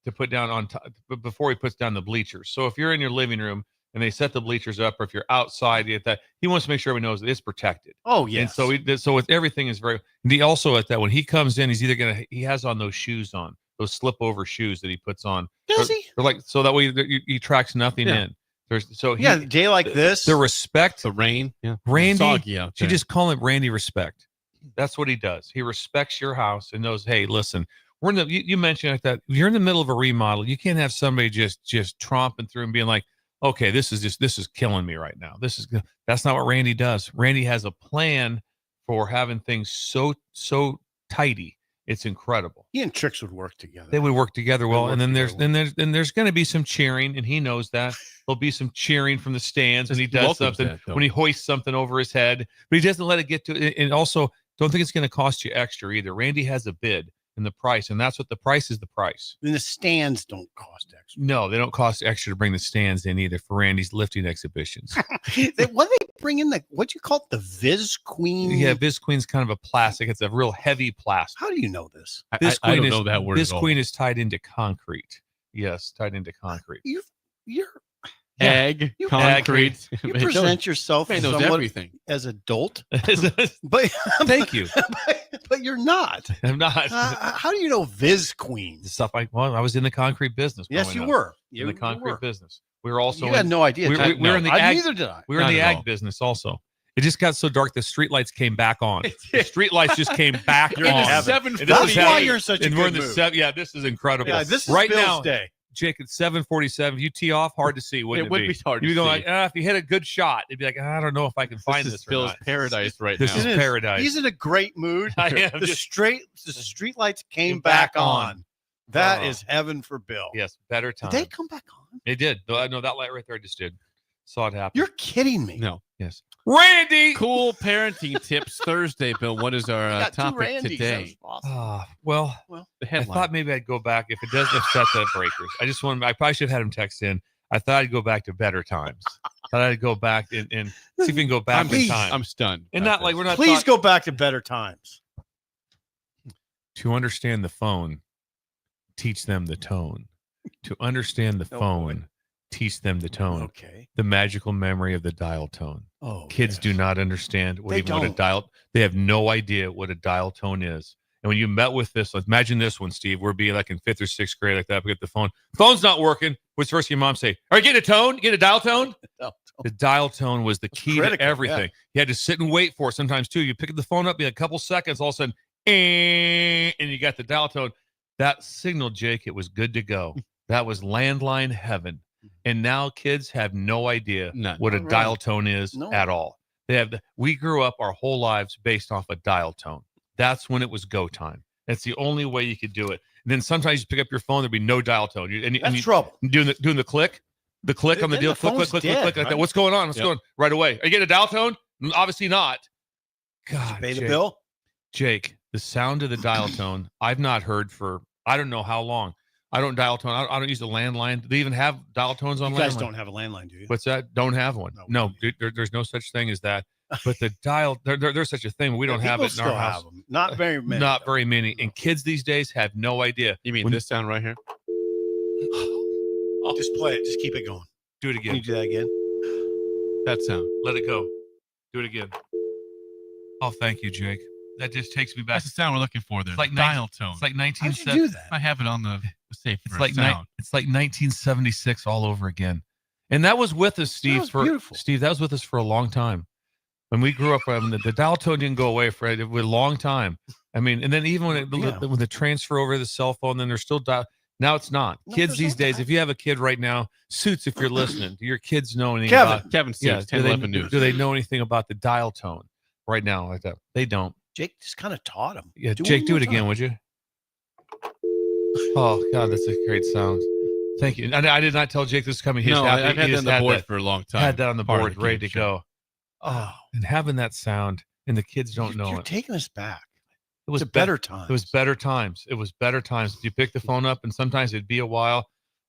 to put down on top before he puts down the bleachers. So if you're in your living room and they set the bleachers up, or if you're outside, you get that he wants to make sure everyone knows that it's protected. Oh yeah. And so so with everything is very. And he also at that when he comes in, he's either he has on those shoes on, those slip over shoes that he puts on. Does he? They're like so that way he tracks nothing Yeah. in. There's so Yeah, a day like this. the respect. The rain. Yeah. Randy, Soggy out you there. just call him Randy Respect. That's what he does. He respects your house and knows, hey, listen, we're in the. You mentioned like that. You're in the middle of a remodel. You can't have somebody just tromping through and being like, okay, this is killing me right now. That's not what Randy does. Randy has a plan for having things so tidy. It's incredible. He and Trix would work together. They would work together well, work and then together there's going to be some cheering, and he knows that there'll be some cheering from the stands when he does welcomes something, that, though. when he hoists something over his head, but he doesn't let it get to it. And also, don't think it's going to cost you extra either. Randy has a bid in the price, and that's what the price is. The price. And the stands don't cost extra. No, they don't cost extra to bring the stands in either for Randy's lifting exhibitions. What do they bring in what you call it? The Viz Queen? Yeah, Viz Queen's kind of a plastic. It's a real heavy plastic. How do you know this? Viz I don't Queen know that word Viz at all. Queen is tied into concrete. Yes, tied into concrete. You're Egg, concrete. You present yourself Man knows somewhat everything. as adult, but Thank you. but you're not. I'm not. How do you know Viz Queen? Stuff I was in the concrete business. Yes, growing you up. were. In the You concrete were. business. We were also. You had no idea. We were in the ag. Neither did I. We were in Not the at ag all. business also. It just got so dark. The street lights came back on. The street lights just came back You're in on. heaven. And this That's is why heaven. you're in such a And we're good in the mood. Yeah, this is incredible. Yeah, this is right Bill's now. day. Jake, at 7:47, you tee off, hard to see, wouldn't It would be hard to You'd be going see. like, if you hit a good shot, it'd be like, I don't know if I can find This this. is or Bill's not. paradise right This now. is paradise. He's in a great mood. I am The just- street lights came back on. That is heaven for Bill. Yes, better time. Did they come back on? They did. No, that light right there just did. Saw it happen. You're kidding me. No. Yes. Randy! Cool parenting tips Thursday, Bill. What is our got two topic Randys. today? That's awesome. Well, The I headline. thought maybe I'd go back if it does upset the breakers. I probably should have had him text in. I thought I'd go back to better times. Thought I'd go back and see if we can go back in time. I'm stunned. And about not like this. we're not Please talking- go back to better times. to understand the phone, teach them the tone. To understand the phone, teach them the tone. Okay. The magical memory of the dial tone. Oh, Kids yes. do not understand what They even what a don't. dial. They have no idea what a dial tone is. And when you met with this, like, imagine this one, Steve. We're being like in 5th or 6th grade, like that. We get the phone. Phone's not working. What's first your mom say? All right, get a tone. Get a dial tone. The dial tone was the key to critical, everything. yeah. You had to sit and wait for it sometimes too. You pick the phone up, be a couple seconds, all of a sudden, and you got the dial tone. That signal, Jake, it was good to go. That was landline heaven. And now kids have no idea what a Not dial really. tone is No. at all. They have. We grew up our whole lives based off a dial tone. That's when it was go time. That's the only way you could do it. And then sometimes you pick up your phone, there'd be no dial tone. That's trouble. Doing the click on the Then deal, the click, phone's click, dead, like that. right? What's going on? What's Yep. going right away? Are you getting a dial tone? Obviously not. God, Pay the Jake. bill. Jake, the sound of the dial tone, I've not heard for I don't know how long. I don't dial tone. I don't use the landline. Do they even have dial tones on You guys landline? don't have a landline, do you? What's that? Don't have one. No, there's no such thing as that. But the dial, there's such a thing. We don't have it in our house. Have them. Not very many. Not very many. And kids these days have no idea. You mean this sound right here? Just play it. Just keep it going. Do it again. Can you do that again? That sound. Let it go. Do it again. Oh, thank you, Jake. That just takes me back. That's the sound we're looking for there. It's like dial tone. It's like How'd you 1970. do that? I have it on the safe. It's like 1976 all over again. And that was with us, Steve. Steve, that was with us for a long time. When we grew up, the dial tone didn't go away for a long time. I mean, and then even when the transfer over to the cell phone, then they're still dial. Now it's not. Kids these days, if you have a kid right now, Suits, if you're listening, do your kids know anything about Kevin Suits, 10, 11 News. Do they know anything about the dial tone right now like that? They don't. Jake just kind of taught him. Yeah, Jake, do it again, would you? Oh, God, that's a great sound. Thank you. And I did not tell Jake this is coming. I've had that on the board for a long time. Had that on the board, ready to go. Oh, and having that sound, and the kids don't know You're it. taking us back. It was better times. It was better times. It was better times. You pick the phone up, and sometimes it'd be a while.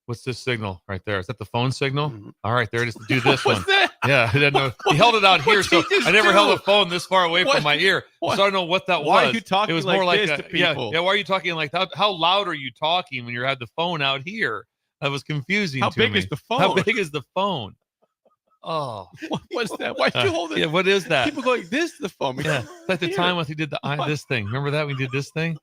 What's this signal right there? Is that the phone signal? Mm-hmm. All right, there it is. Do this one. Yeah, I didn't know. He held it out here, so I never held the phone this far away from my ear, so I don't know what that was. Why are you talking It was like more like this to people? Yeah. Why are you talking like that? How loud are you talking when you had the phone out here? That was confusing. How to big me. is the phone? How big is the phone? Oh, what's that? Why'd you hold it? Yeah, what is that? People go like this. The phone. Yeah, it's like the time when he did this thing. Remember that we did this thing?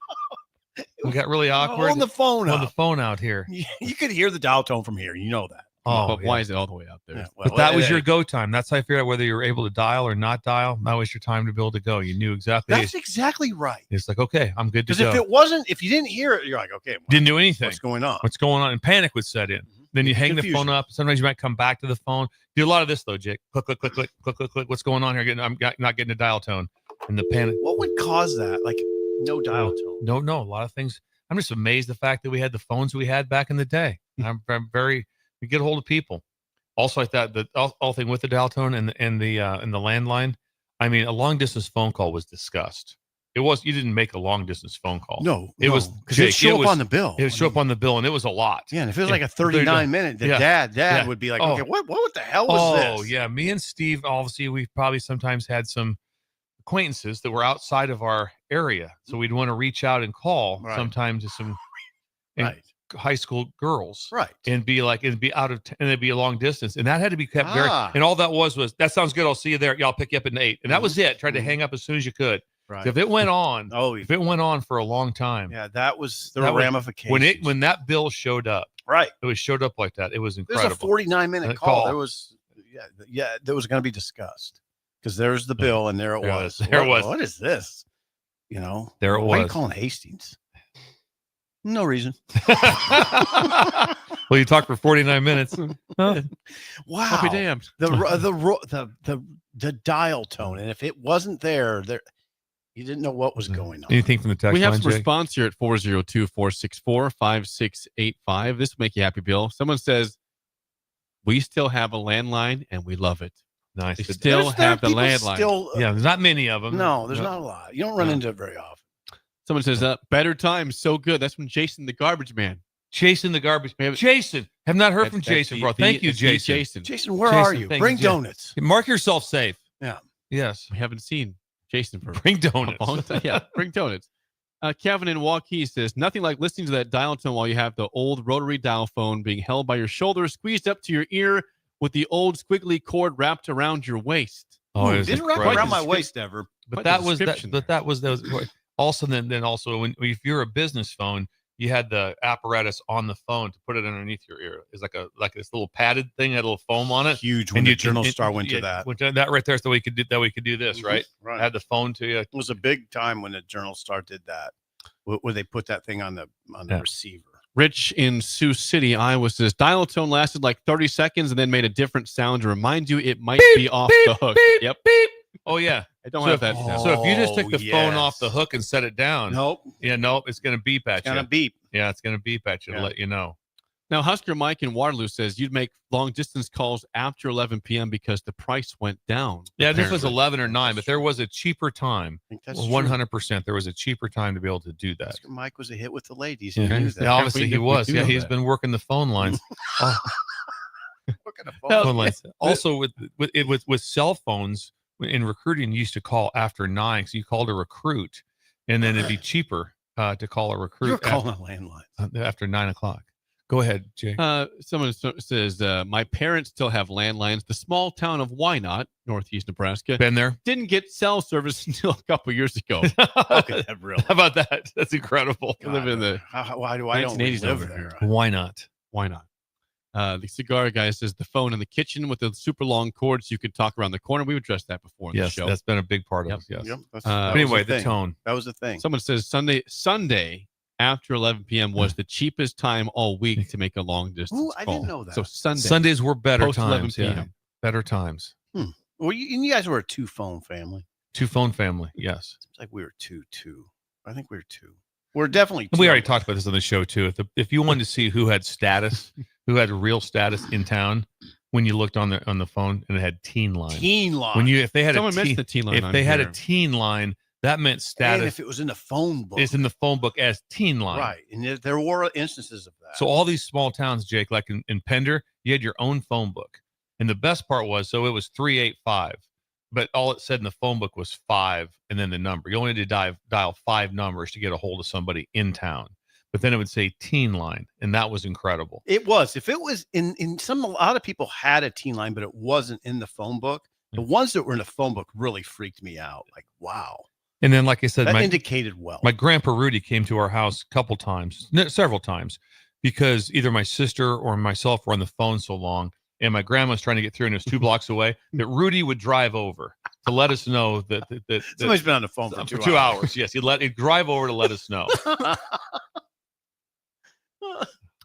We got really awkward. On the phone. On the phone out here. You could hear the dial tone from here. You know that. Oh, but why is it all the way out there? Yeah, But that was your go time. That's how I figured out whether you were able to dial or not dial. That was your time to be able to go. You knew exactly. That's exactly right. It's like, okay, I'm good to Because go. if you didn't hear it, you're like, okay, well, Didn't do anything. what's going on? What's going on? And panic would set in. Then you hang the phone up. Sometimes you might come back to the phone. Do a lot of this though, Jake. Click, click, click, click, click, click, click. What's going on here? I'm not getting a dial tone. And the panic. What would cause that? Like no dial tone. No, a lot of things. I'm just amazed the fact that we had the phones we had back in the day. I'm very. We get a hold of people. Also, like that, the all thing with the dial tone and the landline. I mean, a long distance phone call was discussed. It was you didn't make a long distance phone call. No, it was because it show up on the bill. It would show up on the bill, and it was a lot. Yeah, and if it was like a 39-minute, dad would be like, okay, what the hell was this? Oh yeah, me and Steve, obviously, we probably sometimes had some acquaintances that were outside of our area, so we'd want to reach out and call sometimes to some high school girls, and be like, it'd be out of, and it'd be a long distance, and that had to be kept very. And all that was that sounds good. I'll see you there. Yeah, I'll pick you up at 8, and that was it. Tried to hang up as soon as you could. Right. So if it went on, if it went on for a long time, there were ramifications. When that bill showed up, it showed up like that. It was incredible. There's a 49-minute call. There was, that was going to be discussed because there's the bill, and there it was. There it was. What is this? You know, there it was. Why are you calling Hastings? No reason. Well, you talked for 49 minutes. Wow. I'll be damned. The dial tone, and if it wasn't there, you didn't know what was going on. Anything from the text We have line, some Jake? response here at 402-464-5685. This will make you happy, Bill. Someone says, we still have a landline, and we love it. Nice. They still have the landline. There's not many of them. No, there's not a lot. You don't run into it very often. Someone says, better times, so good. That's from Jason the Garbage Man. Jason the Garbage Man. Jason. Have not heard from Jason, bro. Thank you, Jason. Jason, where are you? Bring donuts. Mark yourself safe. Yeah. Yes. We haven't seen Jason for bring donuts. a long time. Yeah, bring donuts. Kevin in Waukee says, nothing like listening to that dial tone while you have the old rotary dial phone being held by your shoulder, squeezed up to your ear with the old squiggly cord wrapped around your waist. Oh, it didn't wrap around my waist ever. But that was also then also if you're a business phone, you had the apparatus on the phone to put it underneath your ear. It's like this little padded thing, had a little foam on it. Huge. When the Journal Star went to that. That right there, so we could do this, right? Right. Add the phone to you. It was a big time when the Journal Star did that, where they put that thing on the receiver. Rich in Sioux City, Iowa says, dial tone lasted like 30 seconds and then made a different sound to remind you it might be off the hook. Yep. Beep. Oh yeah. I don't have that. So if you just took the phone off the hook and set it down, nope. Yeah, nope. It's gonna beep at you. It's gonna beep. Yeah, it's gonna beep at you to let you know. Now, Husker Mike in Waterloo says you'd make long-distance calls after 11 p.m. because the price went down. Yeah, this was apparently. 11 or 9, but there was a cheaper time. I think that's 100%. There was a cheaper time to be able to do that. true. Mike was a hit with the ladies. Yeah, He knew that. yeah, obviously he was. we Yeah, know he's that. been working the phone lines. Oh. Working the Phone lines. Also, with cell phones in recruiting, you used to call after 9, so you called a recruit, and then it'd be cheaper to call a recruit. You're calling a landline after 9 o'clock. Go ahead, Jay. Someone says, my parents still have landlines. The small town of Wynot, northeast Nebraska, Been there? didn't get cell service until a couple years ago. Okay, really? How about that? That's incredible. I live in the Why do I don't 1980s live over there? Why not? Why not? The cigar guy says the phone in the kitchen with the super long cord so you could talk around the corner. We've addressed that before in Yes, the show. that's been a big part of it. Yes. Yep, that But was anyway, the the thing. tone. That was the thing. Someone says Sunday after 11 p.m. was the cheapest time all week to make a long distance Ooh, I call. didn't know that. So Sundays were better post 11 times. Yeah. p.m. Better times. Well, you guys were a 2-phone family. 2-phone family. Yes. Seems like we were 2. I think we were 2. We're definitely 2. We already talked about this on the show too. If you wanted to see who had status, who had real status in town, when you looked on the phone and it had teen line. Teen line. When if they had Someone a mentioned teen, the teen line if on they had a here. teen line, that meant status. And if it was in the phone book. It's in the phone book as teen line. Right. And there were instances of that. So all these small towns, Jake, like in Pender, you had your own phone book. And the best part was, so it was 385, but all it said in the phone book was 5 and then the number. You only had to dial 5 numbers to get a hold of somebody in town. But then it would say teen line, and that was incredible. It was. If it was a lot of people had a teen line, but it wasn't in the phone book. The ones that were in the phone book really freaked me out. Like, wow. And then, like I said, That indicated well. My grandpa Rudy came to our house several times, because either my sister or myself were on the phone so long, and my grandma was trying to get through, and it was 2 blocks away, that Rudy would drive over to let us know that Somebody's been on the phone for 2 hours. Yes, he'd drive over to let us know.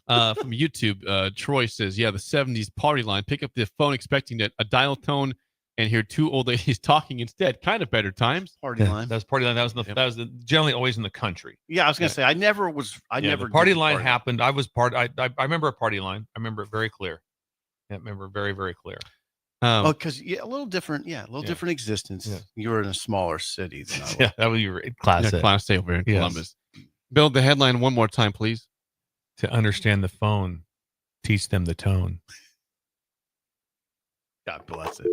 From YouTube, Troy says, yeah, the 70s party line. Pick up the phone expecting a dial tone and hear 2 old ladies talking instead. Kind of better times. Party line. That was party line. That was generally always in the country. Yeah, I was going to say, I never. The party line happened. I was I remember a party line. I remember it very clear. I remember very, very clear. Because a little different. Yeah, a little different existence. Yeah. You were in a smaller city. Than I was. Yeah, that was your class. Yeah, Class A over in Columbus. Build the headline one more time, please. To understand the phone, teach them the tone. God bless it.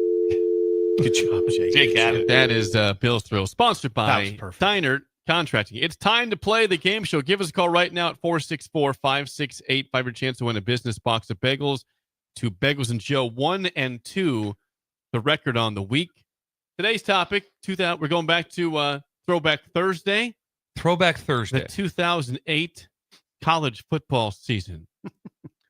Good job, Jake. That is Bill's Thrill, sponsored by Diner Contracting. It's time to play the game show. Give us a call right now at 464-5685. Your chance to win a business box of bagels. To Bagels and Joe 1 and 2, the record on the week. Today's topic, we're going back to Throwback Thursday. Throwback Thursday. The 2008 college football season.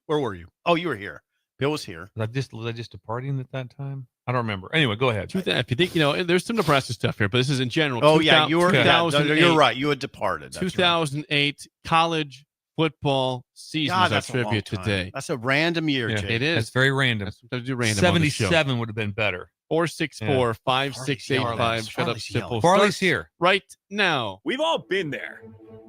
Where were you? Oh, you were here. Bill was here. Was I just departing at that time? I don't remember. Anyway, go ahead. If you think, there's some Nebraska stuff here, but this is in general. Oh, yeah, you were. You're right. You had departed. 2008 college football season. God, is our that's a long trivia time. today. That's a random year, Yeah, Jake. It is. It's very random. Sometimes do random on the show. 77 would have been better. 464-5685. Shut up, Simple. Farley's here right now. We've all been there.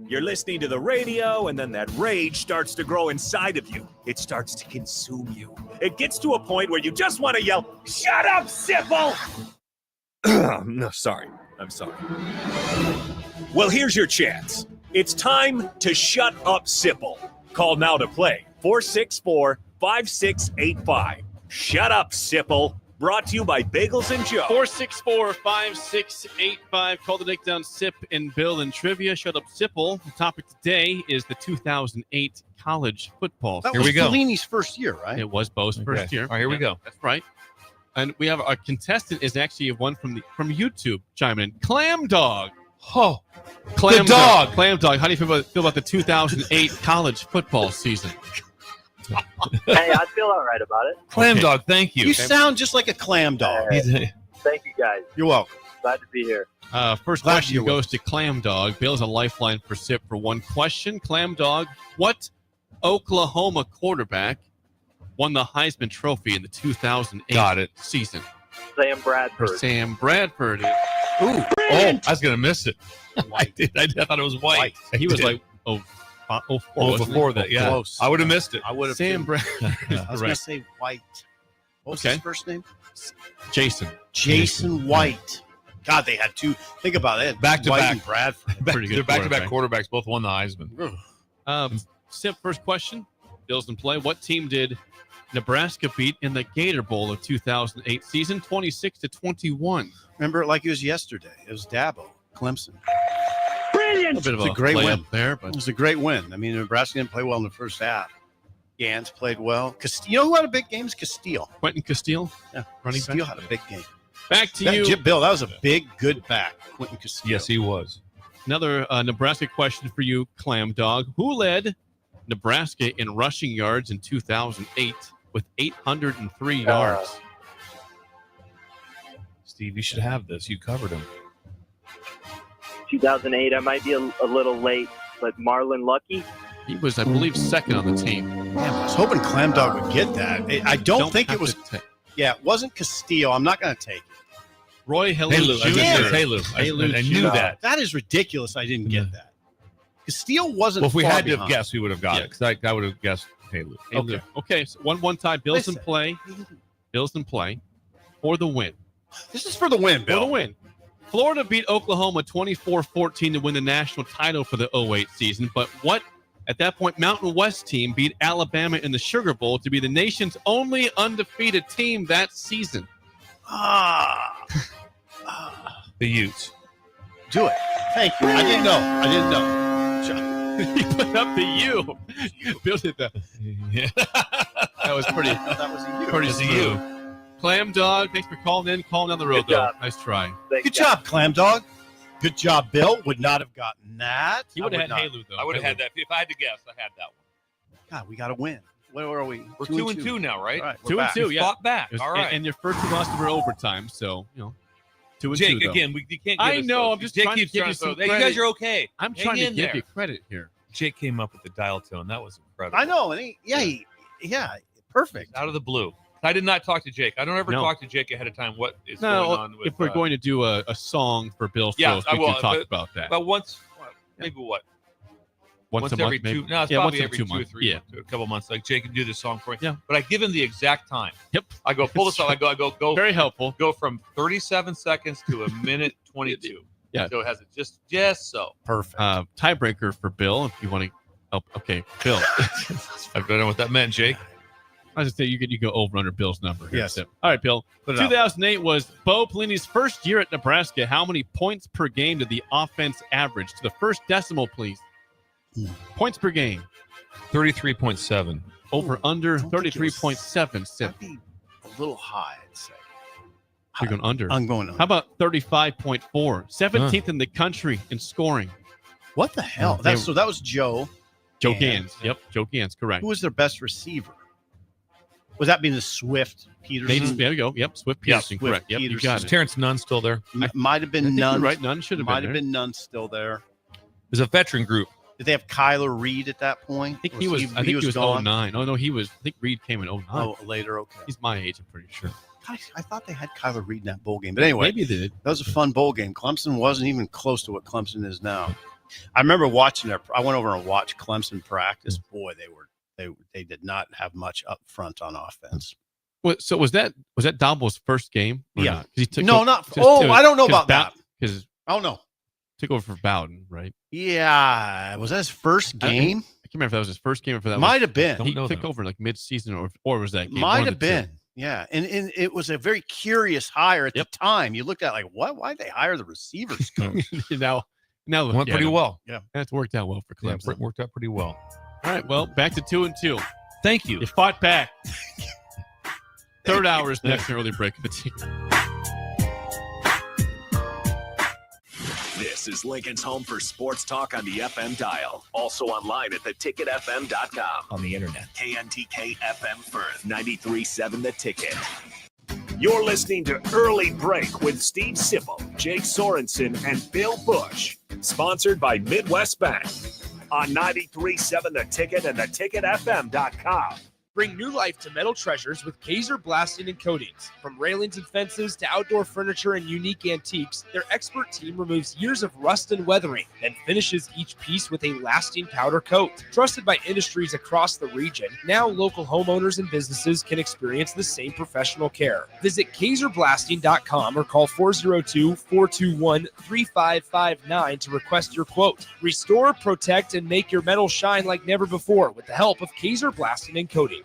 You're listening to the radio, and then that rage starts to grow inside of you. It starts to consume you. It gets to a point where you just want to yell, "Shut up, Sipple!" No, sorry. I'm sorry. Well, here's your chance. It's time to shut up, Sipple. Call now to play. 464-5685. Shut up, Sipple. Brought to you by Bagels and Joe. 464-5685. Call the Nick Down Sip and Bill and Trivia. Shut up, Sipple. The topic today is the 2008 college football. That Here was we go. Fellini's first year, right? It was Bo's first year. All right, here we go. That's right. And we have our contestant is actually one from YouTube chiming in. Clam Dog. Oh, Clam the dog. Clam Dog. How do you feel about the 2008 college football season? Hey, I feel all right about it. Clam Dog, thank you. You sound just like a clam dog. Thank you, guys. You're welcome. Glad to be here. First Glad question you're goes to Clam Dog. Bill's a lifeline for Sip for one question. Clam Dog, what Oklahoma quarterback won the Heisman Trophy in the 2008 season? Sam Bradford. Sam Bradford. Ooh. Oh, I was going to miss it. I thought it was white. He was like, before that, yeah. Close. I would have missed it. I would have. Sam Brown. I was going Right. to say White. What's Okay. his first name? Jason. White. God, they had two. Think about it. Back to White back. and Bradford. Pretty good They're back-to-back quarterback. quarterbacks. Both won the Heisman. Sim, first question. Bills in play. What team did Nebraska beat in the Gator Bowl of 2008 season? 26-21. Remember it like it was yesterday. It was Dabo, Clemson. A bit of It's a great layup win there, It but was a great win. I mean, Nebraska didn't play well in the first half. Gans played well. You know who had a big game? Castile. Quentin Castile, Yeah, running Castile back. had a big game. Back to you. Bill, that was a big, good back. Quentin Castile. Yes, he was. Another Nebraska question for you, Clam Dog. Who led Nebraska in rushing yards in 2008 with 803 yards? Steve, you should have this. You covered him. 2008. I might be a little late, but Marlon Lucky. He was, I believe, second on the team. Damn, I was hoping Clam Dog would get that. I don't think it have was. to take- Yeah, it wasn't Castile. I'm not going to take it. Roy Halou Halou. I Jr. just said Halou. I knew that. That is ridiculous. I didn't get that. Castile wasn't. Well, if we far had to have behind. guessed, we would have got it. Because I would have guessed Halou. Okay. So one tie. Bills in Listen. play. Bills in play for the win. This is for the win, For Bill. the win. Florida beat Oklahoma 24-14 to win the national title for the 08 season. But what, at that point, Mountain West team beat Alabama in the Sugar Bowl to be the nation's only undefeated team that season? The Utes. Do it. Thank you. I didn't know. He put up the U. Bill did that. Yeah. That was pretty. That was a you. Pretty It's a smooth. U. Clam Dog, thanks for calling in. Calling down the road, Good though. job. Nice try. Good job, Clam Dog. Good job, Bill. Would not have gotten that. He would I have had not. Halou, though. I would have Halou. had that. If I had to guess, I had that one. God, we got to win. Where are we? We're 2-2 now, right? All right, we're 2 and back. 2, We yeah. fought back. It was- All right. And your first two losses were overtime, so, 2 and 2, Jake, though. again, you can't give I us know, those. I'm just Jake trying to keeps give trying you to throw- some Hey, you credit. guys are okay. I'm Hang trying to in give there. you credit here. Jake came up with the dial tone. That was incredible. I know. And perfect. Out of the blue. I did not talk to Jake. I don't ever No. talk to Jake ahead of time. What is No, going on with? if we're going to do a song for Bill's shows, we can talk about that. But once, maybe what? Once a every month, maybe? two. No, it's Yeah, probably once every every 2 or 2 3. months. A couple months. Like Jake can do this song for me. Yeah. But I give him the exact time. Yep. I go pull this off. I go. Very helpful. Go from 37 seconds to a minute 22. Yeah. So it has it just so. Perfect. Tiebreaker for Bill, if you want to help. Okay, Bill. I don't know what that meant, Jake. I was going to say, you go over under Bill's number here. Yes. So, all right, Bill. Put it out. 2008 was Bo Pelini's first year at Nebraska. How many points per game did the offense average? To the first decimal, please. Points per game. 33.7. Over under don't think it was- 33.7. Sip. That'd be a little high, I'd say. You're going under. I'm going under. How about 35.4? 17th in the country in scoring. What the hell? They- So that was Joe. Joe Gans. Gans. Yep, Joe Gans, correct. Who was their best receiver? Was that being the Swift Peterson? Maybe, there you go. Yep, Swift Peterson, Swift correct. Yep, you Peterson. got Is it. Terrence Nunn still there? Might have I been think you're none. right. None should have been Might there. have been none still there. There's a veteran group. Did they have Kyler Reed at that point? I think he was. I think he was gone? 09. Oh no, he was. I think Reed came in 09. Oh, later. Okay. He's my age. I'm pretty sure. God, I thought they had Kyler Reed in that bowl game, but anyway, Maybe they did. that was a fun bowl game. Clemson wasn't even close to what Clemson is now. I remember watching their. I went over and watched Clemson practice. Boy, they did not have much up front on offense. So was that Dabo's first game? or Yeah. not? 'Cause he took No, over- not. just- Oh, it was- I don't know 'cause about that. Because Oh no. took over for Bowden, right? Yeah, was that his first game? I can't remember if that was his first game or if that Might was, have been. He took over like mid-season or was that game? Might One have of the two. been. Yeah, and it was a very curious hire at the time. You looked at it like, what? Why'd they hire the receivers coach? now Went pretty well. Yeah, that's worked out well for Yeah, Clemson. worked out pretty well. All right, well, back to 2-2. Thank you. You fought back. Third hour is next in early break of the team. This is Lincoln's home for sports talk on the FM dial. Also online at theticketfm.com. On the internet. KNTK FM Firth, 93.7 The Ticket. You're listening to Early Break with Steve Sipple, Jake Sorensen, and Bill Busch. Sponsored by Midwest Bank. On 93.7 The Ticket and theticketfm.com. Bring new life to metal treasures with Kaiser Blasting and Coatings. From railings and fences to outdoor furniture and unique antiques, their expert team removes years of rust and weathering, then finishes each piece with a lasting powder coat. Trusted by industries across the region, now local homeowners and businesses can experience the same professional care. Visit KaiserBlasting.com or call 402-421-3559 to request your quote. Restore, protect, and make your metal shine like never before with the help of Kaiser Blasting and Coatings.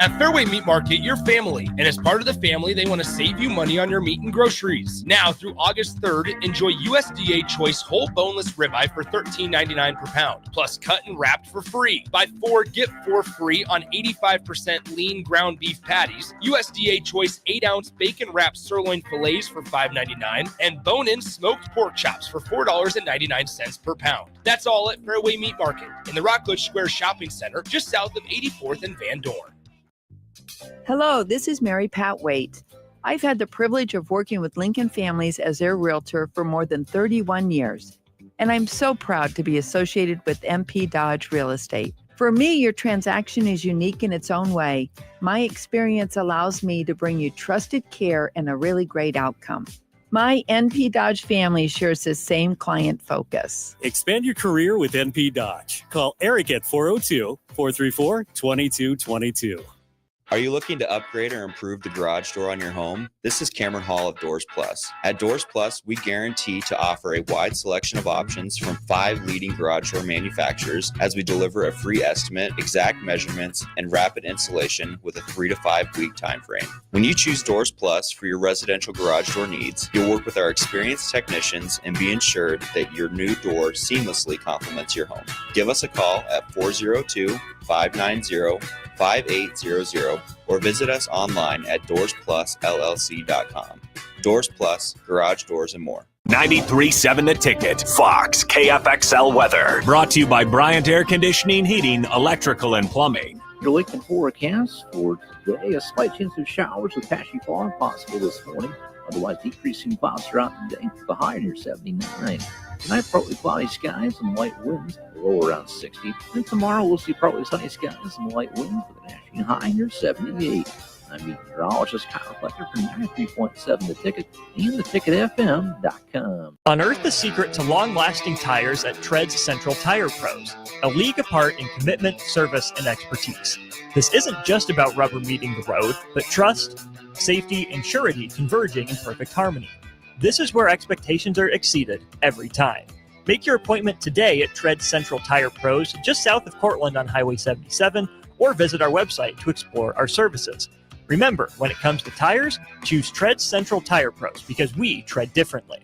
At Fairway Meat Market, you're family, and as part of the family, they want to save you money on your meat and groceries. Now through August 3rd, enjoy USDA Choice whole boneless ribeye for $13.99 per pound, plus cut and wrapped for free. Buy 4, get 4 free on 85% lean ground beef patties, USDA Choice 8-ounce bacon wrapped sirloin fillets for $5.99, and bone-in smoked pork chops for $4.99 per pound. That's all at Fairway Meat Market in the Rockledge Square Shopping Center, just south of 84th and Van Dorn. Hello, this is Mary Pat Waite. I've had the privilege of working with Lincoln families as their realtor for more than 31 years, and I'm so proud to be associated with MP Dodge Real Estate. For me, your transaction is unique in its own way. My experience allows me to bring you trusted care and a really great outcome. My NP Dodge family shares the same client focus. Expand your career with NP Dodge. Call Eric at 402-434-2222. Are you looking to upgrade or improve the garage door on your home? This is Cameron Hall of Doors Plus. At Doors Plus, we guarantee to offer a wide selection of options from 5 leading garage door manufacturers as we deliver a free estimate, exact measurements, and rapid installation with a 3 to 5 week time frame. When you choose Doors Plus for your residential garage door needs, you'll work with our experienced technicians and be ensured that your new door seamlessly complements your home. Give us a call at 402-590-5800 or visit us online at DoorsPlusLLC.com. Doors Plus, garage doors and more. 93.7 The Ticket, Fox, KFXL weather. Brought to you by Bryant Air Conditioning, Heating, Electrical, and Plumbing. Your Lincoln forecast for today, a slight chance of showers with patchy fog possible this morning. Otherwise, decreasing clouds throughout the day, the high near 79. Tonight, partly cloudy skies and light winds, low around 60. And tomorrow, we'll see partly sunny skies and light winds with an ashing high near 78. I'm meteorologist Kyle Fletcher from 93.7 The Ticket and theticketfm.com. Unearth the secret to long-lasting tires at Tread's Central Tire Pros, a league apart in commitment, service, and expertise. This isn't just about rubber meeting the road, but trust, safety, and surety converging in perfect harmony. This is where expectations are exceeded every time. Make your appointment today at Tread Central Tire Pros, just south of Cortland on Highway 77, or visit our website to explore our services. Remember, when it comes to tires, choose Tread Central Tire Pros because we tread differently.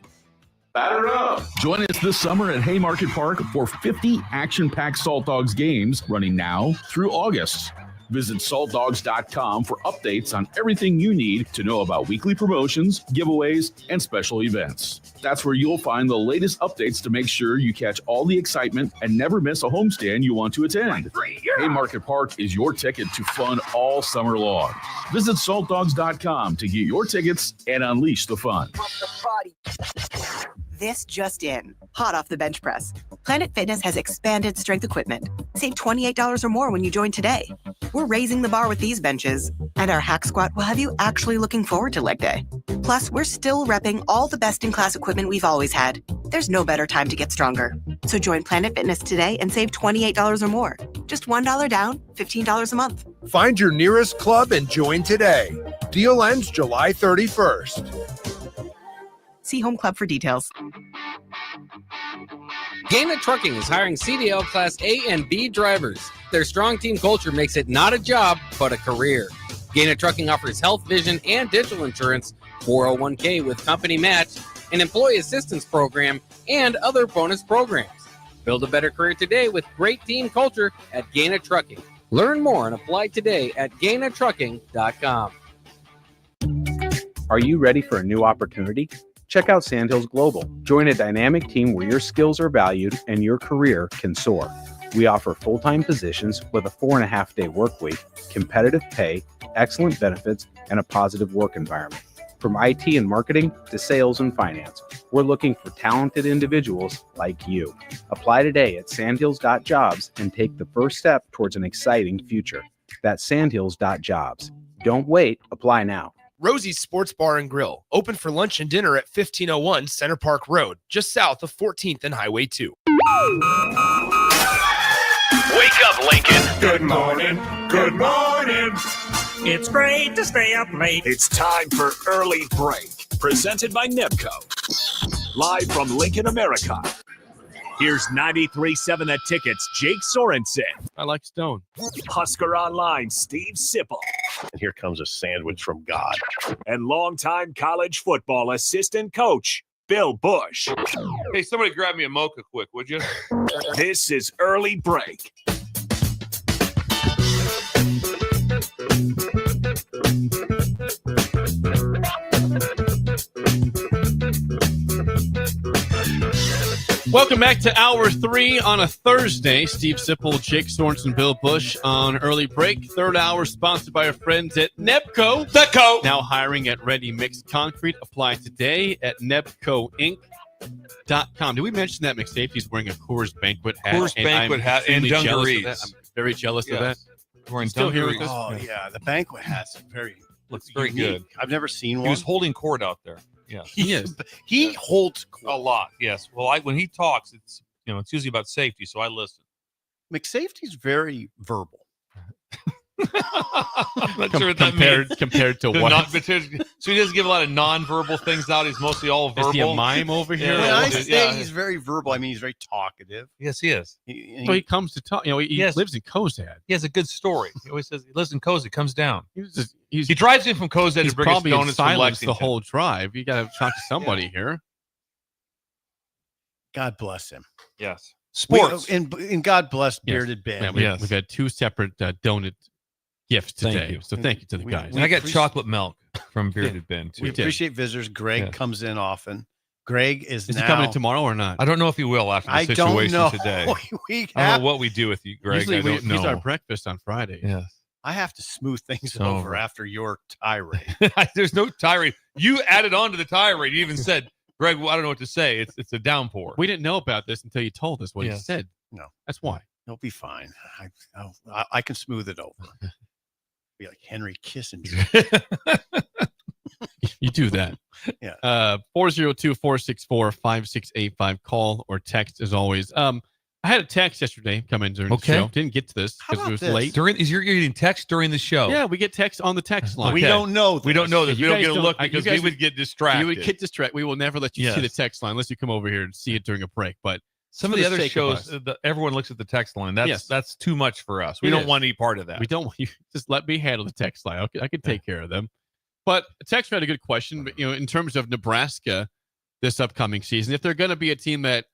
Batter up! Join us this summer at Haymarket Park for 50 action-packed Salt Dogs games running now through August. Visit saltdogs.com for updates on everything you need to know about weekly promotions, giveaways, and special events. That's where you'll find the latest updates to make sure you catch all the excitement and never miss a homestand you want to attend. Haymarket Park is your ticket to fun all summer long. Visit saltdogs.com to get your tickets and unleash the fun. This just in. Hot off the bench press. Planet Fitness has expanded strength equipment. Save $28 or more when you join today. We're raising the bar with these benches. And our hack squat will have you actually looking forward to leg day. Plus, we're still repping all the best-in-class equipment we've always had. There's no better time to get stronger. So join Planet Fitness today and save $28 or more. Just $1 down, $15 a month. Find your nearest club and join today. Deal ends July 31st. See Home Club for details. Gaina Trucking is hiring CDL Class A and B drivers. Their strong team culture makes it not a job, but a career. Gaina Trucking offers health, vision, and dental insurance, 401k with company match, an employee assistance program, and other bonus programs. Build a better career today with great team culture at Gaina Trucking. Learn more and apply today at GainaTrucking.com. Are you ready for a new opportunity? Check out Sandhills Global. Join a dynamic team where your skills are valued and your career can soar. We offer full-time positions with a 4.5-day work week, competitive pay, excellent benefits, and a positive work environment. From IT and marketing to sales and finance, we're looking for talented individuals like you. Apply today at sandhills.jobs and take the first step towards an exciting future. That's sandhills.jobs. Don't wait. Apply now. Rosie's Sports Bar and Grill, open for lunch and dinner at 1501 Center Park Road, just south of 14th and Highway 2. Wake up, Lincoln. Good morning. Good morning. It's great to stay up late. It's time for Early Break, presented by Nebco. Live from Lincoln, America. Here's 93.7 The Ticket's Jake Sorensen. I like Stone. Husker Online, Steve Sipple. And here comes a sandwich from God. And longtime college football assistant coach, Bill Busch. Hey, somebody grab me a mocha quick, would you? This is Early Break. Welcome back to Hour 3 on a Thursday. Steve Sipple, Jake Sorensen, Bill Busch on Early Break. Third hour sponsored by our friends at Nebco. Nebco. Now hiring at Ready Mixed Concrete. Apply today at nebcoinc.com. Did we mention that McSafety's wearing a Coors Banquet hat? Coors Banquet hat and dungarees. I'm very jealous of that. Wearing Still here dungarees. with us? Oh, yeah. The banquet hat's looks very unique. good. I've never seen one. He was holding court out there. Yeah, he is. He holds a lot. Yes. Well, when he talks, it's usually about safety, so I listen. McSafety's very verbal. I'm not sure what that means. Compared to what? So he doesn't give a lot of non-verbal things out. He's mostly all verbal. Is he a mime over here? When I say he's very verbal, I mean he's very talkative. Yes, he is. He comes to talk. He lives in Cozad. He has a good story. He always says he lives in Cozad, comes down. He drives in from Cozad to bring us probably in donuts from silence Lexington. the whole drive. You got to talk to somebody here. God bless him. Yes. Sports. And God bless Bearded Ben. Yeah, we've had two separate donut gifts today. So thank you to the guys. And I got chocolate milk from Bearded Ben, too. We appreciate visitors. Greg comes in often. Greg is he now coming in tomorrow or not? I don't know if he will after the I situation don't know. today. I don't know what we do with you, Greg. Usually I don't know. He's our breakfast on Friday. Yes. I have to smooth things over after your tirade. There's no tirade. You added on to the tirade. You even said, Greg, I don't know what to say. It's a downpour. We didn't know about this until you told us what he said. No. That's why. He'll be fine. I can smooth it over. Be like Henry Kissinger. You do that. Yeah. 402-464-5685. Call or text as always. I had a text yesterday come in during the show. Didn't get to this because it was late. You're getting text during the show. Yeah, we get text on the text line. We don't know this. We don't know this. You We don't guys get a don't- look you because guys we would get distracted. You would get distracted. We will never let you see the text line unless you come over here and see it during a break. But some of the other shows, everyone looks at the text line. That's too much for us. We don't want any part of that. We don't want you. Just let me handle the text line. I can take care of them. But text had a good question. But in terms of Nebraska this upcoming season, if they're going to be a team that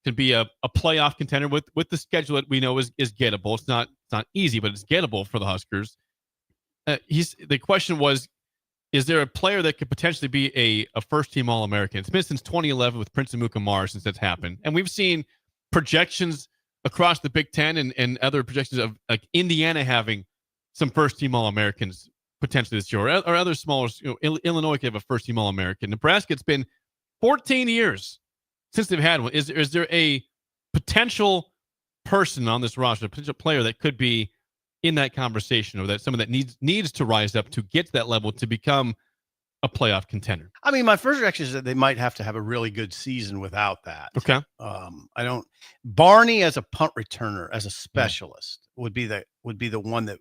can be a playoff contender with the schedule that we know is gettable. It's not easy, but it's gettable for the Huskers. The question was, is there a player that could potentially be a first-team All-American? It's been since 2011 with Prince Amukamara since that's happened. And we've seen projections across the Big Ten and other projections of like Indiana having some first-team All-Americans potentially this year, or other smaller, Illinois could have a first-team All-American. Nebraska, it's been 14 years since they've had one. Is there a potential person on this roster, a potential player that could be in that conversation, or that someone that needs to rise up to get to that level to become a playoff contender? I mean, my first reaction is that they might have to have a really good season without that. Okay. Barney as a punt returner, as a specialist, would be the one that,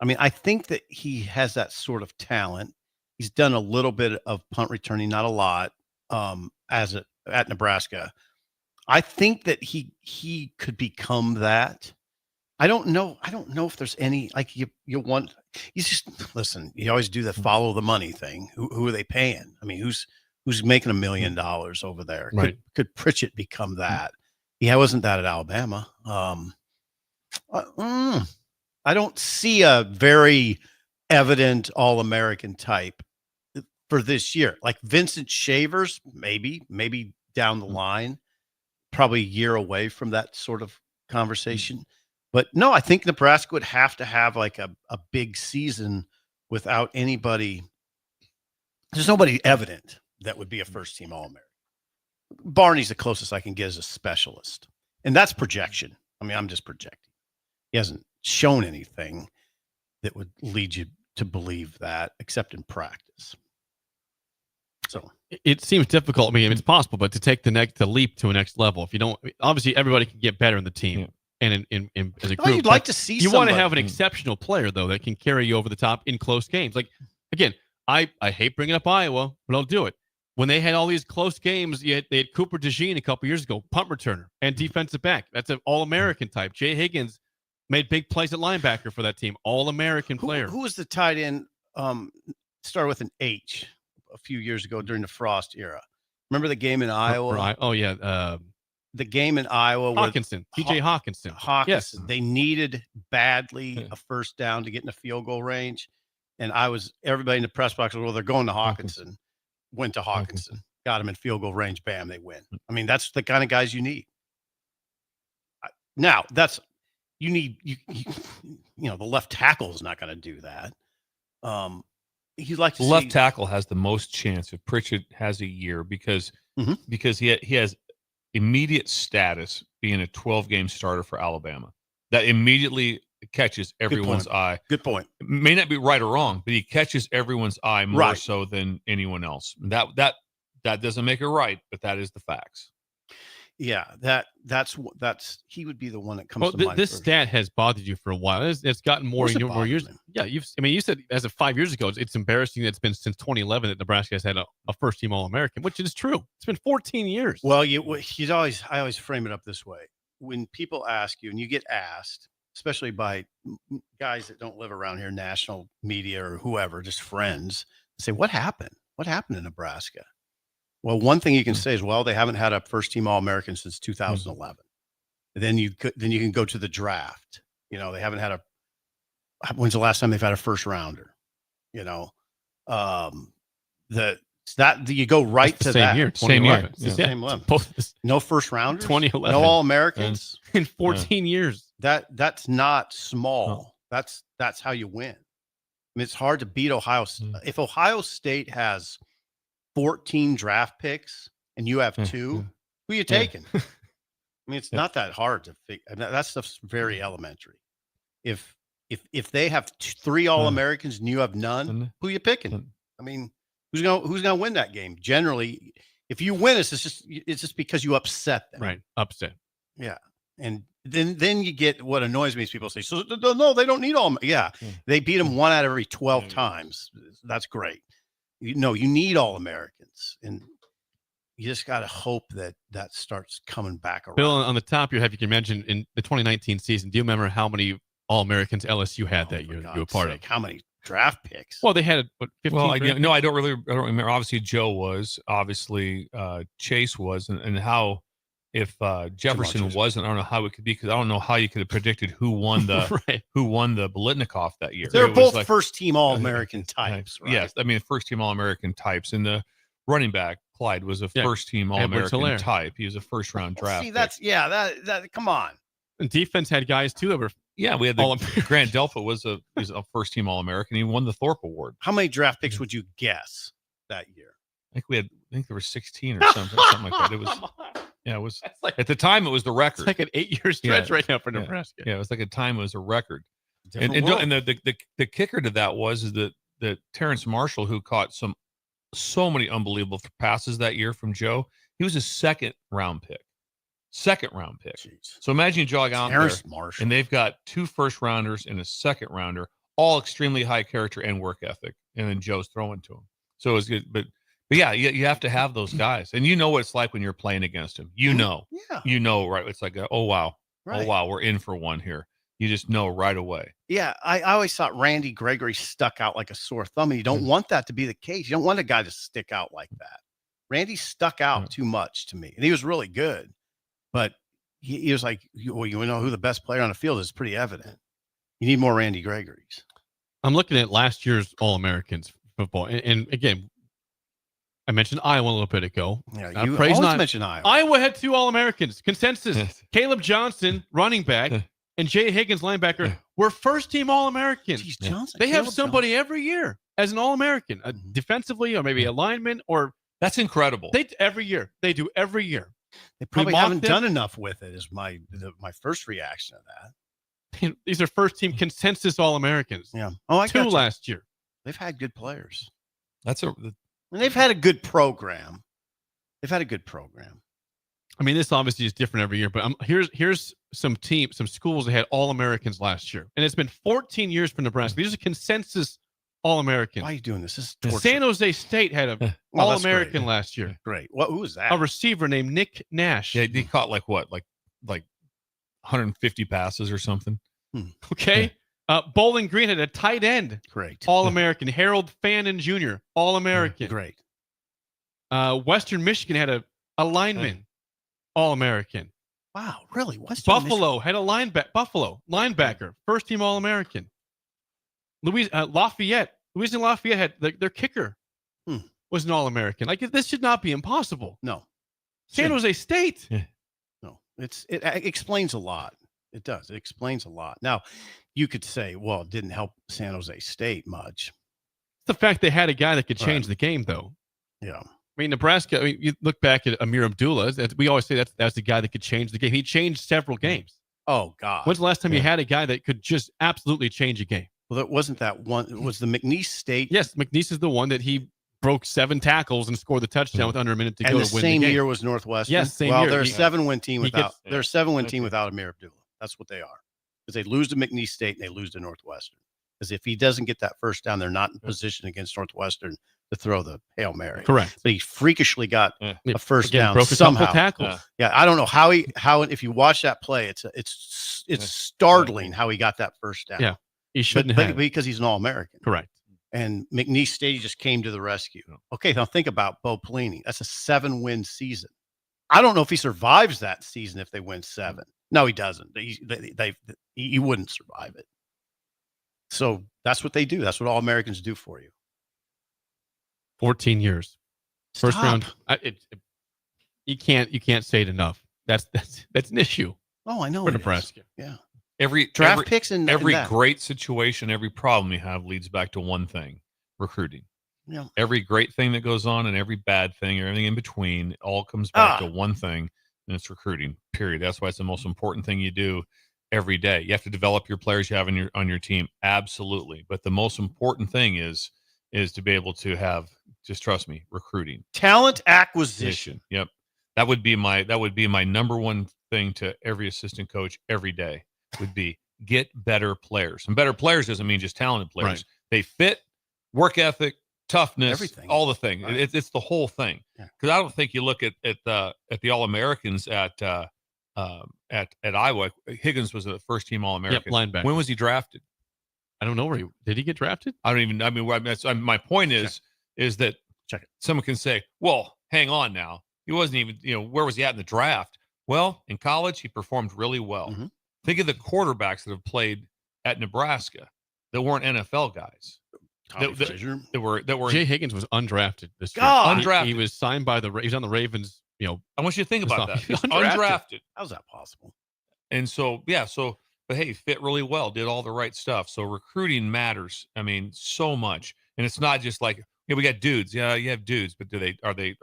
I mean, I think that he has that sort of talent. He's done a little bit of punt returning, not a lot, at Nebraska. I think that he could become that. I don't know if there's any, like, you just listen, you always do the follow the money thing. Who are they paying? I mean, who's making $1 million over there? Right. Could Pritchett become that? He wasn't that at Alabama. I don't see a very evident All-American type for this year. Like Vincent Shavers, maybe down the line, probably a year away from that sort of conversation. But no, I think Nebraska would have to have like a big season without anybody. There's nobody evident that would be a first-team All-American. Barney's the closest I can get as a specialist. And that's projection. I mean, I'm just projecting. He hasn't shown anything. that would lead you to believe that, except in practice. So it seems difficult. I mean, it's possible, but to take the leap to a next level, if you don't, obviously everybody can get better in the team and in as a group. You'd like to see. You want to have an exceptional player though that can carry you over the top in close games. Like again, I hate bringing up Iowa, but I'll do it. When they had all these close games, they had Cooper DeJean a couple years ago, punt returner and defensive back. That's an All-American type. Jay Higgins made big plays at linebacker for that team. All-American player. Who was the tight end? Started with an H a few years ago during the Frost era. Remember the game in Iowa? Right. Oh yeah. The game in Iowa. Hawkinson. TJ Hawkinson. Hawkinson. Yes. They needed badly a first down to get in the field goal range. And everybody in the press box was, well, they're going to Hawkinson. Went to Hawkinson. Got him in field goal range. Bam, they win. I mean, that's the kind of guys you need. Now, you need the left tackle is not going to do that. He'd like to left tackle has the most chance if Pritchett has a year because he has immediate status being a 12-game starter for Alabama. That immediately catches everyone's eye. Good point. It may not be right or wrong, but he catches everyone's eye more so than anyone else. That doesn't make it right, but that is the facts. Yeah, that's he would be the one that comes to mind. This stat has bothered you for a while. It's gotten more years. Yeah, you said as of 5 years ago, it's embarrassing that it's been since 2011 that Nebraska has had a first-team All-American, which is true. It's been 14 years. Well, I always frame it up this way. When people ask you, and you get asked, especially by guys that don't live around here, national media or whoever, just friends, say, what happened? What happened in Nebraska? Well, one thing you can say is, well, they haven't had a first-team All-American since 2011. Then you can go to the draft. They haven't had when's the last time they've had a first rounder? You go right to that. Same year. Same year. No first rounders. 2011. No All-Americans in 14 years. That's not small. No. That's how you win. I mean, it's hard to beat Ohio. If Ohio State has 14 draft picks and you have 2, who are you taking? I mean, it's not that hard to figure. That stuff's very elementary. If they have 3 All-Americans and you have none, who are you picking? I mean, who's gonna win that game? Generally, if you win, it's just because you upset them. Right, upset. Yeah, and then you get what annoys me is people say, so no, they don't need all. Yeah, they beat them 1 out of every 12 times. That's great. You need All-Americans, and you just got to hope that starts coming back around. Bill, on the top of your head, you can mention in the 2019 season, do you remember how many All-Americans LSU had that year you were part of? How many draft picks? Well, they had 15. Well, I don't remember. Obviously, Joe was. Obviously, Chase was, and how if Jefferson wasn't, I don't know how it could be, because I don't know how you could have predicted who won the who won the Biletnikoff that year. They're both first-team All-American types, right? Yes, I mean first-team All-American types, and the running back Clyde was a first-team All-American type. He was a first-round draft. See, that come on. And defense had guys too that were. Yeah, we had Grant Delpit was a first-team All-American. He won the Thorpe Award. How many draft picks would you guess that year? I think there were 16 or something like that. It was. Yeah, it was at the time it was the record. It's like an 8-year stretch right now for Nebraska. Yeah, it was like a time it was a record. And the kicker to that was that Terrence Marshall, who caught so many unbelievable passes that year from Joe, he was a second round pick. Jeez. So imagine you jog out there Marshall. And they've got 2 first rounders and a second rounder, all extremely high character and work ethic, and then Joe's throwing to him. So it was good, but yeah, you have to have those guys, and you know what it's like when you're playing against them. Right? It's like, oh wow, we're in for one here. You just know right away. Yeah, I always thought Randy Gregory stuck out like a sore thumb, and you don't want that to be the case. You don't want a guy to stick out like that. Randy stuck out too much to me, and he was really good, but he was like, well, you know who the best player on the field is. It's pretty evident. You need more Randy Gregory's. I'm looking at last year's All-Americans football, and again, I mentioned Iowa a little bit ago. Yeah, you always mention Iowa. Iowa had 2 All-Americans. Consensus. Caleb Johnson, running back, and Jay Higgins, linebacker, were first-team All-Americans. They have somebody every year as an All-American, defensively, or maybe a lineman, or that's incredible. They do every year. They probably haven't done enough with it. Is my first reaction to that. These are first-team consensus All-Americans. Yeah. Oh, I 2 got you. last year. They've had good players. And they've had a good program. I mean, this obviously is different every year, but here's some schools that had All-Americans last year, and it's been 14 years for Nebraska. These are consensus All-Americans. Why are you doing this? This is torture. San Jose State had a All-American last year. Great. Who was that? A receiver named Nick Nash. Yeah, he caught like 150 passes or something. Okay. Bowling Green had a tight end. Great. All-American. Harold Fannin Jr. All-American. Great. Western Michigan had a lineman. All-American. Wow, really? Buffalo had a linebacker. First team All-American. Louisiana Lafayette had their kicker was an All-American. Like, this should not be impossible. No. San Jose State. No. It explains a lot. It does. It explains a lot. Now, you could say, well, it didn't help San Jose State much. The fact they had a guy that could change the game, though. Yeah. I mean, Nebraska, you look back at Amir Abdullah. We always say that's the guy that could change the game. He changed several games. Oh, God. When's the last time you had a guy that could just absolutely change a game? Well, that wasn't that one. It was the McNeese State. Yes, McNeese is the one that he broke 7 tackles and scored the touchdown with under a minute to go And to the win same the game. year was Northwestern. Yes, same well, year. they're a 7-win team without. They're a 7-win team Okay. without Amir Abdullah. That's what they are. Because they lose to McNeese State and they lose to Northwestern. Because if he doesn't get that first down, they're not in position against Northwestern to throw the Hail Mary. Correct. But he freakishly got a first Again, down broke a somehow. couple tackles. Yeah, I don't know how if you watch that play, it's startling how he got that first down. Yeah, he shouldn't but have. because he's an All-American. Correct. And McNeese State just came to the rescue. Okay, now think about Bo Pelini. That's a 7-win season. I don't know if he survives that season if they win 7. No, he doesn't. He wouldn't survive it. So that's what they do. That's what All-Americans do for you. 14 years. First Stop. round. You can't say it enough. That's an issue. Oh, I know. For it is. Nebraska. Yeah. Every Draft picks and every that. great situation, every problem you have leads back to one thing: recruiting. Yeah. Every great thing that goes on and every bad thing or everything in between all comes back to one thing, and it's recruiting. Period. That's why it's the most important thing you do every day. You have to develop your players you have on your team, absolutely. But the most important thing is to be able to have, just trust me, recruiting, talent acquisition. Yep, that would be my number one thing to every assistant coach every day. Would be get better players. And better players doesn't mean just talented players. Right. They fit, work ethic, toughness, Everything. all the thing. Right. It's the whole thing. Because I don't think you look at the All-Americans at Iowa. Higgins was a first team All-American. Yep, linebacker. When was he drafted? I don't know where did he get drafted? I don't even. I mean, my point is that check it. Someone can say, "Well, hang on now. He wasn't even. Where was he at in the draft?" Well, in college, he performed really well. Mm-hmm. Think of the quarterbacks that have played at Nebraska that weren't NFL guys. That were Jay Higgins was undrafted this year. God, undrafted. He was signed by he was on the Ravens. I want you to think about that. Undrafted. Undrafted. How's that possible? And so, but hey, fit really well, did all the right stuff. So recruiting matters. I mean, so much. And it's not just like, we got dudes. Yeah, you have dudes, but are they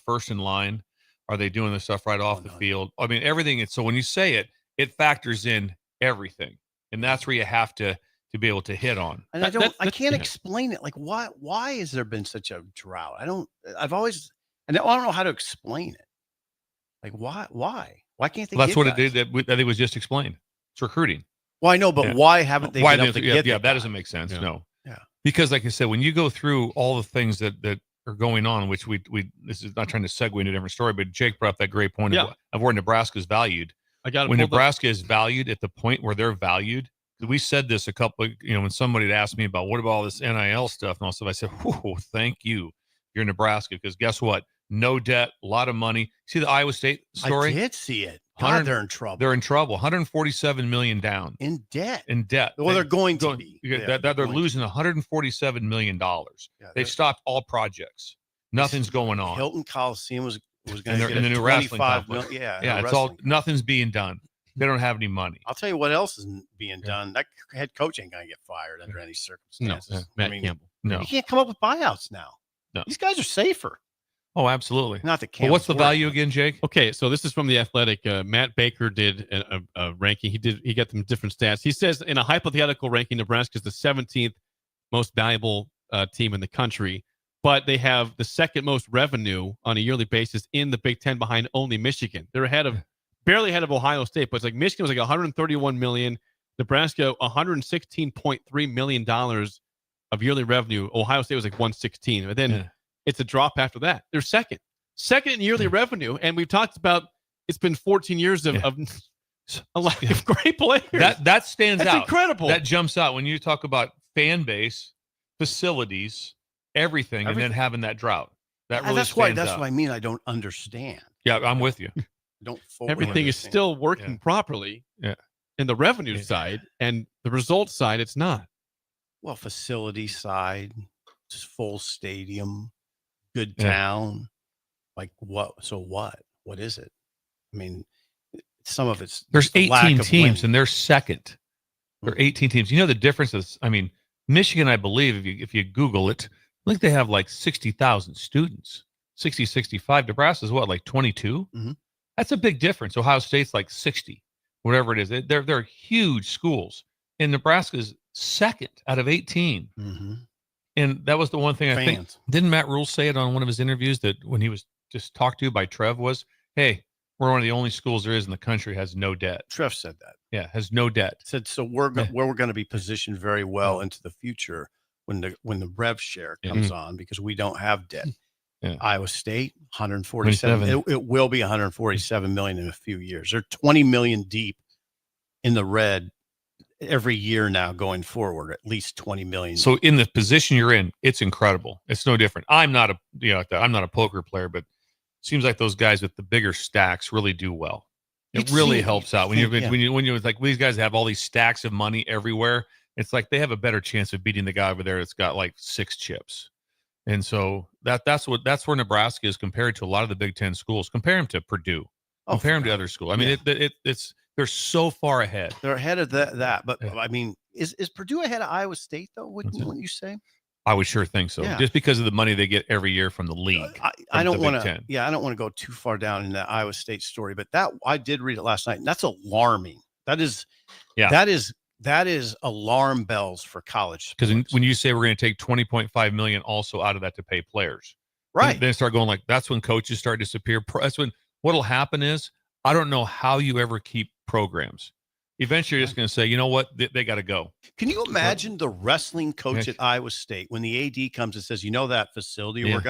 first in line? Are they doing the stuff right off the field? I mean, everything. So when you say it, it factors in everything. And that's where you have to be able to hit on. And I can't explain it. Like, why has there been such a drought? I don't know how to explain it. Like, why can't they? That's get what guys? it did. That I think was just explained. It's recruiting. Well, I know, but why haven't they been able to get? Yeah, that doesn't make sense. Yeah. No. Yeah. Because, like I said, when you go through all the things that are going on, which we this is not trying to segue into a different story, but Jake brought up that great point of where Nebraska is valued. When Nebraska is valued at the point where they're valued. We said this a couple, when somebody had asked me about what about all this NIL stuff and all stuff, I said, "Whoa, thank you. You're in Nebraska because guess what? No debt, a lot of money. See the Iowa State story? I did see it. God, they're in trouble. They're in trouble. $147 million down in debt. Well, they're going to be. They're losing $147 million. They've stopped all projects. Nothing's going on. Hilton Coliseum was going to get in the new wrestling 25 complex. million. Yeah, it's all nothing's being done. They don't have any money. I'll tell you what else isn't being done. That head coach ain't going to get fired under any circumstances. No, Matt Campbell. No, you can't come up with buyouts now. No, these guys are safer. Oh, absolutely. Not that. But what's the value again, Jake? Okay, so this is from the Athletic. Matt Baker did a ranking. He got them different stats. He says in a hypothetical ranking, Nebraska is the 17th most valuable team in the country, but they have the second most revenue on a yearly basis in the Big Ten, behind only Michigan. They're barely ahead of Ohio State, but it's like Michigan was like 131 million, Nebraska 116.3 million dollars of yearly revenue. Ohio State was like 116, but then it's a drop after that. They're second in yearly revenue, and we've talked about it's been 14 years of a lot of great players. That stands out. That's incredible. That jumps out when you talk about fan base, facilities, everything, and then having that drought. That really that's stands out. what I mean. I don't understand. Yeah, I'm with you. Don't Everything is still working properly. Yeah. In the revenue side, and the results side, it's not. Well, facility side, just full stadium, good town. Like what? So what? What is it? I mean, some of it's there's the lack 18 of teams winning. and they're second. There are 18 teams. You know the difference is, I mean, Michigan, I believe, if you Google it, I think they have like 60,000 students, 60, 65. Nebraska's what, like 22? Mm-hmm. That's a big difference. Ohio State's like 60, whatever it is. They're huge schools. And Nebraska's second out of 18. Mm-hmm. And that was the one thing I think. Didn't Matt Rule say it on one of his interviews that when he was just talked to by Trev was, hey, we're one of the only schools there is in the country has no debt. Trev said that. Yeah, has no debt. Said so we're going to be positioned very well into the future when the rev share comes on, because we don't have debt. Yeah. Iowa State 147. It will be 147 million in a few years. They're 20 million deep in the red every year now going forward, at least 20 million. So in the position you're in, it's incredible. It's no different. I'm not a poker player, but it seems like those guys with the bigger stacks really do well. It really helps out when you're like these guys have all these stacks of money everywhere. It's like they have a better chance of beating the guy over there that's got like 6 chips. And so that's where Nebraska is compared to a lot of the Big Ten schools. Compare them to Purdue. Compare them to other schools. I mean, it's they're so far ahead. They're ahead of that. But I mean, is Purdue ahead of Iowa State though? Wouldn't you say? I would sure think so. Yeah. Just because of the money they get every year from the league. I don't want to. Yeah, I don't want to go too far down in that Iowa State story, but that I did read it last night, and that's alarming. That is alarm bells for college. Because when you say we're going to take $20.5 million also out of that to pay players, right? Then start going like that's when coaches start to disappear. That's when what'll happen is I don't know how you ever keep programs. Eventually, you're just going to say, you know what, they got to go. Can you imagine the wrestling coach at Iowa State when the AD comes and says, you know, that facility we were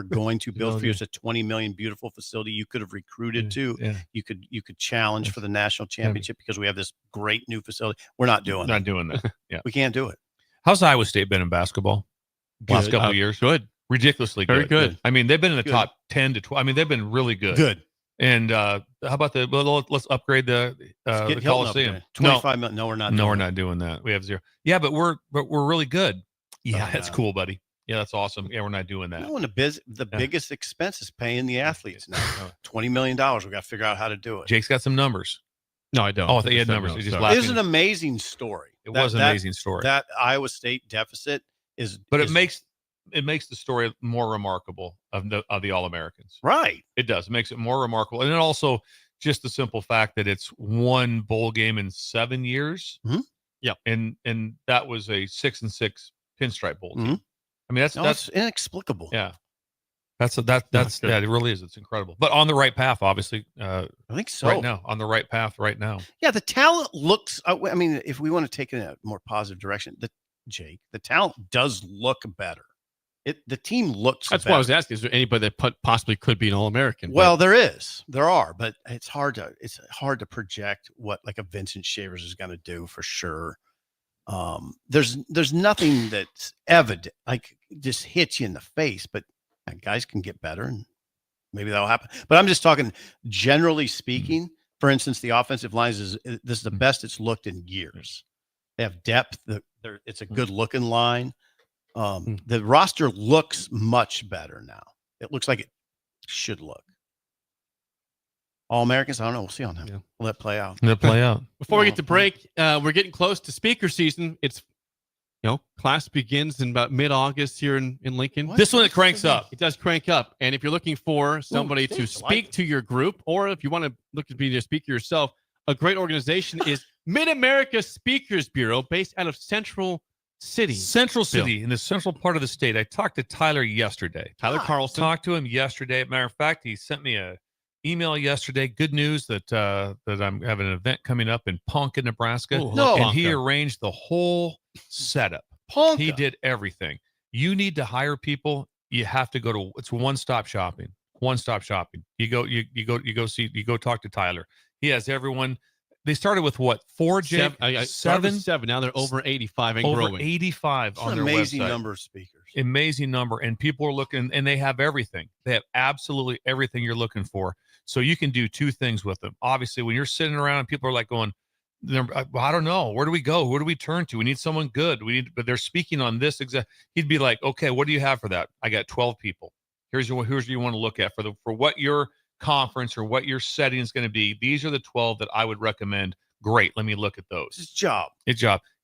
going to build for you, it's a 20 million beautiful facility you could have recruited to. Yeah. You could challenge for the national championship because we have this great new facility. We're not doing that. Yeah, we can't do it. How's Iowa State been in basketball? Last couple of years, good, ridiculously good, very good. I mean, they've been in the top 10 to 12. I mean, they've been really good. Good. And how about let's upgrade the Coliseum. 25 million. No, we're not. No, we're not doing that. We have 0. Yeah, but we're really good. Yeah, that's cool, buddy. Yeah, that's awesome. Yeah, we're not doing that. No, and the biggest expense is paying the athletes now. $20 million. We got to figure out how to do it. Jake's got some numbers. No, I don't. Oh, I think he had numbers. It was an amazing story. It was an amazing story. That Iowa State deficit is, but it makes the story more remarkable of the All-Americans. Right. It does. It makes it more remarkable. And then also just the simple fact that it's one bowl game in 7 years. Mm-hmm. Yeah. And that was a 6-6 pinstripe bowl team. I mean, that's inexplicable. Yeah. That's it really is. It's incredible. But on the right path, obviously. I think so. Right now. On the right path right now. Yeah, the talent looks, I mean, if we want to take it in a more positive direction, the talent does look better. The team looks That's better. why I was asking, is there anybody that possibly could be an All-American? Well, there are, but it's hard to project what like a Vincent Shavers is going to do for sure. There's nothing that's evident, like just hits you in the face, but guys can get better and maybe that'll happen. But I'm just talking generally speaking. For instance, the offensive line this is the best it's looked in years. They have depth. It's a good looking line. The roster looks much better now. It looks like it should look. All Americans, I don't know. We'll see on them. Yeah. Let it play out. Let it play out. Before we get to break, we're getting close to speaker season. It's class begins in about mid-August here in Lincoln. This one, it cranks up. It does crank up. And if you're looking for somebody to speak to your group, or if you want to look to be a speaker yourself, a great organization is Mid-America Speakers Bureau, based out of Central City. In the central part of the state. I talked to Tyler yesterday. Tyler Carlson. Talked to him yesterday. Matter of fact, he sent me a email yesterday. Good news that I'm having an event coming up in Ponca, Nebraska. And he arranged the whole setup. Ponca. He did everything. You need to hire people. You have to go to, it's one-stop shopping. One-stop shopping. You go talk to Tyler. He has everyone. They started with what? 4, Jay? Seven. Now they're over 85 and growing. Over 85 on their website. Amazing number of speakers. Amazing number. And people are looking, and they have everything. They have absolutely everything you're looking for. So you can do 2 things with them. Obviously, when you're sitting around and people are like going, I don't know. Where do we go? Where do we turn to? We need someone good. But they're speaking on this exact. He'd be like, okay, what do you have for that? I got 12 people. Here's what you want to look at for what your conference or what your setting is going to be. These are the 12 that I would recommend. Great. Let me look at those. It's his job.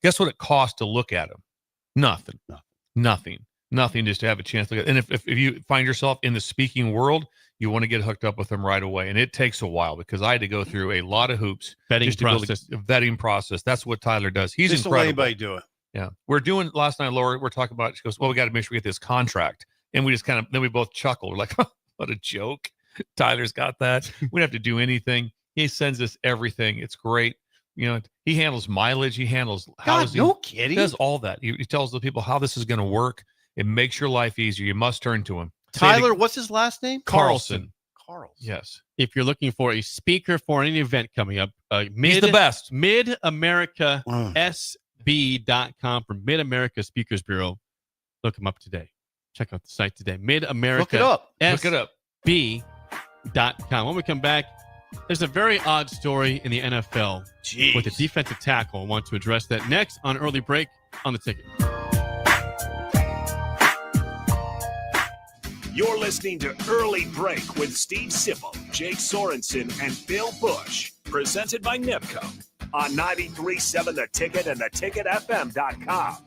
Guess what it costs to look at them? Nothing. Just to have a chance to look at. And if you find yourself in the speaking world, you want to get hooked up with them right away. And it takes a while because I had to go through a lot of hoops. Vetting process. That's what Tyler does. He's just incredible. Anybody do it. Yeah. We're doing, last night, Laura, we're talking about, she goes, well, we got to make sure we get this contract. And we just then we both chuckle. We're like, what a joke. Tyler's got that. We don't have to do anything. He sends us everything. It's great. He handles mileage. He handles housing. No kidding. He does all that. He tells the people how this is going to work. It makes your life easier. You must turn to him. Tyler, what's his last name? Carlson. Yes. If you're looking for a speaker for any event coming up, he's the best. MidAmericaSB.com for Mid-America Speakers Bureau. Look him up today. Check out the site today. Mid-America. Look it up. SB.com. When we come back, there's a very odd story in the NFL with a defensive tackle. I want to address that next on Early Break on the Ticket. You're listening to Early Break with Steve Sipple, Jake Sorensen, and Bill Busch. Presented by NIPCO on 93.7 The Ticket and theticketfm.com.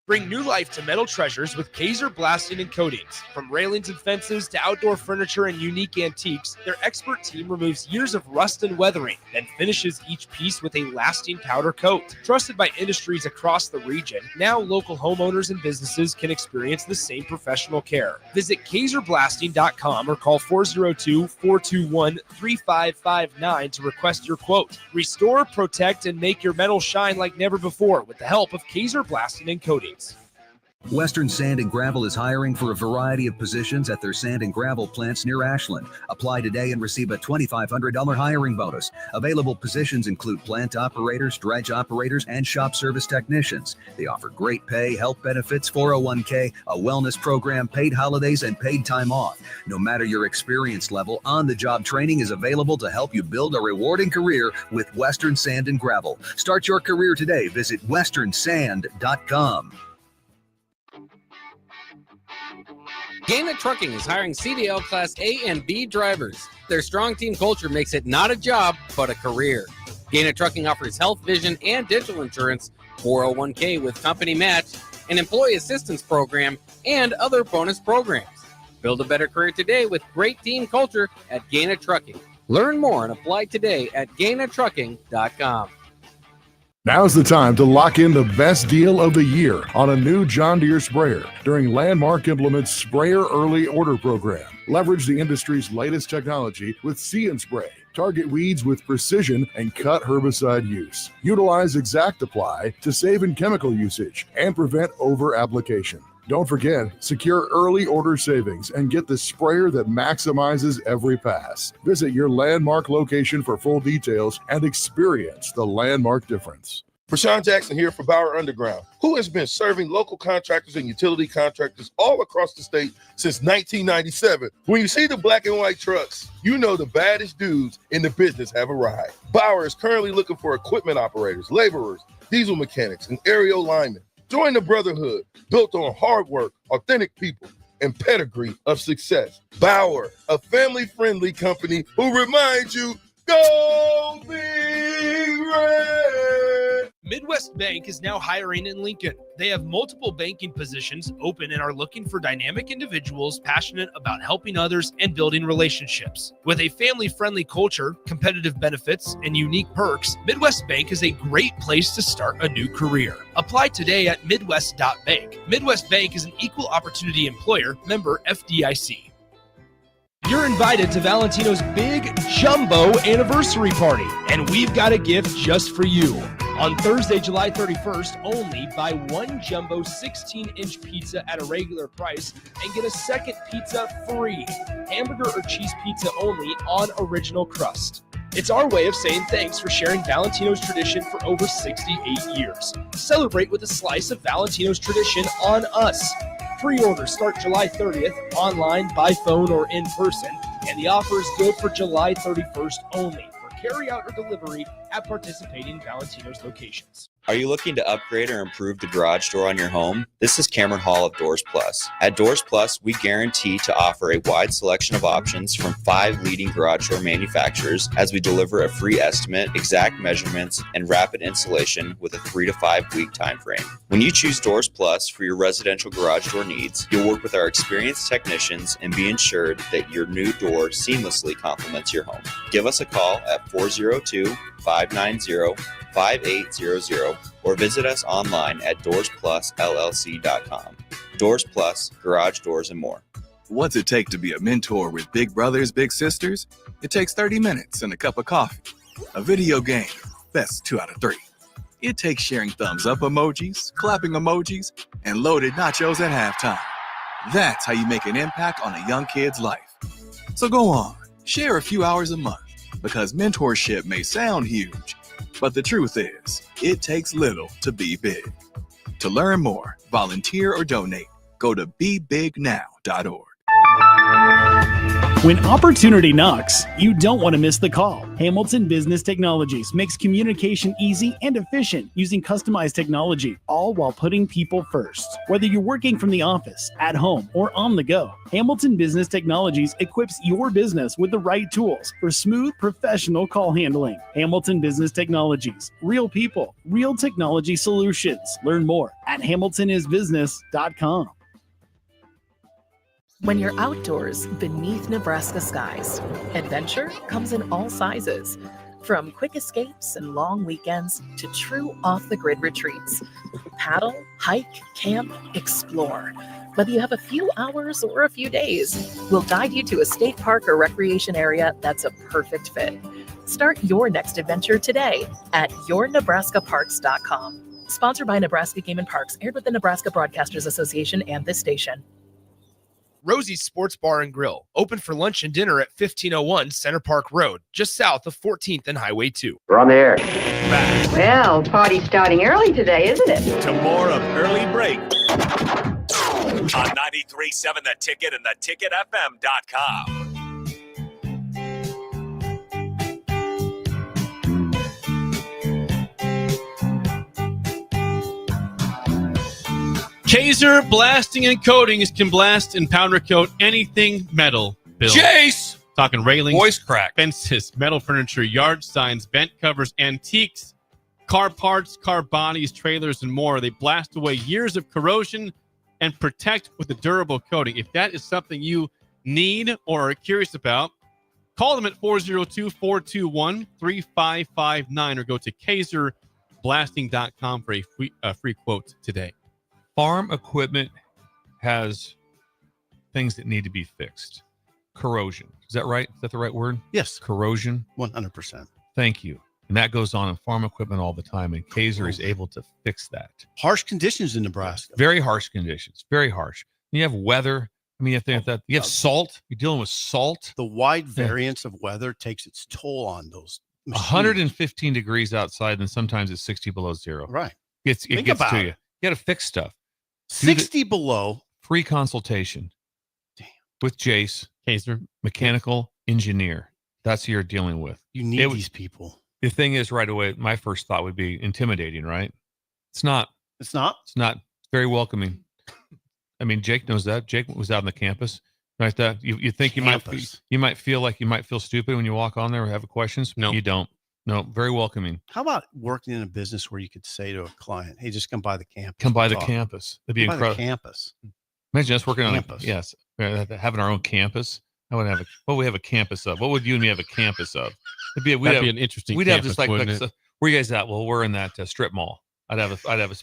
Bring new life to metal treasures with Kaiser Blasting and Coatings. From railings and fences to outdoor furniture and unique antiques, their expert team removes years of rust and weathering, then finishes each piece with a lasting powder coat. Trusted by industries across the region, now local homeowners and businesses can experience the same professional care. Visit KaiserBlasting.com or call 402-421-3559 to request your quote. Restore, protect, and make your metal shine like never before with the help of Kaiser Blasting and Coatings. Western Sand and Gravel is hiring for a variety of positions at their sand and gravel plants near Ashland. Apply today and receive a $2,500 hiring bonus. Available positions include plant operators, dredge operators, and shop service technicians. They offer great pay, health benefits, 401k, a wellness program, paid holidays, and paid time off. No matter your experience level, on-the-job training is available to help you build a rewarding career with Western Sand and Gravel. Start your career today. Visit westernsand.com. Gaina Trucking is hiring CDL Class A and B drivers. Their strong team culture makes it not a job, but a career. Gaina Trucking offers health, vision, and dental insurance, 401k with company match, an employee assistance program, and other bonus programs. Build a better career today with great team culture at Gaina Trucking. Learn more and apply today at GainaTrucking.com. Now's the time to lock in the best deal of the year on a new John Deere sprayer during Landmark Implement's Sprayer Early Order Program. Leverage the industry's latest technology with See and Spray. Target weeds with precision and cut herbicide use. Utilize Exact Apply to save in chemical usage and prevent over-application. Don't forget, secure early order savings and get the sprayer that maximizes every pass. Visit your Landmark location for full details and experience the Landmark difference. Rashawn Jackson here for Bauer Underground, who has been serving local contractors and utility contractors all across the state since 1997. When you see the black and white trucks, you know the baddest dudes in the business have arrived. Bauer is currently looking for equipment operators, laborers, diesel mechanics, and aerial linemen. Join the brotherhood built on hard work, authentic people, and pedigree of success. Bauer, a family-friendly company who reminds you, go Big Red! Midwest Bank is now hiring in Lincoln. They have multiple banking positions open and are looking for dynamic individuals passionate about helping others and building relationships. With a family-friendly culture, competitive benefits, and unique perks, Midwest Bank is a great place to start a new career. Apply today at midwest.bank. Midwest Bank is an equal opportunity employer, member FDIC. You're invited to Valentino's big jumbo anniversary party, and we've got a gift just for you. On Thursday, July 31st, only buy one jumbo 16-inch pizza at a regular price and get a second pizza free. Hamburger or cheese pizza only on original crust. It's our way of saying thanks for sharing Valentino's tradition for over 68 years. Celebrate with a slice of Valentino's tradition on us. Pre-orders start July 30th, online, by phone, or in person, and the offer is good for July 31st only for carry-out or delivery at participating Valentino's locations. Are you looking to upgrade or improve the garage door on your home? This is Cameron Hall of Doors Plus. At Doors Plus, we guarantee to offer a wide selection of options from 5 leading garage door manufacturers as we deliver a free estimate, exact measurements, and rapid installation with a 3 to 5 week time frame. When you choose Doors Plus for your residential garage door needs, you'll work with our experienced technicians and be ensured that your new door seamlessly complements your home. Give us a call at 402-590-5800 or visit us online at doorsplusllc.com. Doors Plus, garage doors, and more. What's it take to be a mentor with big brothers, big sisters? It takes 30 minutes and a cup of coffee. A video game, best 2 out of 3. It takes sharing thumbs up emojis, clapping emojis, and loaded nachos at halftime. That's how you make an impact on a young kid's life. So go on, share a few hours a month, because mentorship may sound huge, but the truth is, it takes little to be big. To learn more, volunteer, or donate, go to bebignow.org. When opportunity knocks, you don't want to miss the call. Hamilton Business Technologies makes communication easy and efficient using customized technology, all while putting people first. Whether you're working from the office, at home, or on the go, Hamilton Business Technologies equips your business with the right tools for smooth, professional call handling. Hamilton Business Technologies. Real people, real technology solutions. Learn more at hamiltonisbusiness.com. When you're outdoors beneath Nebraska skies, adventure comes in all sizes. From quick escapes and long weekends to true off-the-grid retreats. Paddle, hike, camp, explore. Whether you have a few hours or a few days, we'll guide you to a state park or recreation area that's a perfect fit. Start your next adventure today at yournebraskaparks.com. Sponsored by Nebraska Game and Parks, aired with the Nebraska Broadcasters Association and this station. Rosie's Sports Bar and Grill, open for lunch and dinner at 1501 Center Park Road, just south of 14th and Highway 2. We're on the air. Well, party's starting early today, isn't it? To more of Early Break on 93.7 The Ticket and theticketfm.com. Kaiser Blasting and Coatings can blast and powder coat anything metal. Bill. Jace! Talking railings, Voice crack. fences, metal furniture, yard signs, bent covers, antiques, car parts, car bodies, trailers, and more. They blast away years of corrosion and protect with a durable coating. If that is something you need or are curious about, call them at 402-421-3559 or go to kaiserblasting.com for a free quote today. Farm equipment has things that need to be fixed. Corrosion. Is that right? Is that the right word? Yes. Corrosion? 100%. Thank you. And that goes on in farm equipment all the time, and Kaiser is able to fix that. Harsh conditions in Nebraska. Very harsh conditions. Very harsh. You have weather. I mean, you have salt. You're dealing with salt. The wide variance of weather takes its toll on those machines. 115 degrees outside, and sometimes it's 60 below zero. Right. It Think gets about to it. you. You got to fix stuff. 60 below. Free consultation. Damn. With Jace, Kaiser, mechanical engineer. That's who you're dealing with. You need these people. The thing is, right away, my first thought would be intimidating, right? It's not. It's not? It's not. It's very welcoming. I mean, Jake knows that. Jake was out on the campus. Right? That you think you might feel like you might feel stupid when you walk on there or have questions. No, you don't. No, very welcoming. How about working in a business where you could say to a client, "Hey, just come by the campus. Come by the talk." campus. It'd be Come by the incredible. campus. Imagine us working Campus. having our own campus. I would have what we have a campus of. What would you and me have a campus of? That'd be an interesting. We'd campus, have just like wouldn't it? where you guys at? Well, we're in that strip mall. I'd have a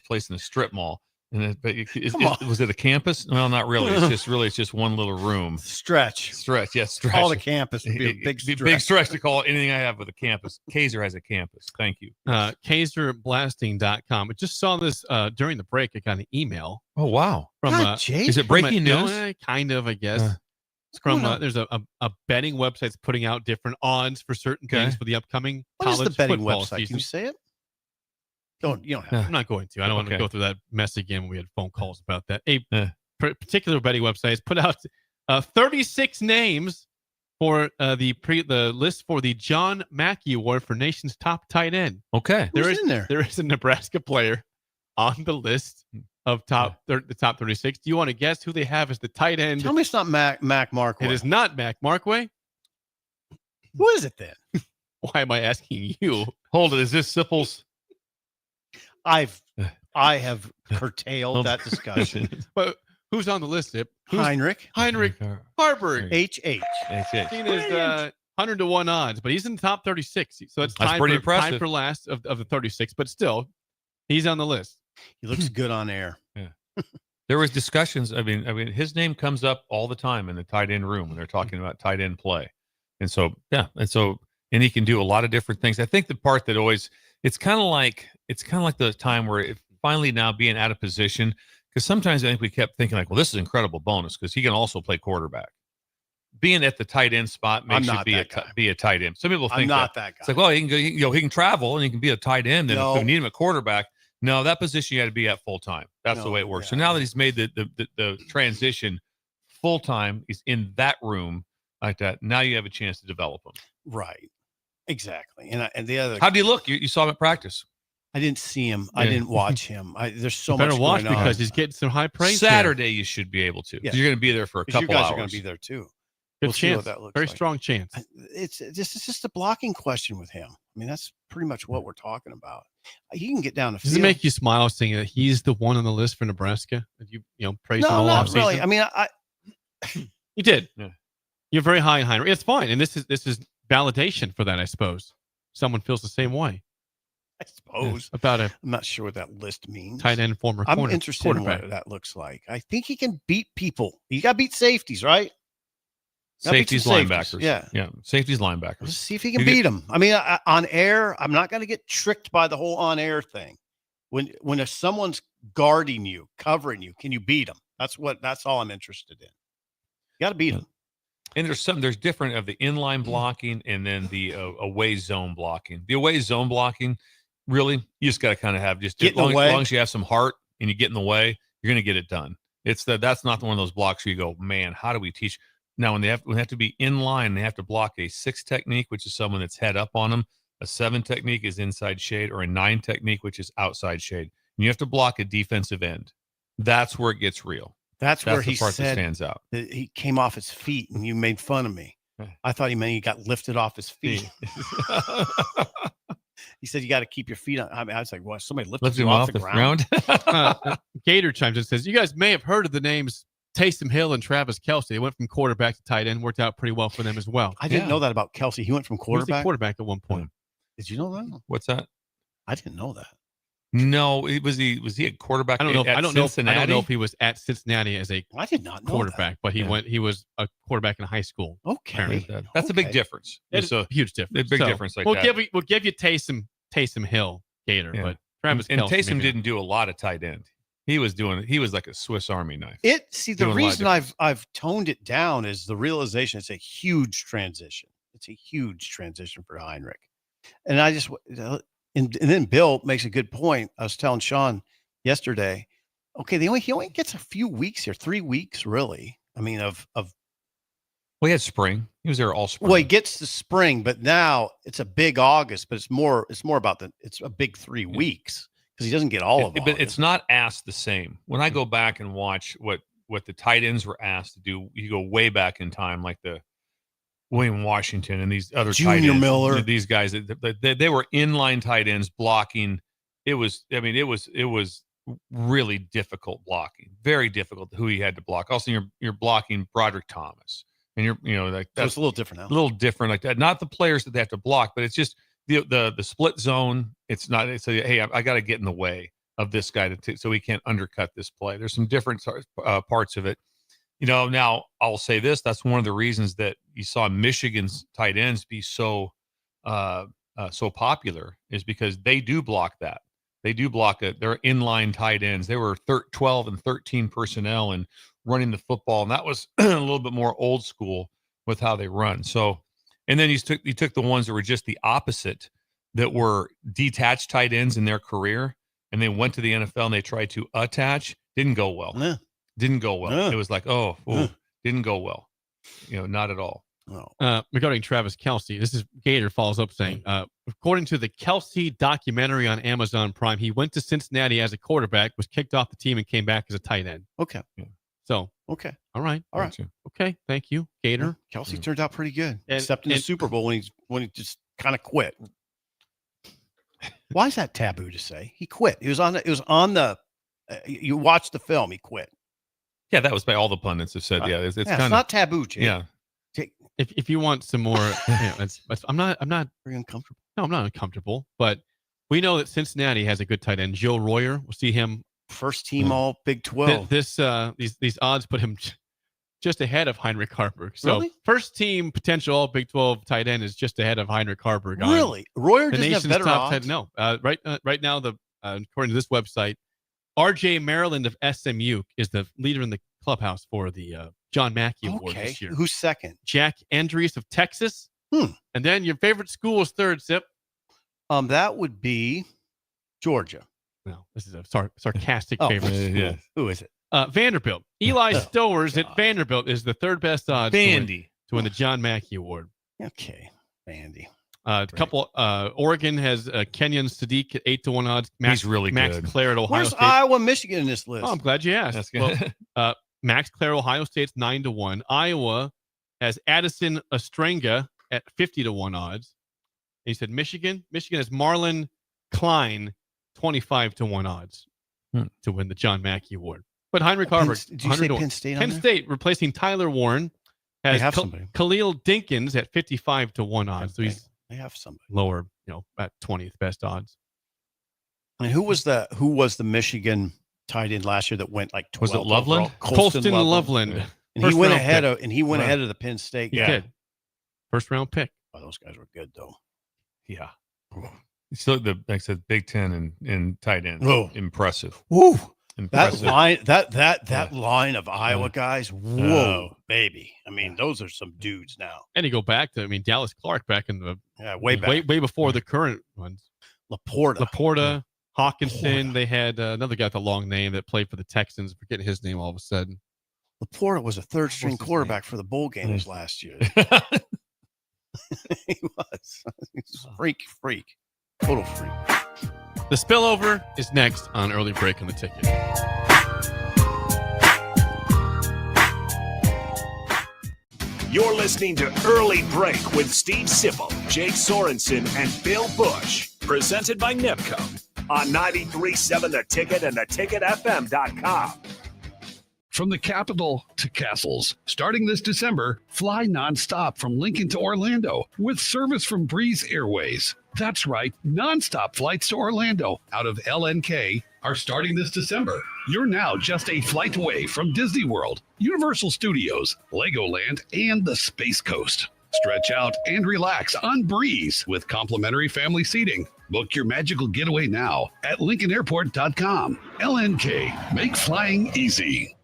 place in the strip mall. And was it a campus? Well, not really. It's just one little room. Stretch. Yes, stretch. All the campus would be a big stretch. Big stretch to call anything I have with a campus. Kaiser has a campus. Thank you. KaiserBlasting.com. I just saw this during the break. I got an email. Oh, wow. From Jake. Is it breaking news? Kind of, I guess. It's from there's a betting website that's putting out different odds for certain things for the upcoming What is college the betting football website? season. Can you say it? You don't have I'm not going to. I don't want to Okay. go through that mess again. We had phone calls about that. A particular betting website has put out 36 names for the list for the John Mackey Award for Nation's top tight end. Okay. Who's in there? There is a Nebraska player on the list of the top 36. Do you want to guess who they have as the tight end? Tell me it's not Mac Markway. It is not Mac Markway. Who is it then? Why am I asking you? Hold it. Is this Sipple's? I have curtailed that discussion. But who's on the list? Zip? Heinrich Harburg. H.H. Seen as 100 to 1 odds, but he's in the top 36. So it's That's tied pretty for, impressive. tied for last of the 36, but still, he's on the list. He looks good on air. Yeah. There was discussions. I mean, his name comes up all the time in the tight end room when they're talking about tight end play. And so, and he can do a lot of different things. I think the part that always, it's kind of like the time where it finally now being out of position, because sometimes I think we kept thinking like, well, this is an incredible bonus because he can also play quarterback. Being at the tight end spot makes you be a tight end. Some people think I'm not that guy. It's like, well, he can go, he can travel and he can be a tight end. And No. if we need him at quarterback, no, that position you got to be at full time. That's the way it works. So now that he's made the transition full time, he's in that room like that. Now you have a chance to develop him. Right. Exactly. And the other. How do you look? You saw him at practice. I didn't see him. I Yeah. didn't watch him. There's so You much better watch going on. because he's getting some high praise. Saturday you should be able to. Yeah. You're going to be there for a 'Cause couple you guys hours. are going to be there too. Good We'll see chance. what that looks Very like. strong chance. It's just a blocking question with him. I mean, that's pretty much what we're talking about. He can get down the Does field. it make you smile seeing that he's the one on the list for Nebraska? That you praise him No, all not offseason? really. I mean, You did. Yeah. You're very high in Heinrich. It's fine, and this is validation for that, I suppose. Someone feels the same way I suppose. about a I'm not sure what that list means. tight end former I'm interested in quarterback. what that looks like. I think he can beat people. You got to beat safeties, right? Gotta beat Safeties, some linebackers. Yeah. Safeties, linebackers. Let's see if he can You beat them. I mean, on air, I'm not going to get tricked by the whole on air thing. When someone's guarding you, covering you, can you beat them? That's all I'm interested in. You got to beat them. And there's different of the inline blocking and then the away zone blocking. The away zone blocking, really, you just got to kind of have just Get in the as way. long as you have some heart and you get in the way, you're going to get it done. That's not one of those blocks where you go, man, how do we teach? Now, when they have to be in line, they have to block a 6 technique, which is someone that's head up on them. A 7 technique is inside shade, or a 9 technique, which is outside shade. And you have to block a defensive end. That's where it gets real. That's where the he part that said stands out. that he came off his feet and you made fun of me. I thought he meant he got lifted off his feet. He said you got to keep your feet on. I mean, I was like, "What? Somebody lifted Lifted him him off the ground?" Gator chimes in and says, you guys may have heard of the names Taysom Hill and Travis Kelce. They went from quarterback to tight end, worked out pretty well for them as well. I didn't know that about Kelsey. He went from He was quarterback. the quarterback at one point. Did you know that? What's that? I didn't know that. No, was he a quarterback? I don't know. At I don't know Cincinnati? if he was at Cincinnati as a I did not know quarterback, but he Yeah. he was a quarterback in high school. Okay. That's a big difference. It's a huge difference. A big difference like we'll that. give you Taysom Hill, Gator, Yeah. but Travis and Kelce, Taysom maybe didn't do a lot of tight end. He was like a Swiss Army knife. The Doing a lot of reason I've toned it down is the realization it's a huge transition. It's a huge transition for Heinrich. And I just and then Bill makes a good point. I was telling Sean yesterday, okay, he only gets a few weeks here, 3 weeks really. I mean of Well, he had spring. He was there all spring. well, he gets the spring, but now it's a big August, but it's more about it's a big 3 weeks because he doesn't get all of it. But it's not asked the same. When I go back and watch what the tight ends were asked to do, you go way back in time, like the William Washington and these other Junior tight ends, Miller. these guys, they were inline tight ends blocking. It was really difficult blocking, very difficult who he had to block. Also, you're blocking Broderick Thomas, and that's a little different now. A little different like that. Not the players that they have to block, but it's just the split zone. It's not. It's hey, I got to get in the way of this guy so he can't undercut this play. There's some different parts of it. Now I'll say this: that's one of the reasons that you saw Michigan's tight ends be so popular is because they do block that. They do block it. They're inline tight ends. They were 12 and 13 personnel and running the football, and that was a little bit more old school with how they run. So, and then you took the ones that were just the opposite, that were detached tight ends in their career, and they went to the NFL and they tried to attach. Didn't go well. Yeah. Didn't go well. It was like, didn't go well. Not at all. Regarding Travis Kelce, this is Gator follows up saying, according to the Kelce documentary on Amazon Prime, he went to Cincinnati as a quarterback, was kicked off the team, and came back as a tight end. Okay. Yeah. So, okay. All right. Okay. Thank you, Gator. Kelce turned out pretty good, except in the Super Bowl when he just kind of quit. Why is that taboo to say? He quit. It was on the. You watched the film. He quit. Yeah, that was by all the pundits have said. Yeah, it's kind of not taboo, Jake. Yeah. If you want some more, I'm not very uncomfortable. No, I'm not uncomfortable. But we know that Cincinnati has a good tight end, Joe Royer. We'll see him first team All Big 12. These odds put him just ahead of Heinrich Harburg. So really? First team potential All Big 12 tight end is just ahead of Heinrich Harburg. Really, Royer doesn't have better odds. No, right now according to this website, R.J. Maryland of SMU is the leader in the clubhouse for the John Mackey Award this year. Who's second? Jack Andrews of Texas. And then your favorite school is third, Sip. That would be Georgia. No, this is a sarcastic favorite school. Yeah. Who is it? Vanderbilt. Eli Stowers at Vanderbilt is the third best odds to win the John Mackey Award. Okay, Vandy. Oregon has Kenyon Sadiq at 8-1 odds. He's really Max good. Clare at Ohio Where's State. Iowa, Michigan in this list? Oh, I'm glad you asked. That's good. Well, Max Clare, Ohio State's 9-1. Iowa has Addison Ostrenga at 50-1 odds. And he said Michigan has Marlon Klein 25-1 odds to win the John Mackey Award. But Heinrich Harburg, did you say Penn State? Penn State replacing Tyler Warren has Khalil Dinkins at 55-1 odds. So they have somebody lower, at 20th best odds. And who was the Michigan tight end last year that went like 12? Was it Loveland? Colston Loveland. Yeah. And he went ahead of the Penn State guy. He did. First round pick. Oh, those guys were good though. Yeah. So like I said, Big Ten and tight end. Whoa. Impressive. Woo. Impressive. That line of Iowa guys. Whoa, baby. I mean, those are some dudes now. And you go back to, Dallas Clark back in the way before the current ones. Laporta, Hawkinson. They had another guy with a long name that played for the Texans. Forgetting his name all of a sudden. Laporta was a third string quarterback for the bowl games last year. He was. He's a freak. Total freak. The spillover is next on Early Break on the Ticket. You're listening to Early Break with Steve Sipple, Jake Sorensen, and Bill Busch. Presented by NIPCO on 93.7 The Ticket and theticketfm.com. From the capital to castles, starting this December, fly nonstop from Lincoln to Orlando with service from Breeze Airways. That's right, nonstop flights to Orlando out of LNK are starting this December. You're now just a flight away from Disney World, Universal Studios, Legoland, and the Space Coast. Stretch out and relax on Breeze with complimentary family seating. Book your magical getaway now at LincolnAirport.com. LNK, make flying easy.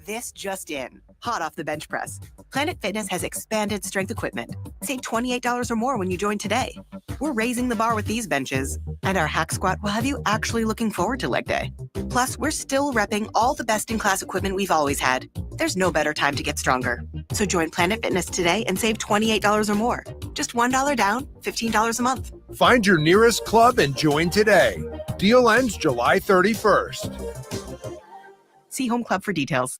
This just in. Hot off the bench press. Planet Fitness has expanded strength equipment. Save $28 or more when you join today. We're raising the bar with these benches, and our hack squat will have you actually looking forward to leg day. Plus, we're still repping all the best-in-class equipment we've always had. There's no better time to get stronger. So join Planet Fitness today and save $28 or more. Just $1 down, $15 a month. Find your nearest club and join today. Deal ends July 31st. See Home Club for details.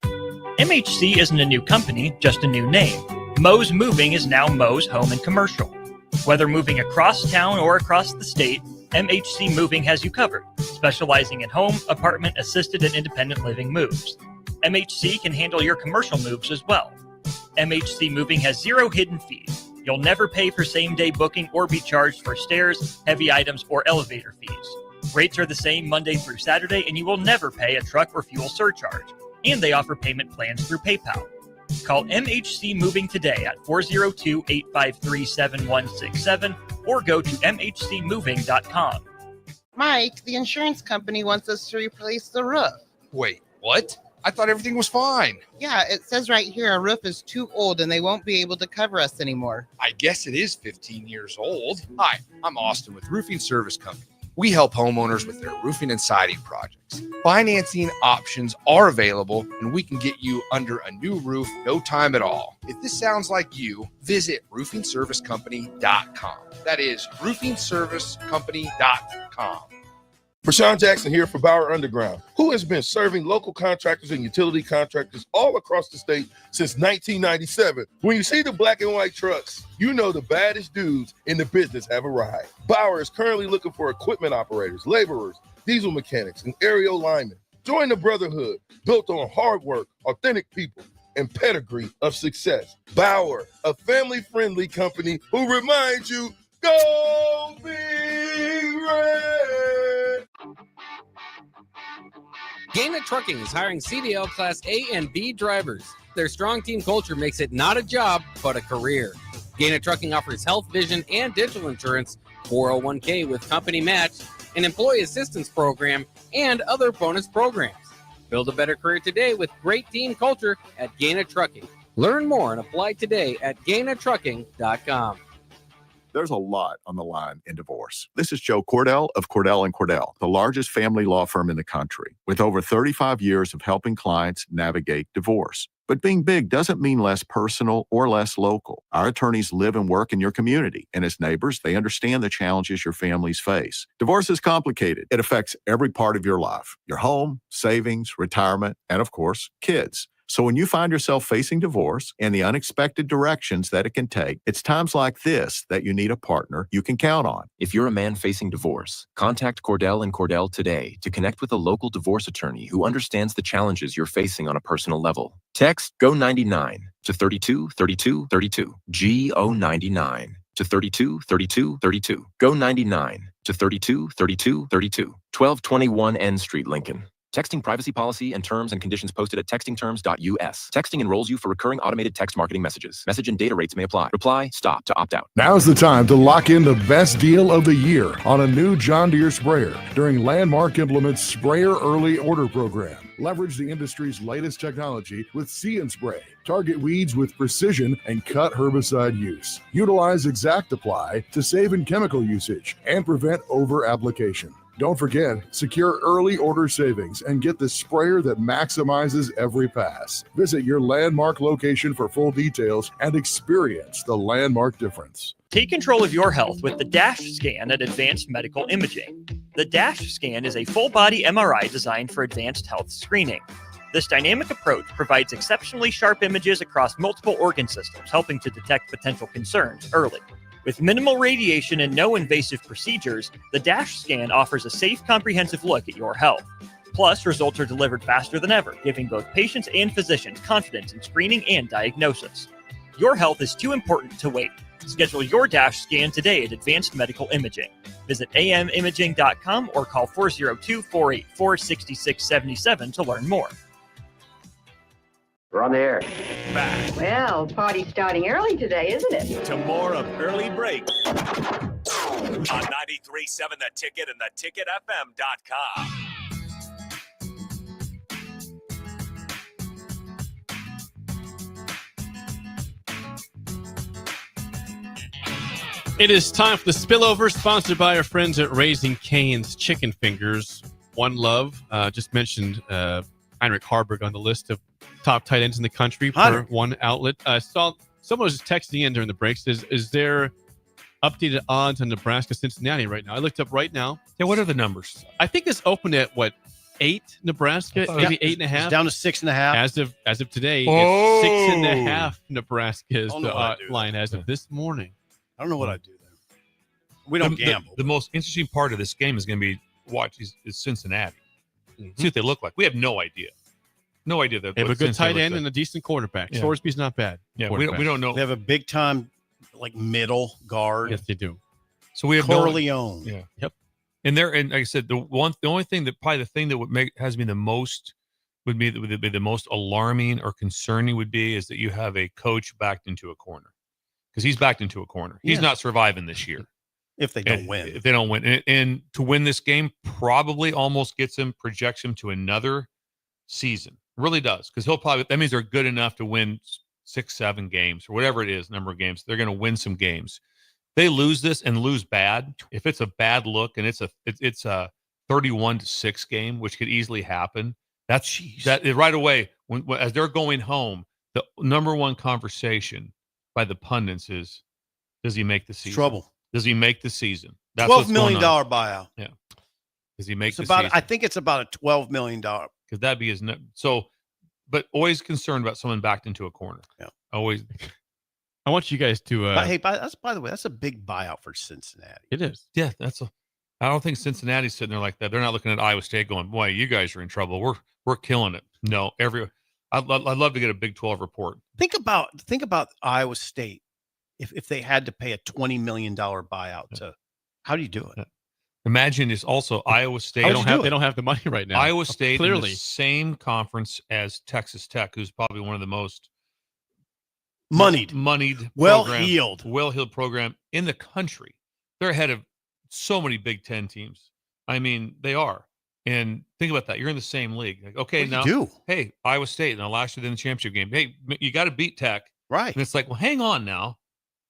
MHC isn't a new company, just a new name. Mo's Moving is now Mo's Home and Commercial. Whether moving across town or across the state, MHC Moving has you covered, specializing in home, apartment, assisted, and independent living moves. MHC can handle your commercial moves as well. MHC Moving has 0 hidden fees. You'll never pay for same-day booking or be charged for stairs, heavy items, or elevator fees. Rates are the same Monday through Saturday, and you will never pay a truck or fuel surcharge. And they offer payment plans through PayPal. Call MHC Moving today at 402-853-7167 or go to mhcmoving.com. Mike, the insurance company wants us to replace the roof. Wait, what? I thought everything was fine. Yeah, it says right here our roof is too old and they won't be able to cover us anymore. I guess it is 15 years old. Hi, I'm Austin with Roofing Service Company. We help homeowners with their roofing and siding projects. Financing options are available, and we can get you under a new roof no time at all. If this sounds like you, visit roofingservicecompany.com. That is roofingservicecompany.com. Rashawn Jackson here for Bauer Underground, who has been serving local contractors and utility contractors all across the state since 1997. When you see the black and white trucks, you know the baddest dudes in the business have arrived. Bauer is currently looking for equipment operators, laborers, diesel mechanics, and aerial linemen. Join the brotherhood built on hard work, authentic people, and pedigree of success. Bauer, a family-friendly company who reminds you, go Big Red! Gaina Trucking is hiring CDL Class A and B drivers. Their strong team culture makes it not a job, but a career. Gaina Trucking offers health, vision, and dental insurance, 401k with company match, an employee assistance program, and other bonus programs. Build a better career today with great team culture at Gaina Trucking. Learn more and apply today at GainaTrucking.com. There's a lot on the line in divorce. This is Joe Cordell of Cordell & Cordell, the largest family law firm in the country, with over 35 years of helping clients navigate divorce. But being big doesn't mean less personal or less local. Our attorneys live and work in your community, and as neighbors, they understand the challenges your families face. Divorce is complicated. It affects every part of your life, your home, savings, retirement, and of course, kids. So when you find yourself facing divorce and the unexpected directions that it can take, it's times like this that you need a partner you can count on. If you're a man facing divorce, contact Cordell & Cordell today to connect with a local divorce attorney who understands the challenges you're facing on a personal level. Text GO99 to 323232. GO99 to 323232. GO99 to 323232. 1221 N Street, Lincoln. Texting privacy policy and terms and conditions posted at textingterms.us. Texting enrolls you for recurring automated text marketing messages. Message and data rates may apply. Reply, stop to opt out. Now's the time to lock in the best deal of the year on a new John Deere sprayer during Landmark Implement's Sprayer Early Order Program. Leverage the industry's latest technology with See and Spray. Target weeds with precision and cut herbicide use. Utilize Exact Apply to save in chemical usage and prevent over-application. Don't forget, secure early order savings and get the sprayer that maximizes every pass. Visit your Landmark location for full details and experience the Landmark difference. Take control of your health with the DASH scan at Advanced Medical Imaging. The DASH scan is a full-body MRI designed for advanced health screening. This dynamic approach provides exceptionally sharp images across multiple organ systems, helping to detect potential concerns early. With minimal radiation and no invasive procedures, the DASH scan offers a safe, comprehensive look at your health. Plus, results are delivered faster than ever, giving both patients and physicians confidence in screening and diagnosis. Your health is too important to wait. Schedule your DASH scan today at Advanced Medical Imaging. Visit amimaging.com or call 402-484-6677 to learn more. We're on the air. Back Well, party's starting early today, isn't it? to more of Early Break on 93.7 The Ticket and theticketfm.com. It is time for the Spillover, sponsored by our friends at Raising Cane's Chicken Fingers. One Love. Just mentioned Heinrich Harburg on the list of top tight ends in the country per one outlet. I saw someone was just texting in during the breaks. Is there updated odds on Nebraska Cincinnati right now? I looked up right now. Yeah, what are the numbers? I think this opened at what, 8, Nebraska, maybe 8.5. It's down to 6.5. As of today, Oh. it's 6.5. Nebraska is the line as of this morning. I don't know what I do there. We don't gamble. The most interesting part of this game is going to be is Cincinnati. See what they look like. We have no idea. No idea. They have a good tight end and a decent quarterback. Yeah. Sorsby's not bad. Yeah, we don't know. They have a big time middle guard. Yes, they do. So we have Corleone. Yeah. Yep. And like I said, the only thing that has me the most would be the most alarming or concerning would be is that you have a coach backed into a corner, because he's backed into a corner. He's not surviving this year if they don't win. If they don't win, and to win this game probably almost projects him to another season. Really does, because that means they're good enough to win 6-7 games or whatever it is, number of games. They're going to win some games. They lose this and lose bad. If it's a bad look and it's a 31-6 game, which could easily happen, that right away as they're going home, the number one conversation by the pundits is, does he make the season? Trouble. Does he make the season? That's $12 million buyout. Yeah. Does he make it's the about? season? I think it's about a $12 million. Because that'd be but always concerned about someone backed into a corner. Yeah. Always. I want you guys to. By the way, that's a big buyout for Cincinnati. It is. Yeah, I don't think Cincinnati's sitting there like that. They're not looking at Iowa State going, "Boy, you guys are in trouble. We're killing it." No, I'd love to get a Big 12 report. Think about Iowa State if they had to pay a $20 million buyout to. How do you do it? Imagine it's also Iowa State. They don't have the money right now. Iowa State clearly in the same conference as Texas Tech, who's probably one of the most moneyed, well-heeled program in the country. They're ahead of so many Big Ten teams. I mean, they are. And think about that. You're in the same league. Like, okay, now, hey, Iowa State. Now, last year in the championship game, hey, you got to beat Tech, right? And it's like, well, hang on now,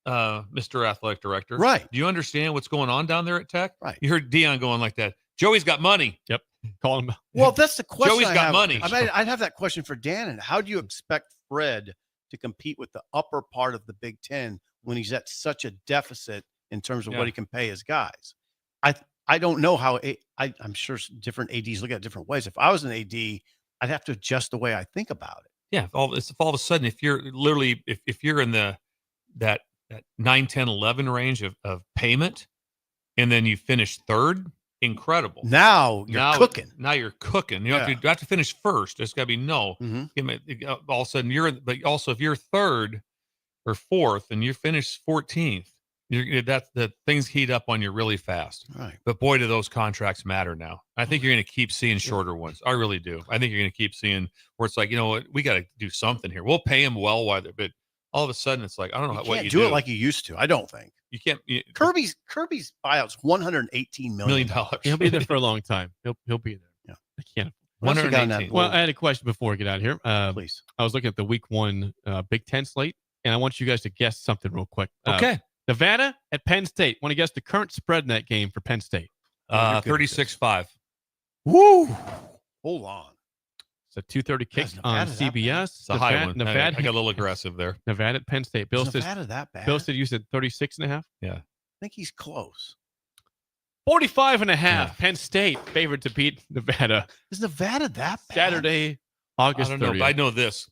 Mr. Athletic Director, right? Do you understand what's going on down there at Tech? Right. You heard Dion going like that. Joey's got money. Yep. Call him. Well, that's the question. Joey's got money. I'd have that question for Dan. And how do you expect Fred to compete with the upper part of the Big Ten when he's at such a deficit in terms of what he can pay his guys? I don't know how. I'm sure different ADs look at it different ways. If I was an AD, I'd have to adjust the way I think about it. Yeah. All of a sudden, if you're literally if you're in that 9, 10, 11 range of payment, and then you finish third, incredible. Now you're cooking. Now you're cooking. You have to finish first. There's got to be all of a sudden but also if you're third or fourth and you finish 14th, that's the things heat up on you really fast. Right. But boy, do those contracts matter now. I think you're going to keep seeing shorter ones. I really do. I think you're going to keep seeing where it's like, you know what, we got to do something here. We'll pay them well while they're, but all of a sudden it's like, I don't know what you do it like you used to. I don't think you can't. Kirby's buyout's $118 million. He'll be there for a long time. He'll be there. Yeah, I can't. 118. Well, I had a question before we get out of here. Please. I was looking at the Week 1 Big Ten slate, and I want you guys to guess something real quick. Okay. Nevada at Penn State. Want to guess the current spread in that game for Penn State? 36-5. Woo! Hold on. It's a 2:30 kick on CBS. It's a high one. Nevada. I got a little aggressive there. Nevada at Penn State. Bill says Nevada that bad? Bill said you said 36.5. Yeah. I think he's close. 45.5. Yeah. Penn State favored to beat Nevada. Is Nevada that bad? Saturday, August 30th. I don't know, but I know this.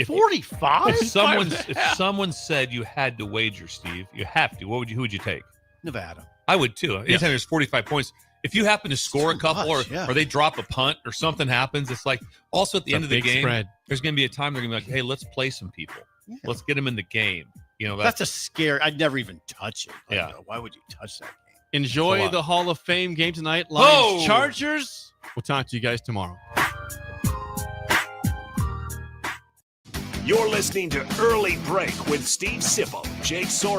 45? If someone said you had to wager, Steve, you have to. Who would you take? Nevada. I would too. Anytime there's 45 points, if you happen to score a couple or they drop a punt or something happens, it's like also at the end of the game, there's going to be a time they're going to be like, hey, let's play some people. Yeah. Let's get them in the game. You know, that's a scare. I'd never even touch it. Yeah. Why would you touch that game? Enjoy the Hall of Fame game tonight. Lions Chargers. We'll talk to you guys tomorrow. You're listening to Early Break with Steve Sipple, Jake Sorensen.